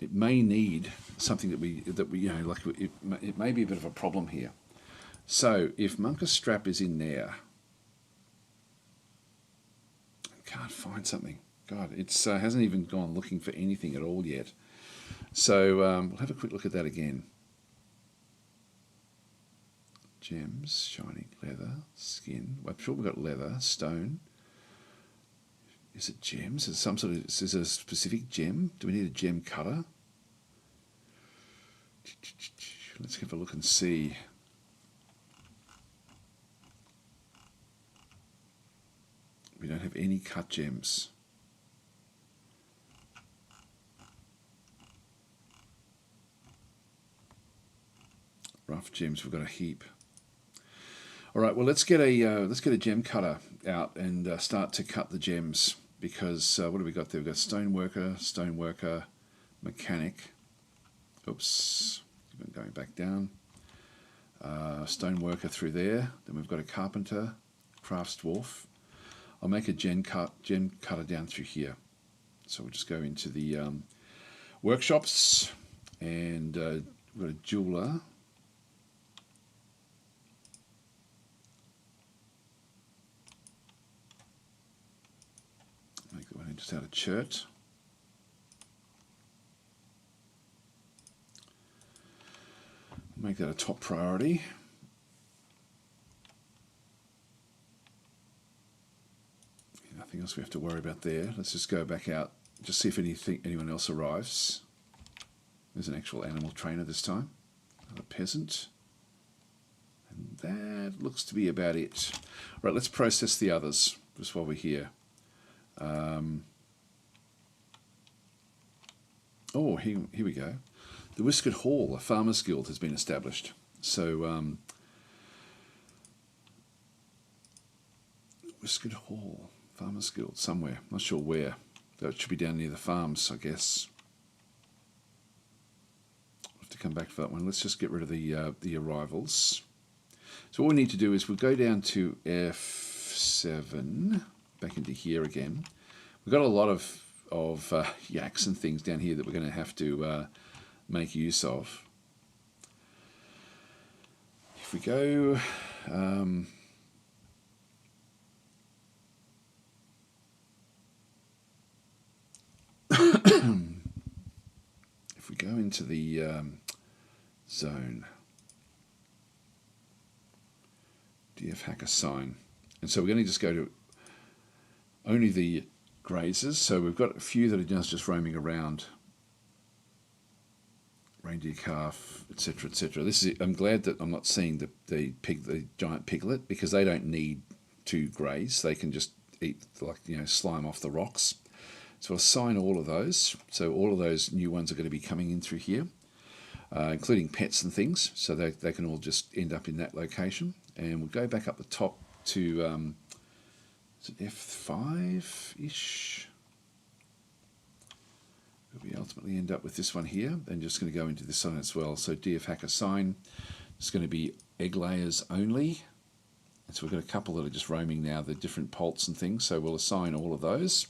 It may need something that we like. It may be a bit of a problem here. So if Monka Strap is in there, I can't find something. God, it hasn't even gone looking for anything at all yet. So we'll have a quick look at that again. Gems, shining, leather, skin. I'm sure we've got leather, stone. Is it gems? Is some sort of, is it a specific gem? Do we need a gem cutter? Let's have a look and see. We don't have any cut gems. Rough gems, we've got a heap. All right, well, let's get a gem cutter out and start to cut the gems, because what have we got there? We've got stoneworker, mechanic. Oops, going back down. Stoneworker through there. Then we've got a carpenter, crafts dwarf. I'll make a gem cutter down through here. So we'll just go into the workshops, and we've got a jeweler. Make that one just out of chert. Make that a top priority. Nothing else we have to worry about there. Let's just go back out, just see if anyone else arrives. There's an actual animal trainer this time, another peasant. And that looks to be about it. Right, let's process the others just while we're here. Oh, here we go. The Whiskered Hall, a farmers guild, has been established. So, Whiskered Hall, farmers guild, somewhere. Not sure where. That should be down near the farms, I guess. I'll have to come back for that one. Let's just get rid of the arrivals. So what we need to do is we'll go down to F7, back into here again. We've got a lot of yaks and things down here that we're going to have to make use of. If we go if we go into the zone, DF hacker sign, and so we're going to just go to only the grazers. So we've got a few that are just roaming around. Reindeer calf, etc., etc. This is. I'm glad that I'm not seeing the giant piglet, because they don't need to graze. They can just eat, like, slime off the rocks. So I'll assign all of those. So all of those new ones are going to be coming in through here, including pets and things. So they can all just end up in that location. And we'll go back up the top to is it F5-ish? We ultimately end up with this one here, and just going to go into this one as well. So DF hacker sign is going to be egg layers only. And so we've got a couple that are just roaming now, the different poults and things. So we'll assign all of those.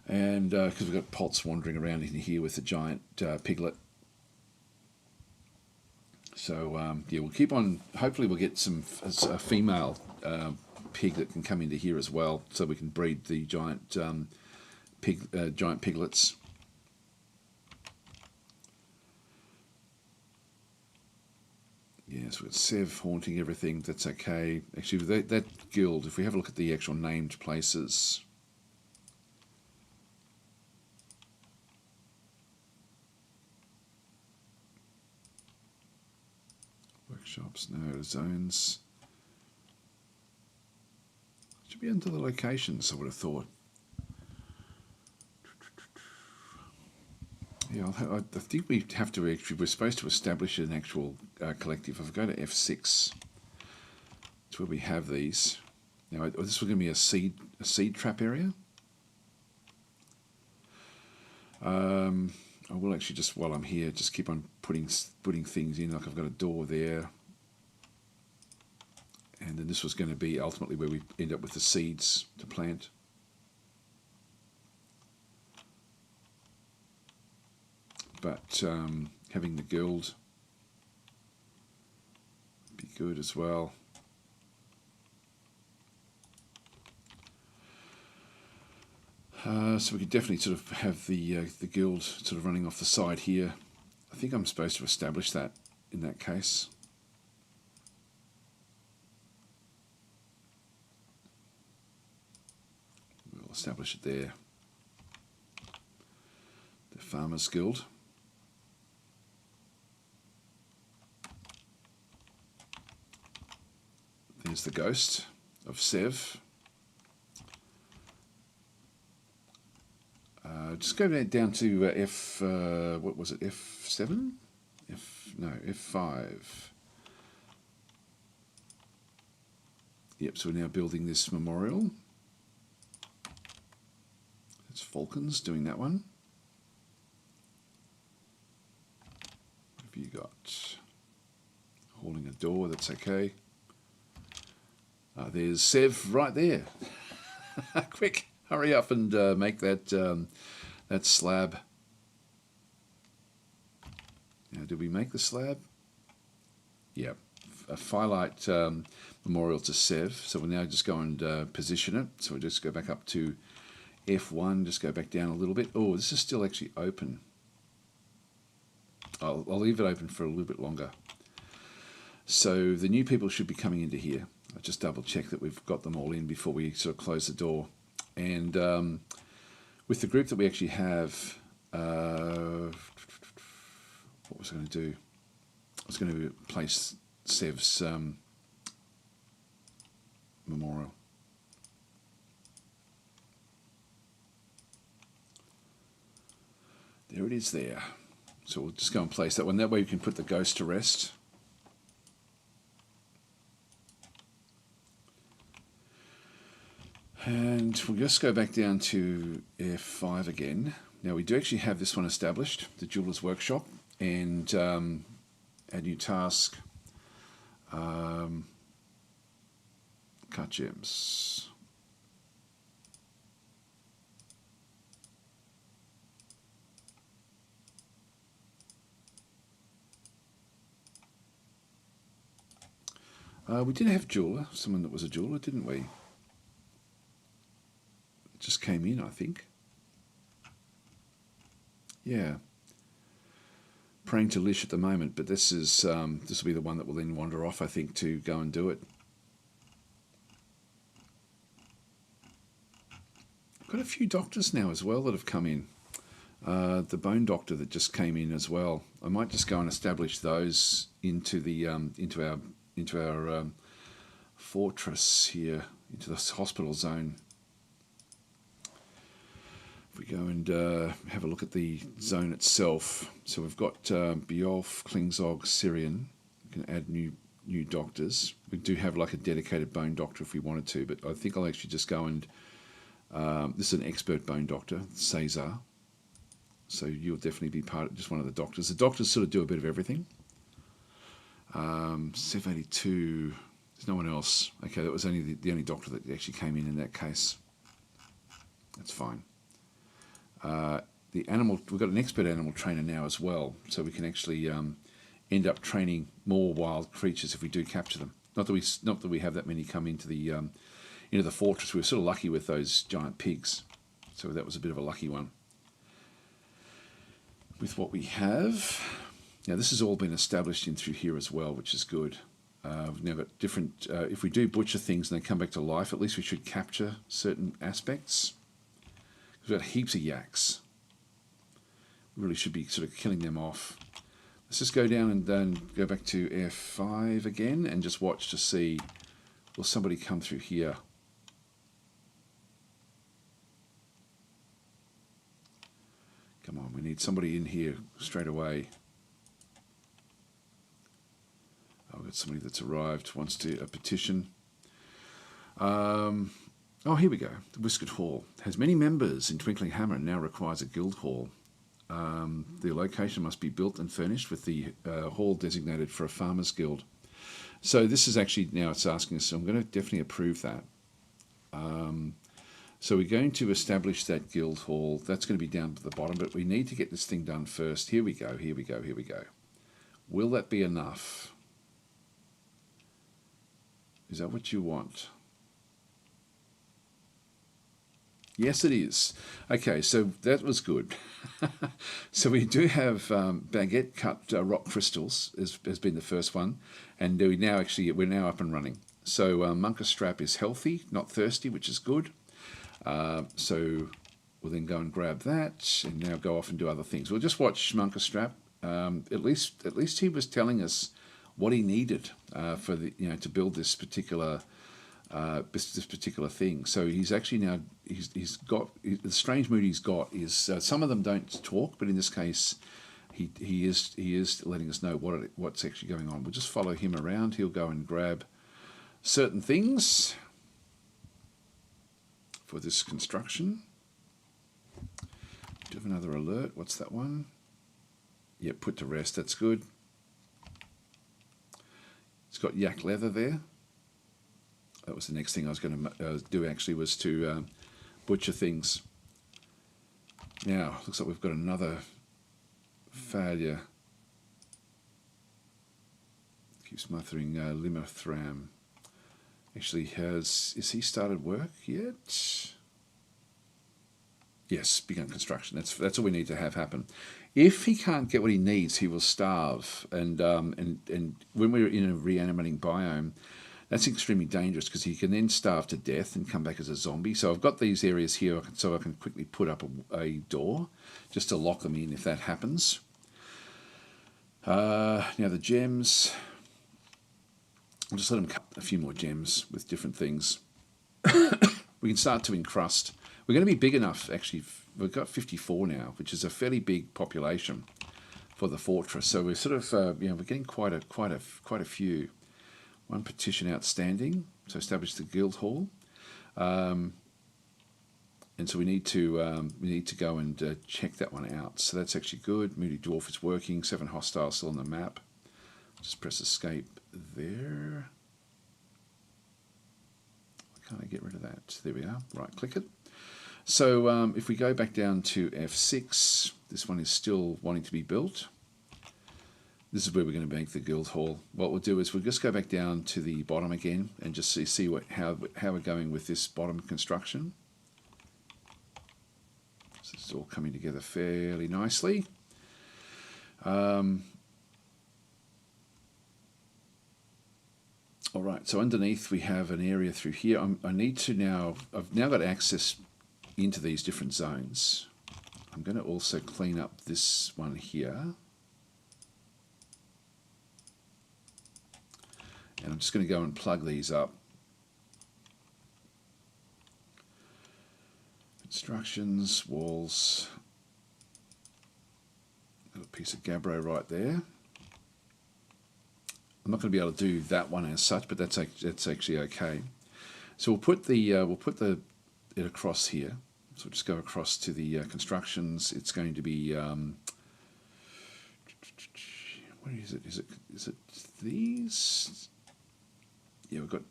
And because we've got poults wandering around in here with the giant piglet. So yeah, we'll keep on. Hopefully we'll get a female pig that can come into here as well, so we can breed the giant giant piglets. Yes, we've got Sev haunting everything. That's okay. Actually, that guild, if we have a look at the actual named places, workshops, no, zones. Should be under the locations, I would have thought. Yeah, I think we have to we're supposed to establish an actual collective. If I go to F6, it's where we have these. Now, this is going to be a seed trap area. I will actually, just while I'm here, just keep on putting things in. Like I've got a door there, and then this was going to be ultimately where we end up with the seeds to plant. But having the guild would be good as well. So we could definitely sort of have the guild sort of running off the side here. I think I'm supposed to establish that in that case. establish it there. The Farmers Guild. There's the ghost of Sev. Just go down to what was it, F7? F5. Yep, so we're now building this memorial. It's Falcons doing that one. What have you got? Holding a door, that's okay. There's Sev right there. Quick, hurry up and make that that slab. Now, did we make the slab? Yeah, a firelight memorial to Sev. So we'll now just go and position it. So we'll just go back up to F1, just go back down a little bit. Oh, this is still actually open. I'll leave it open for a little bit longer. So the new people should be coming into here. I'll just double check that we've got them all in before we sort of close the door. And with the group that we actually have, what was I going to do? I was going to place Sev's memorial. There it is there. So we'll just go and place that one. That way we can put the ghost to rest. And we'll just go back down to F5 again. Now we do actually have this one established, the Jeweler's Workshop, and add new task, cut gems. We did have jeweler, someone that was a jeweler, didn't we? Just came in, I think. Yeah. Praying to Lish at the moment, but this is this will be the one that will then wander off, I think, to go and do it. Got a few doctors now as well that have come in. The bone doctor that just came in as well. I might just go and establish those into the into our fortress here, into this hospital zone. If we go and have a look at the zone itself, so we've got Beowulf, Klingzog, Syrian. We can add new doctors. We do have like a dedicated bone doctor if we wanted to, but I think I'll actually just go and this is an expert bone doctor, Caesar. So you'll definitely be just one of the doctors. The doctors sort of do a bit of everything. 782. There's no one else. Okay, that was only the only doctor that actually came in that case. That's fine. The animal, we've got an expert animal trainer now as well, so we can actually end up training more wild creatures if we do capture them. Not that we have that many come into the fortress. We were sort of lucky with those giant pigs, so that was a bit of a lucky one. With what we have, now this has all been established in through here as well, which is good. We've now got different. If we do butcher things and they come back to life, at least we should capture certain aspects. We've got heaps of yaks. We really should be sort of killing them off. Let's just go down and then go back to F5 again and just watch to see, will somebody come through here? Come on, we need somebody in here straight away. I've got somebody that's arrived, wants to a petition. Oh, here we go. The Whiskered Hall has many members in Twinkling Hammer and now requires a guild hall. The location must be built and furnished with the hall designated for a farmers guild. So this is actually, now it's asking us, so I'm going to definitely approve that. So we're going to establish that guild hall. That's going to be down to the bottom, but we need to get this thing done first. Here we go, here we go, here we go. Will that be enough? Is that what you want? Yes, it is. Okay, so that was good. So we do have baguette cut rock crystals has been the first one, and we're now up and running. So Monka Strap is healthy, not thirsty, which is good. So we'll then go and grab that, and now go off and do other things. We'll just watch Schmunkerstrap. At least he was telling us what he needed for the to build this particular thing. So he's actually now he's got the strange mood he's got is some of them don't talk, but in this case he is letting us know what's actually going on. We'll just follow him around. He'll go and grab certain things for this construction. Do you have another alert? What's that one? Yeah, put to rest. That's good. It's got yak leather there. That was the next thing I was going to do, actually, was to butcher things. Now, looks like we've got another failure. Keeps mothering Limmerthram. Actually, is he started work yet? Yes, begun construction. That's all we need to have happen. If he can't get what he needs, he will starve. And when we're in a reanimating biome, that's extremely dangerous because he can then starve to death and come back as a zombie. So I've got these areas here so I can quickly put up a door just to lock them in if that happens. Now the gems, I'll just let them cut a few more gems with different things. We can start to encrust. We're going to be big enough, actually. We've got 54 now, which is a fairly big population for the fortress. So we're sort of, we're getting quite a few. One petition outstanding, so establish the guild hall, and so we need to go and check that one out. So that's actually good. Moody Dwarf is working. 7 hostiles still on the map. Just press escape there. Can't I get rid of that? There we are. Right click it. So if we go back down to F6, this one is still wanting to be built. This is where we're going to make the guild hall. What we'll do is we'll just go back down to the bottom again and just see how we're going with this bottom construction. So it's all coming together fairly nicely. All right, so underneath we have an area through here. I've now got access into these different zones. I'm going to also clean up this one here. And I'm just going to go and plug these up. Constructions, walls. Got a piece of gabbro right there. I'm not going to be able to do that one as such, but that's actually okay. So we'll put it across here. So we'll just go across to the constructions. It's going to be where is it? Is it these? Yeah, we've got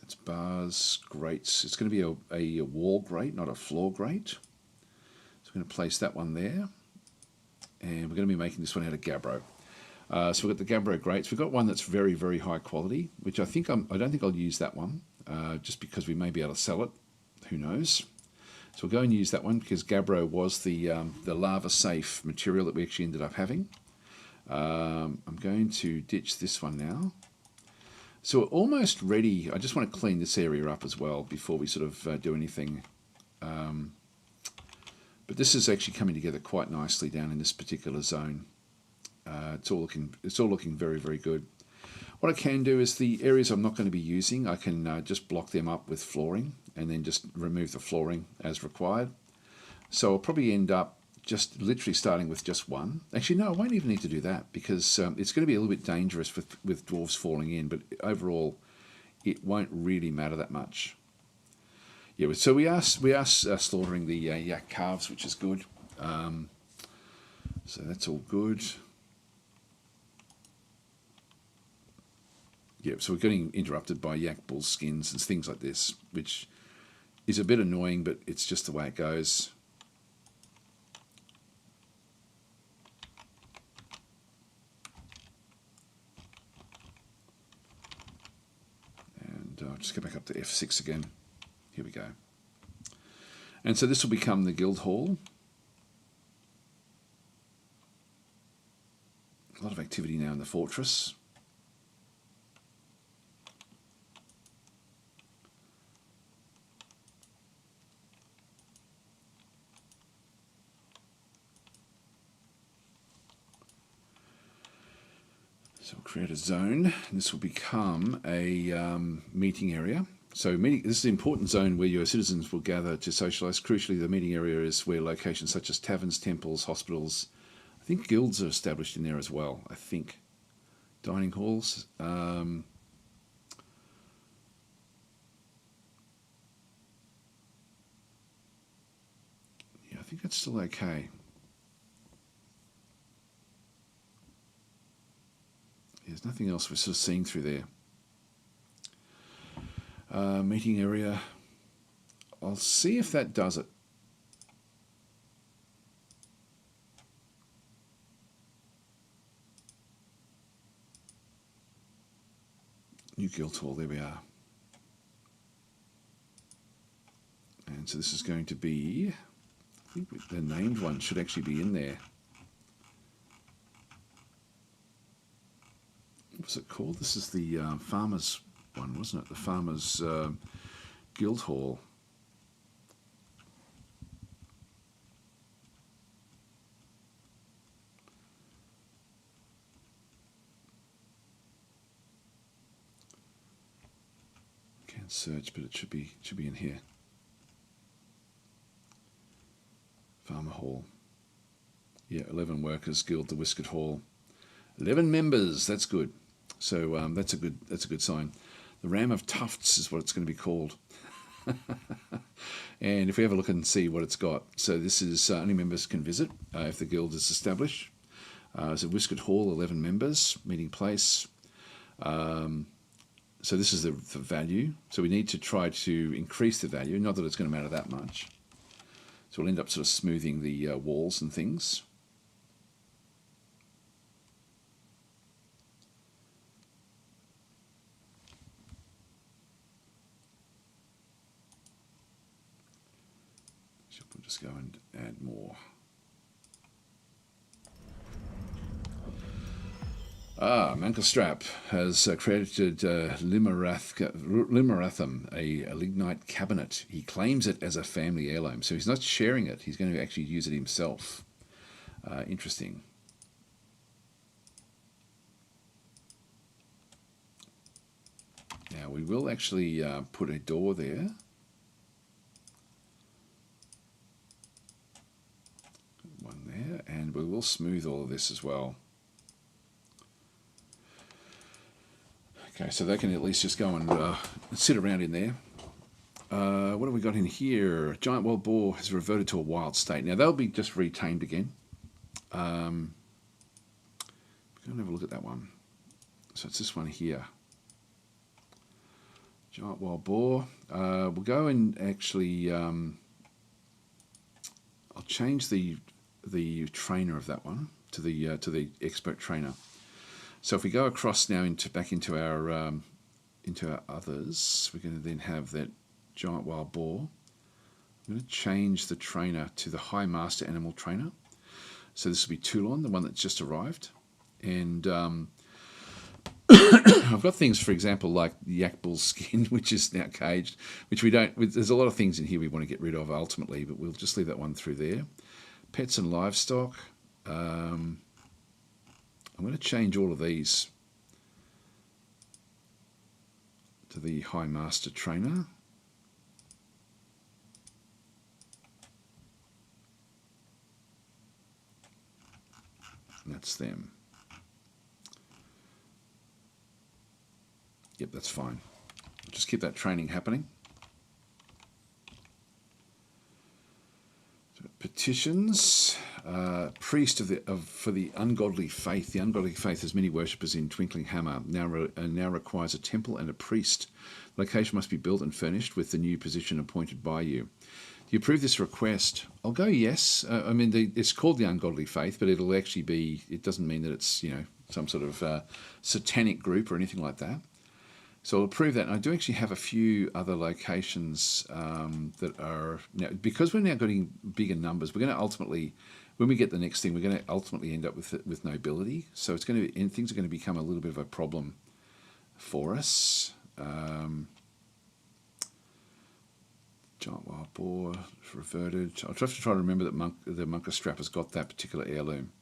that's bars, grates. It's going to be a wall grate, not a floor grate. So we're going to place that one there, and we're going to be making this one out of gabbro. So we've got the gabbro grates. We've got one that's very, very high quality, which I don't think I'll use that one, just because we may be able to sell it. Who knows? So we'll go and use that one because gabbro was the lava safe material that we actually ended up having. I'm going to ditch this one now. So we're almost ready. I just want to clean this area up as well before we sort of do anything. But this is actually coming together quite nicely down in this particular zone. It's all looking very, very good. What I can do is the areas I'm not going to be using, I can just block them up with flooring and then just remove the flooring as required. So I'll probably end up just literally starting with just one. Actually, no, I won't even need to do that because it's going to be a little bit dangerous with dwarves falling in, but overall it won't really matter that much. Yeah, so we are slaughtering the yak calves, which is good. So that's all good. Yeah, so we're getting interrupted by yak bull skins and things like this, which is a bit annoying, but it's just the way it goes. And I'll just go back up to F6 again. Here we go. And so this will become the guild hall. A lot of activity now in the fortress. So we'll create a zone, and this will become a meeting area. So this is an important zone where your citizens will gather to socialise. Crucially, the meeting area is where locations such as taverns, temples, hospitals, I think guilds are established in there as well, I think. Dining halls. Yeah, I think that's still okay. There's nothing else we're sort of seeing through there. Meeting area. I'll see if that does it. New guild hall, there we are. And so this is going to be, I think the named one should actually be in there. What was it called? This is the farmers one, wasn't it? The farmers guild hall. Can't search, but it should be in here. Farmer hall. Yeah, 11 workers guild, the Whiskered Hall. 11 members. That's good. So that's a good sign. The Ram of Tufts is what it's going to be called. And if we have a look and see what it's got, so this is only members can visit if the guild is established. So Whiskered Hall, 11 members, meeting place. So this is the value. So we need to try to increase the value. Not that it's going to matter that much. So we'll end up sort of smoothing the walls and things. So we'll just go and add more. Mankelstrap has created Limeratham, a lignite cabinet. He claims it as a family heirloom, so he's not sharing it. He's going to actually use it himself. Interesting. Now we will actually put a door there. One there, and we will smooth all of this as well. Okay, so they can at least just go and sit around in there. What have we got in here? Giant wild boar has reverted to a wild state. Now they'll be just retamed again. We're going to have a look at that one. So it's this one here. Giant wild boar. We'll go and actually. I'll change the trainer of that one to the expert trainer. So if we go across now back into our others, we're going to then have that giant wild boar. I'm going to change the trainer to the high master animal trainer. So this will be Toulon, the one that's just arrived, and I've got things, for example, like the yak bull skin, which is now caged, which we don't. There's a lot of things in here we want to get rid of ultimately, but we'll just leave that one through there. Pets and livestock. I'm going to change all of these to the High Master Trainer. And that's them. Yep, that's fine. Just keep that training happening. So petitions. Priest for the ungodly faith. The ungodly faith has many worshippers in Twinkling Hammer. Now requires a temple and a priest. The location must be built and furnished with the new position appointed by you. Do you approve this request? I'll go yes. I mean, it's called the ungodly faith, but it'll actually be. It doesn't mean that it's some sort of satanic group or anything like that. So I'll approve that. And I do actually have a few other locations that are now, because we're now getting bigger numbers. We're going to ultimately, when we get the next thing, we're going to ultimately end up with nobility. So it's going to, and things are going to become a little bit of a problem for us. Giant wild boar reverted. I'll have to try to remember that the Mankelstrap has got that particular heirloom,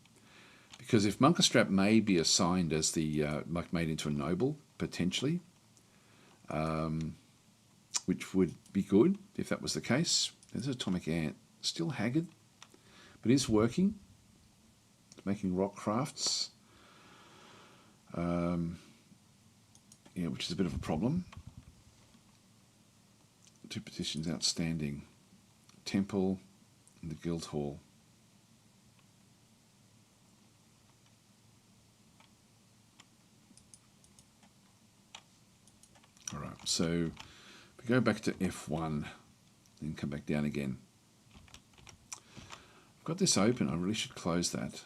because if Munkerstrap may be assigned as the made into a noble potentially, which would be good if that was the case. There's an atomic ant, still haggard, but is working, making rock crafts. Yeah, which is a bit of a problem. 2 petitions outstanding. Temple and the Guild Hall. All right, so if we go back to F1, then come back down again. I've got this open, I really should close that.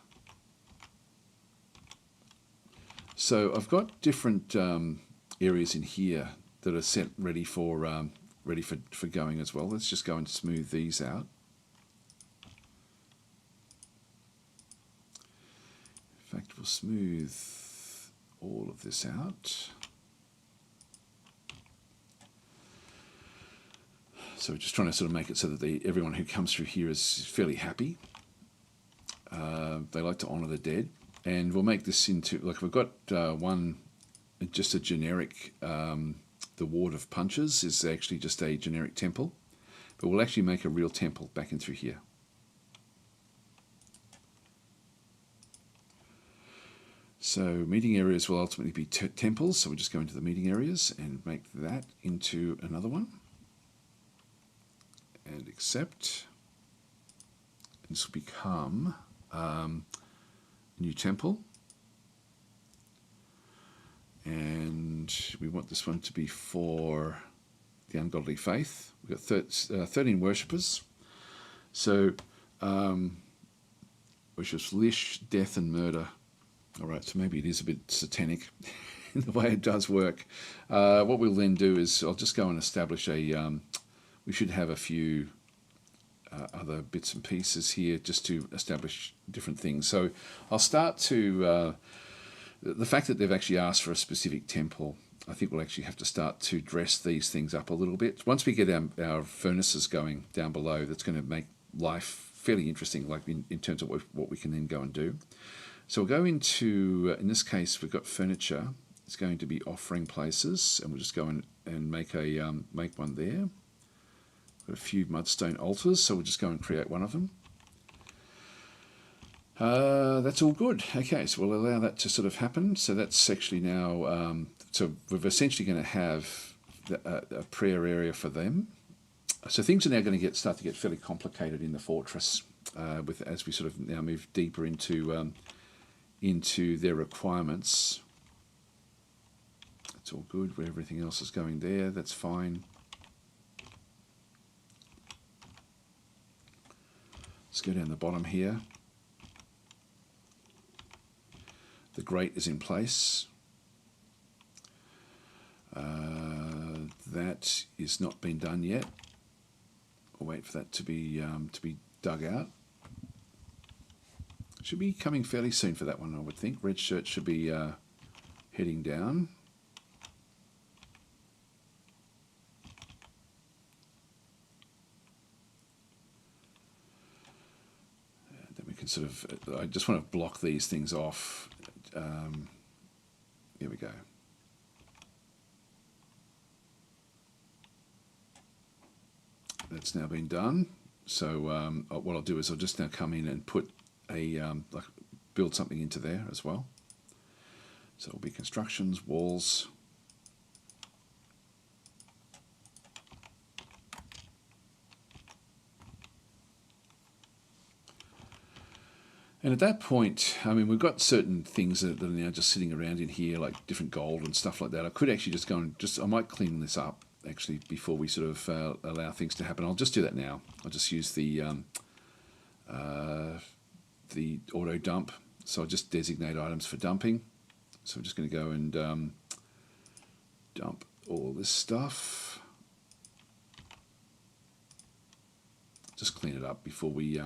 So I've got different areas in here that are set ready for going as well. Let's just go and smooth these out. In fact, we'll smooth all of this out. So we're just trying to sort of make it so that everyone who comes through here is fairly happy. They like to honour the dead. And we'll make this into, like we've got one, just a generic, the Ward of Punches is actually just a generic temple. But we'll actually make a real temple back in through here. So meeting areas will ultimately be temples. So we'll just go into the meeting areas and make that into another one. And accept. And this will become new temple, and we want this one to be for the ungodly faith. We've got 13 worshippers, so worships Lish, death and murder. All right, so maybe it is a bit satanic in the way it does work. What we'll then do is I'll just go and establish a we should have a few other bits and pieces here just to establish different things. So I'll start to, the fact that they've actually asked for a specific temple, I think we'll actually have to start to dress these things up a little bit. Once we get our furnaces going down below, that's going to make life fairly interesting, like in terms of what we can then go and do. So we'll go into, in this case, we've got furniture. It's going to be offering places, and we'll just go in and make one there. Got a few mudstone altars, so we'll just go and create one of them. That's all good. Okay, so we'll allow that to sort of happen. So that's actually now, so we're essentially going to have a prayer area for them. So things are now going to start to get fairly complicated in the fortress as we sort of now move deeper into their requirements. That's all good. Where everything else is going there, that's fine. Let's go down the bottom here. The grate is in place. That is not been done yet. We'll wait for that to be dug out. Should be coming fairly soon for that one, I would think. Red shirt should be heading down. Can sort of, I just want to block these things off. Here we go. That's now been done. So what I'll do is I'll just now come in and put build something into there as well. So it'll be constructions, walls. And at that point, I mean, we've got certain things that are now just sitting around in here, like different gold and stuff like that. I could actually just go and I might clean this up, actually, before we sort of allow things to happen. I'll just do that now. I'll just use the auto dump. So I'll just designate items for dumping. So I'm just going to go and dump all this stuff. Just clean it up before we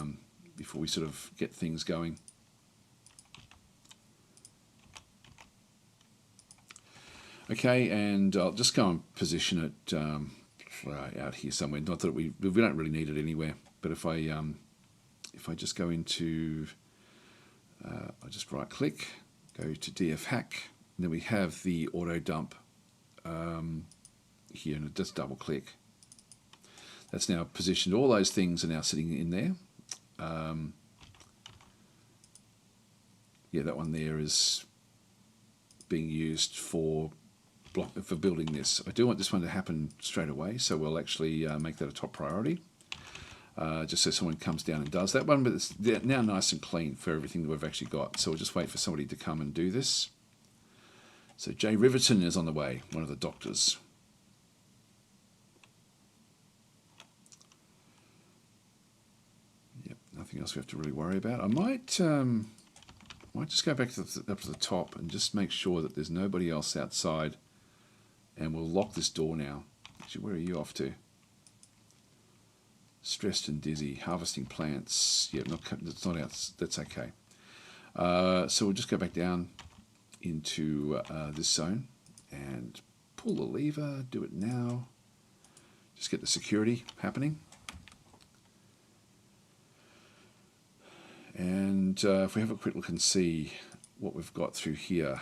sort of get things going. Okay, and I'll just go and position it out here somewhere. Not that we don't really need it anywhere, but if I just go into I just right click, go to DF hack, and then we have the auto dump here, and just double click. That's now positioned. All those things are now sitting in there. Yeah, that one there is being used for building this. I do want this one to happen straight away, so we'll actually make that a top priority. Just so someone comes down and does that one, but it's now nice and clean for everything that we've actually got. So we'll just wait for somebody to come and do this. So Jay Riverton is on the way, one of the doctors. Yep, nothing else we have to really worry about. I might just go back up to the top and just make sure that there's nobody else outside, and we'll lock this door now. Actually, where are you off to? Stressed and dizzy, harvesting plants. Yeah, that's not out. That's okay. So we'll just go back down into this zone and pull the lever. Do it now. Just get the security happening. And if we have a quick look and see what we've got through here.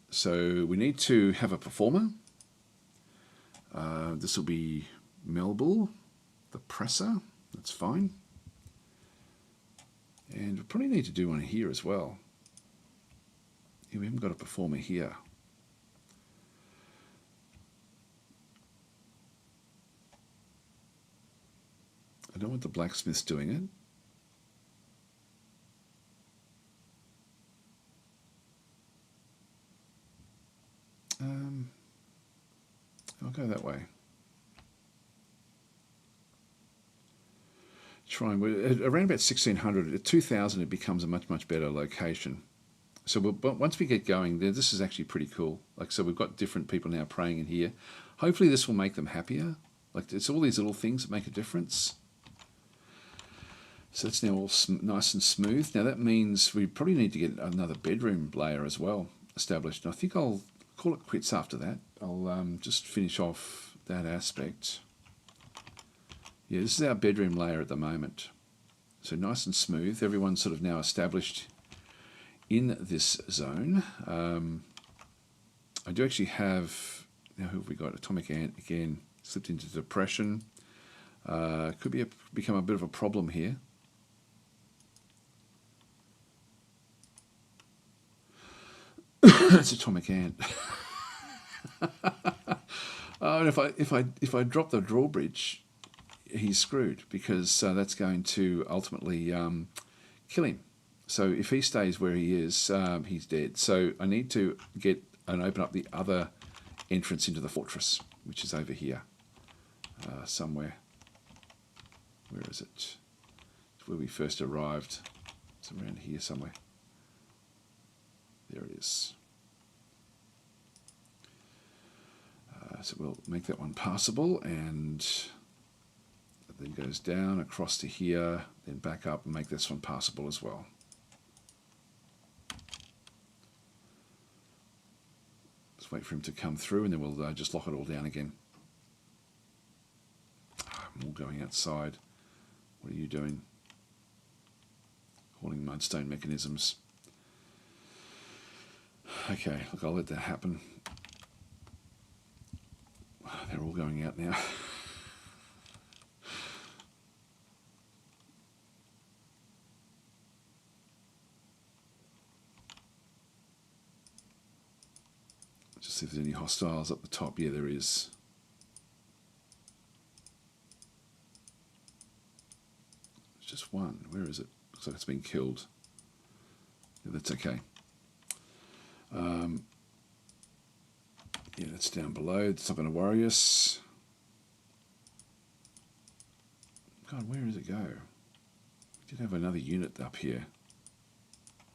So we need to have a performer. This will be Melbull. The presser, that's fine. And we probably need to do one here as well. Yeah, we haven't got a performer here. I don't want the blacksmiths doing it. I'll go that way. Around about 1600, at 2000 it becomes a much better location. So once we get going there, this is actually pretty cool. Like, so we've got different people now praying in here. Hopefully this will make them happier. Like, it's all these little things that make a difference. So it's now all nice and smooth. Now that means we probably need to get another bedroom layer as well established. And I think I'll call it quits after that. I'll just finish off that aspect. Yeah, this is our bedroom layer at the moment. So nice and smooth. Everyone's sort of now established in this zone. I do actually have, now who have we got? Atomic Ant again, slipped into depression. Could become a bit of a problem here. That's Atomic Ant. Oh, and if I drop the drawbridge, he's screwed, because that's going to ultimately kill him. So if he stays where he is, he's dead. So I need to get and open up the other entrance into the fortress, which is over here somewhere. Where is it? It's where we first arrived. It's around here somewhere. There it is. So we'll make that one passable, and then goes down across to here, then back up and make this one passable as well. Let's wait for him to come through, and then we'll just lock it all down again. I'm all going outside. What are you doing? Hauling mudstone mechanisms. Okay, look, I'll let that happen. They're all going out now. Just see if there's any hostiles up the top. Yeah, there is. There's just one. Where is it? Looks like it's been killed. Yeah, that's okay. Yeah, that's down below. It's not going to worry us. God, where does it go? We did have another unit up here.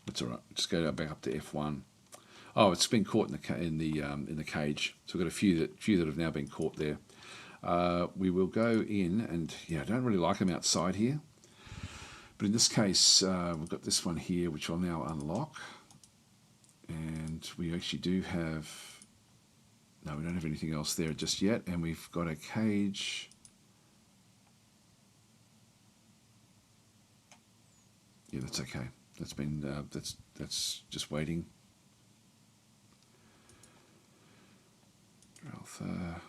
That's all right. Just go back up to F1. Oh, it's been caught in the cage. So we've got a few that have now been caught there. We will go in, and yeah, I don't really like them outside here. But in this case, we've got this one here, which I'll now unlock. And we actually do have... No, we don't have anything else there just yet. And we've got a cage. Yeah, that's okay. That's been that's just waiting. Alpha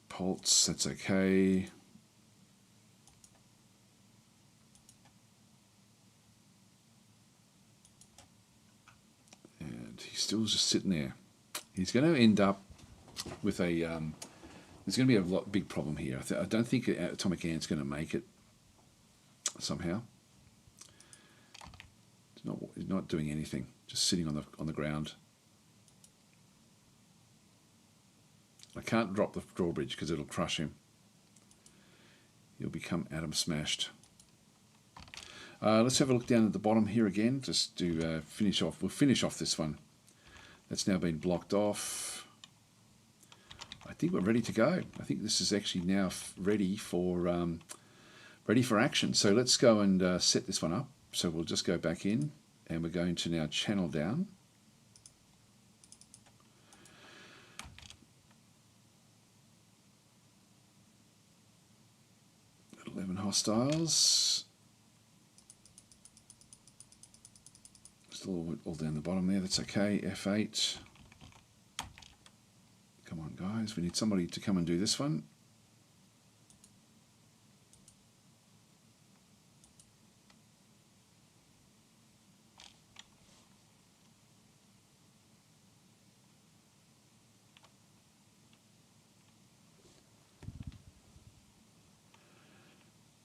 Pulse, that's okay. And he's still just sitting there. He's going to end up with a. There's going to be a big problem here. I don't think Atomic Ant's going to make it somehow. He's not doing anything. Just sitting on the ground. I can't drop the drawbridge because it'll crush him. He'll become atom smashed. Let's have a look down at the bottom here again, just to finish off. We'll finish off this one. That's now been blocked off. I think we're ready to go. I think this is actually now ready for action. So let's go and set this one up. So we'll just go back in, and we're going to now channel down. 11 hostiles. Still all down the bottom there, that's okay. F8. Come on, guys, we need somebody to come and do this one.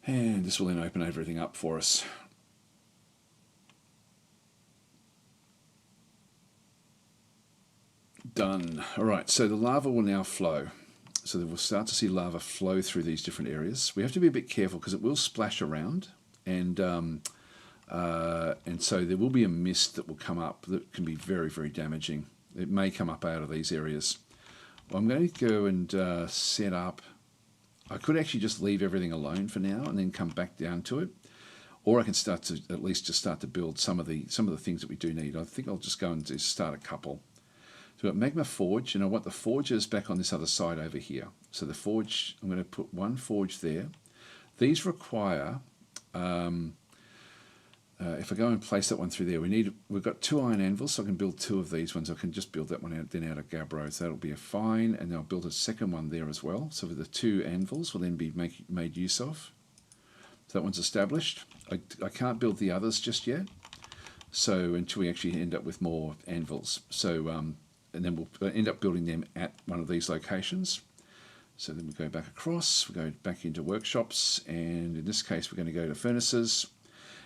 And this will then open everything up for us. Done. All right, so the lava will now flow. So that we'll start to see lava flow through these different areas. We have to be a bit careful because it will splash around, and so there will be a mist that will come up that can be very, very damaging. It may come up out of these areas. Well, I'm going to go and set up. I could actually just leave everything alone for now and then come back down to it, or I can start to at least just start to build some of the things that we do need. I think I'll just go and just start a couple. So we've got magma forge, and I want the forges back on this other side over here. So the forge, I'm going to put one forge there. These require, if I go and place that one through there, we've got 2 iron anvils, so I can build 2 of these ones. I can just build that one out of gabbro, so that'll be fine, and I'll build a second one there as well. So the 2 anvils will then be made use of. So that one's established. I can't build the others just yet, so until we actually end up with more anvils. So and then we'll end up building them at one of these locations. So then we go back across, we go back into workshops, and in this case we're going to go to furnaces.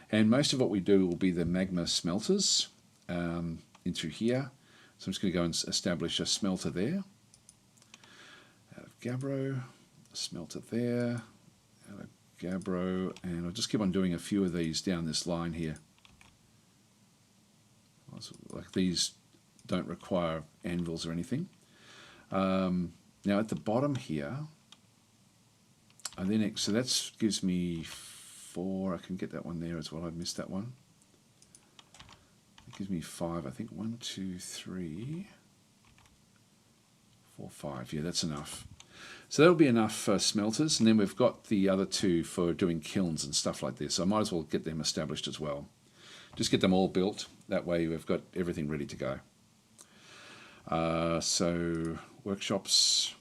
And most of what we do will be the magma smelters in through here. So I'm just going to go and establish a smelter there. Out of gabbro, a smelter there, out of gabbro, and I'll just keep on doing a few of these down this line here. Like these don't require anvils or anything. Now at the bottom here, and then so that gives me 4. I can get that one there as well. I missed that one. It gives me 5. I think 1, 2, 3, 4, 5. Yeah, that's enough. So that'll be enough smelters, and then we've got the other 2 for doing kilns and stuff like this. So I might as well get them established as well. Just get them all built. That way we've got everything ready to go. So workshops,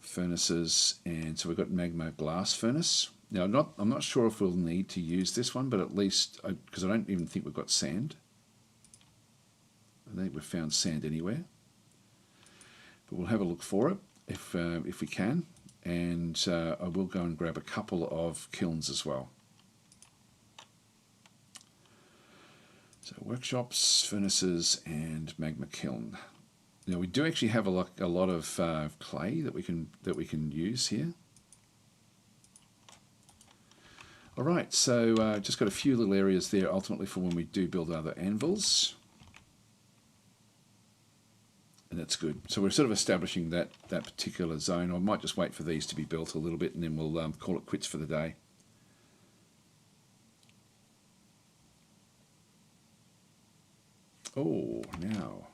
furnaces, and so we've got magma glass furnace. Now I'm not sure if we'll need to use this one, but at least because I don't even think we've got sand. I think we've found sand anywhere, but we'll have a look for it if we can, and I will go and grab a couple of kilns as well. So workshops, furnaces, and magma kiln. Now we do actually have a lot of clay that we can use here. All right, so just got a few little areas there ultimately for when we do build other anvils, and that's good. So we're sort of establishing that particular zone. I might just wait for these to be built a little bit, and then we'll call it quits for the day. Oh, now.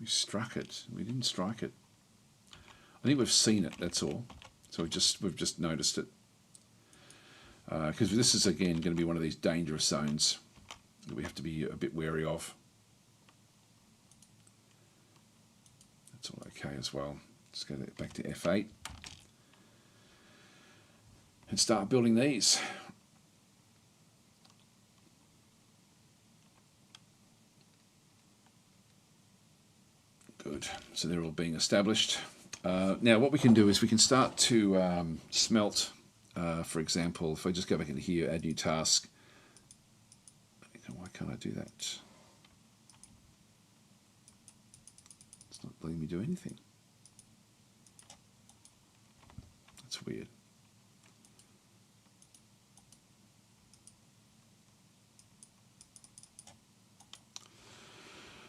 We struck it. We didn't strike it. I think we've seen it, that's all. So we've just noticed it. because this is again going to be one of these dangerous zones that we have to be a bit wary of. That's all okay as well. Let's go back to F8 and start building these. Good. So they're all being established. Now what we can do is we can start to smelt, for example, if I just go back into here, add new task. Why can't I do that? It's not letting me do anything. That's weird.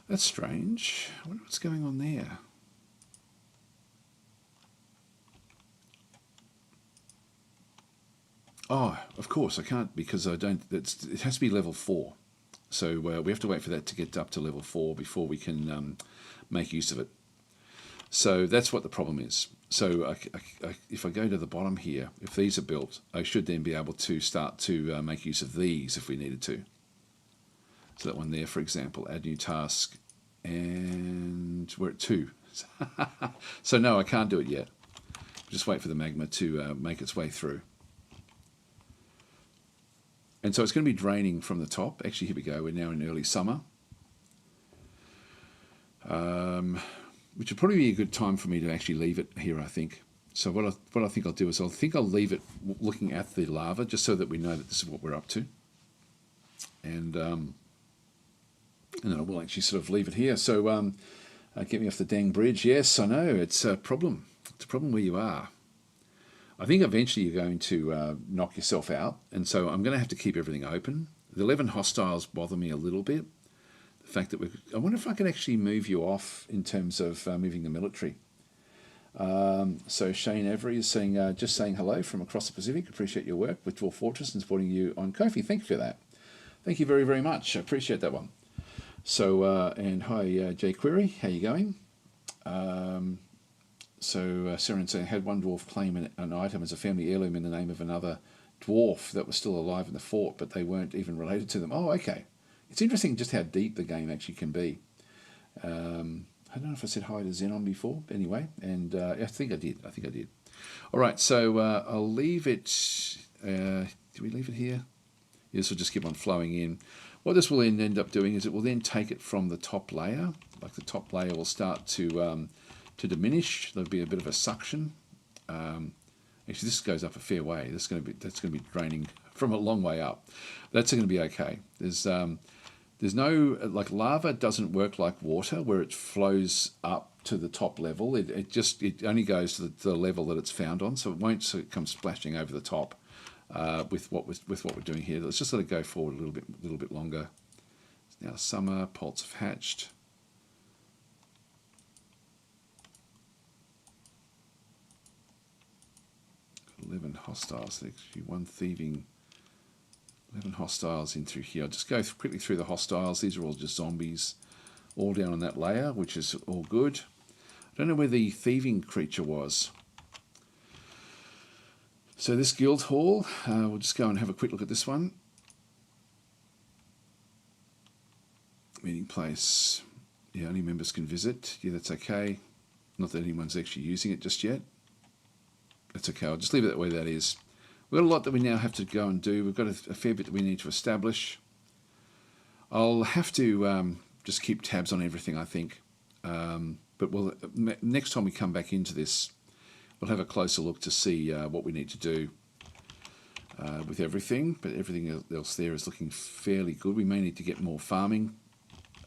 That's strange. I wonder what's going on there. Oh, of course I can't because I don't. It has to be level 4. So we have to wait for that to get up to level 4 before we can make use of it. So that's what the problem is. So if I go to the bottom here, if these are built, I should then be able to start to make use of these if we needed to. So that one there, for example, add new task, and we're at 2. So no, I can't do it yet. Just wait for the magma to make its way through. And so it's going to be draining from the top. Actually, here we go. We're now in early summer, which would probably be a good time for me to actually leave it here, I think. So what I think I'll do is I'll leave it looking at the lava just so that we know that this is what we're up to. And then I will actually sort of leave it here. So get me off the dang bridge. Yes, I know. It's a problem. It's a problem where you are. I think eventually you're going to knock yourself out. And so I'm going to have to keep everything open. The 11 hostiles bother me a little bit. The fact that I wonder if I can actually move you off in terms of moving the military. So Shane Avery is saying, just saying hello from across the Pacific. Appreciate your work with Dwarf Fortress and supporting you on Ko-fi. Thank you for that. Thank you very, very much. I appreciate that one. So, and hi, jQuery, how you going? So Seren saying, had one dwarf claim an item as a family heirloom in the name of another dwarf that was still alive in the fort, but they weren't even related to them. Oh, okay. It's interesting just how deep the game actually can be. I don't know if I said hi to Xenon before, anyway, and I think I did. All right, so I'll leave it. Do we leave it here? This will just keep on flowing in. What this will then end up doing is it will then take it from the top layer. Like the top layer will start to diminish. There'll be a bit of a suction. Actually, this goes up a fair way. That's going to be draining from a long way up. That's going to be okay. There's no, like, lava doesn't work like water where it flows up to the top level. It only goes to the level that it's found on, so it won't come splashing over the top with what we're doing here. Let's just let it go forward a little bit longer. It's now summer. Poults have hatched. Got 11 hostiles. There's actually one thieving. 11 hostiles in through here. I'll just go quickly through the hostiles. These are all just zombies, all down on that layer, which is all good. I don't know where the thieving creature was. So this guild hall, we'll just go and have a quick look at this one. Meeting place. Yeah, only members can visit. Yeah, that's okay. Not that anyone's actually using it just yet. That's okay. I'll just leave it that way that is. We've got a lot that we now have to go and do. We've got a fair bit that we need to establish. I'll have to just keep tabs on everything, I think. But next time we come back into this, we'll have a closer look to see what we need to do with everything. But everything else there is looking fairly good. We may need to get more farming.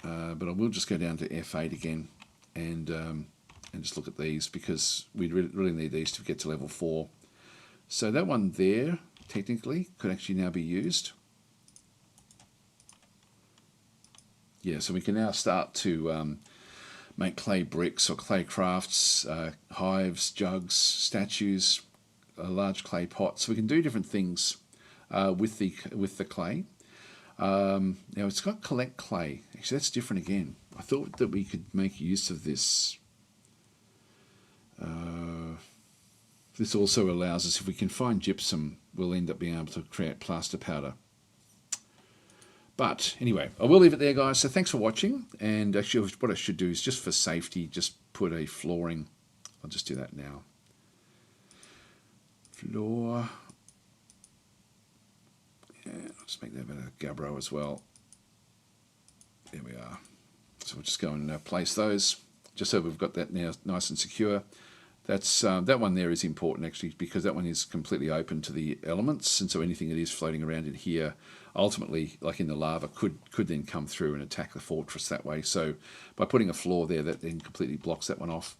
But I will just go down to F8 again and just look at these because we really need these to get to level 4. So that one there, technically, could actually now be used. Yeah, so we can now start to make clay bricks or clay crafts, hives, jugs, statues, large clay pots. So we can do different things with the clay. Now it's got collect clay. Actually, that's different again. I thought that we could make use of this. This also allows us, if we can find gypsum, we'll end up being able to create plaster powder. But anyway, I will leave it there, guys. So thanks for watching. And actually, what I should do is just for safety, just put a flooring. I'll just do that now. Floor. Yeah, I'll just make that a bit of gabbro as well. There we are. So we'll just go and place those, just so we've got that now nice and secure. That's that one there is important actually, because that one is completely open to the elements, and so anything that is floating around in here, ultimately, like in the lava, could then come through and attack the fortress that way. So by putting a floor there, that then completely blocks that one off.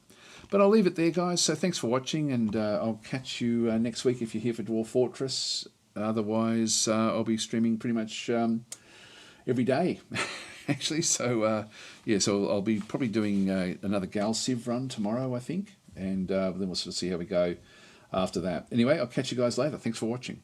But I'll leave it there, guys. So thanks for watching, and I'll catch you next week if you're here for Dwarf Fortress. Otherwise, I'll be streaming pretty much every day. Actually, so yeah, so I'll be probably doing another Gal Civ run tomorrow, I think, and then we'll sort of see how we go after that. Anyway, I'll catch you guys later. Thanks for watching.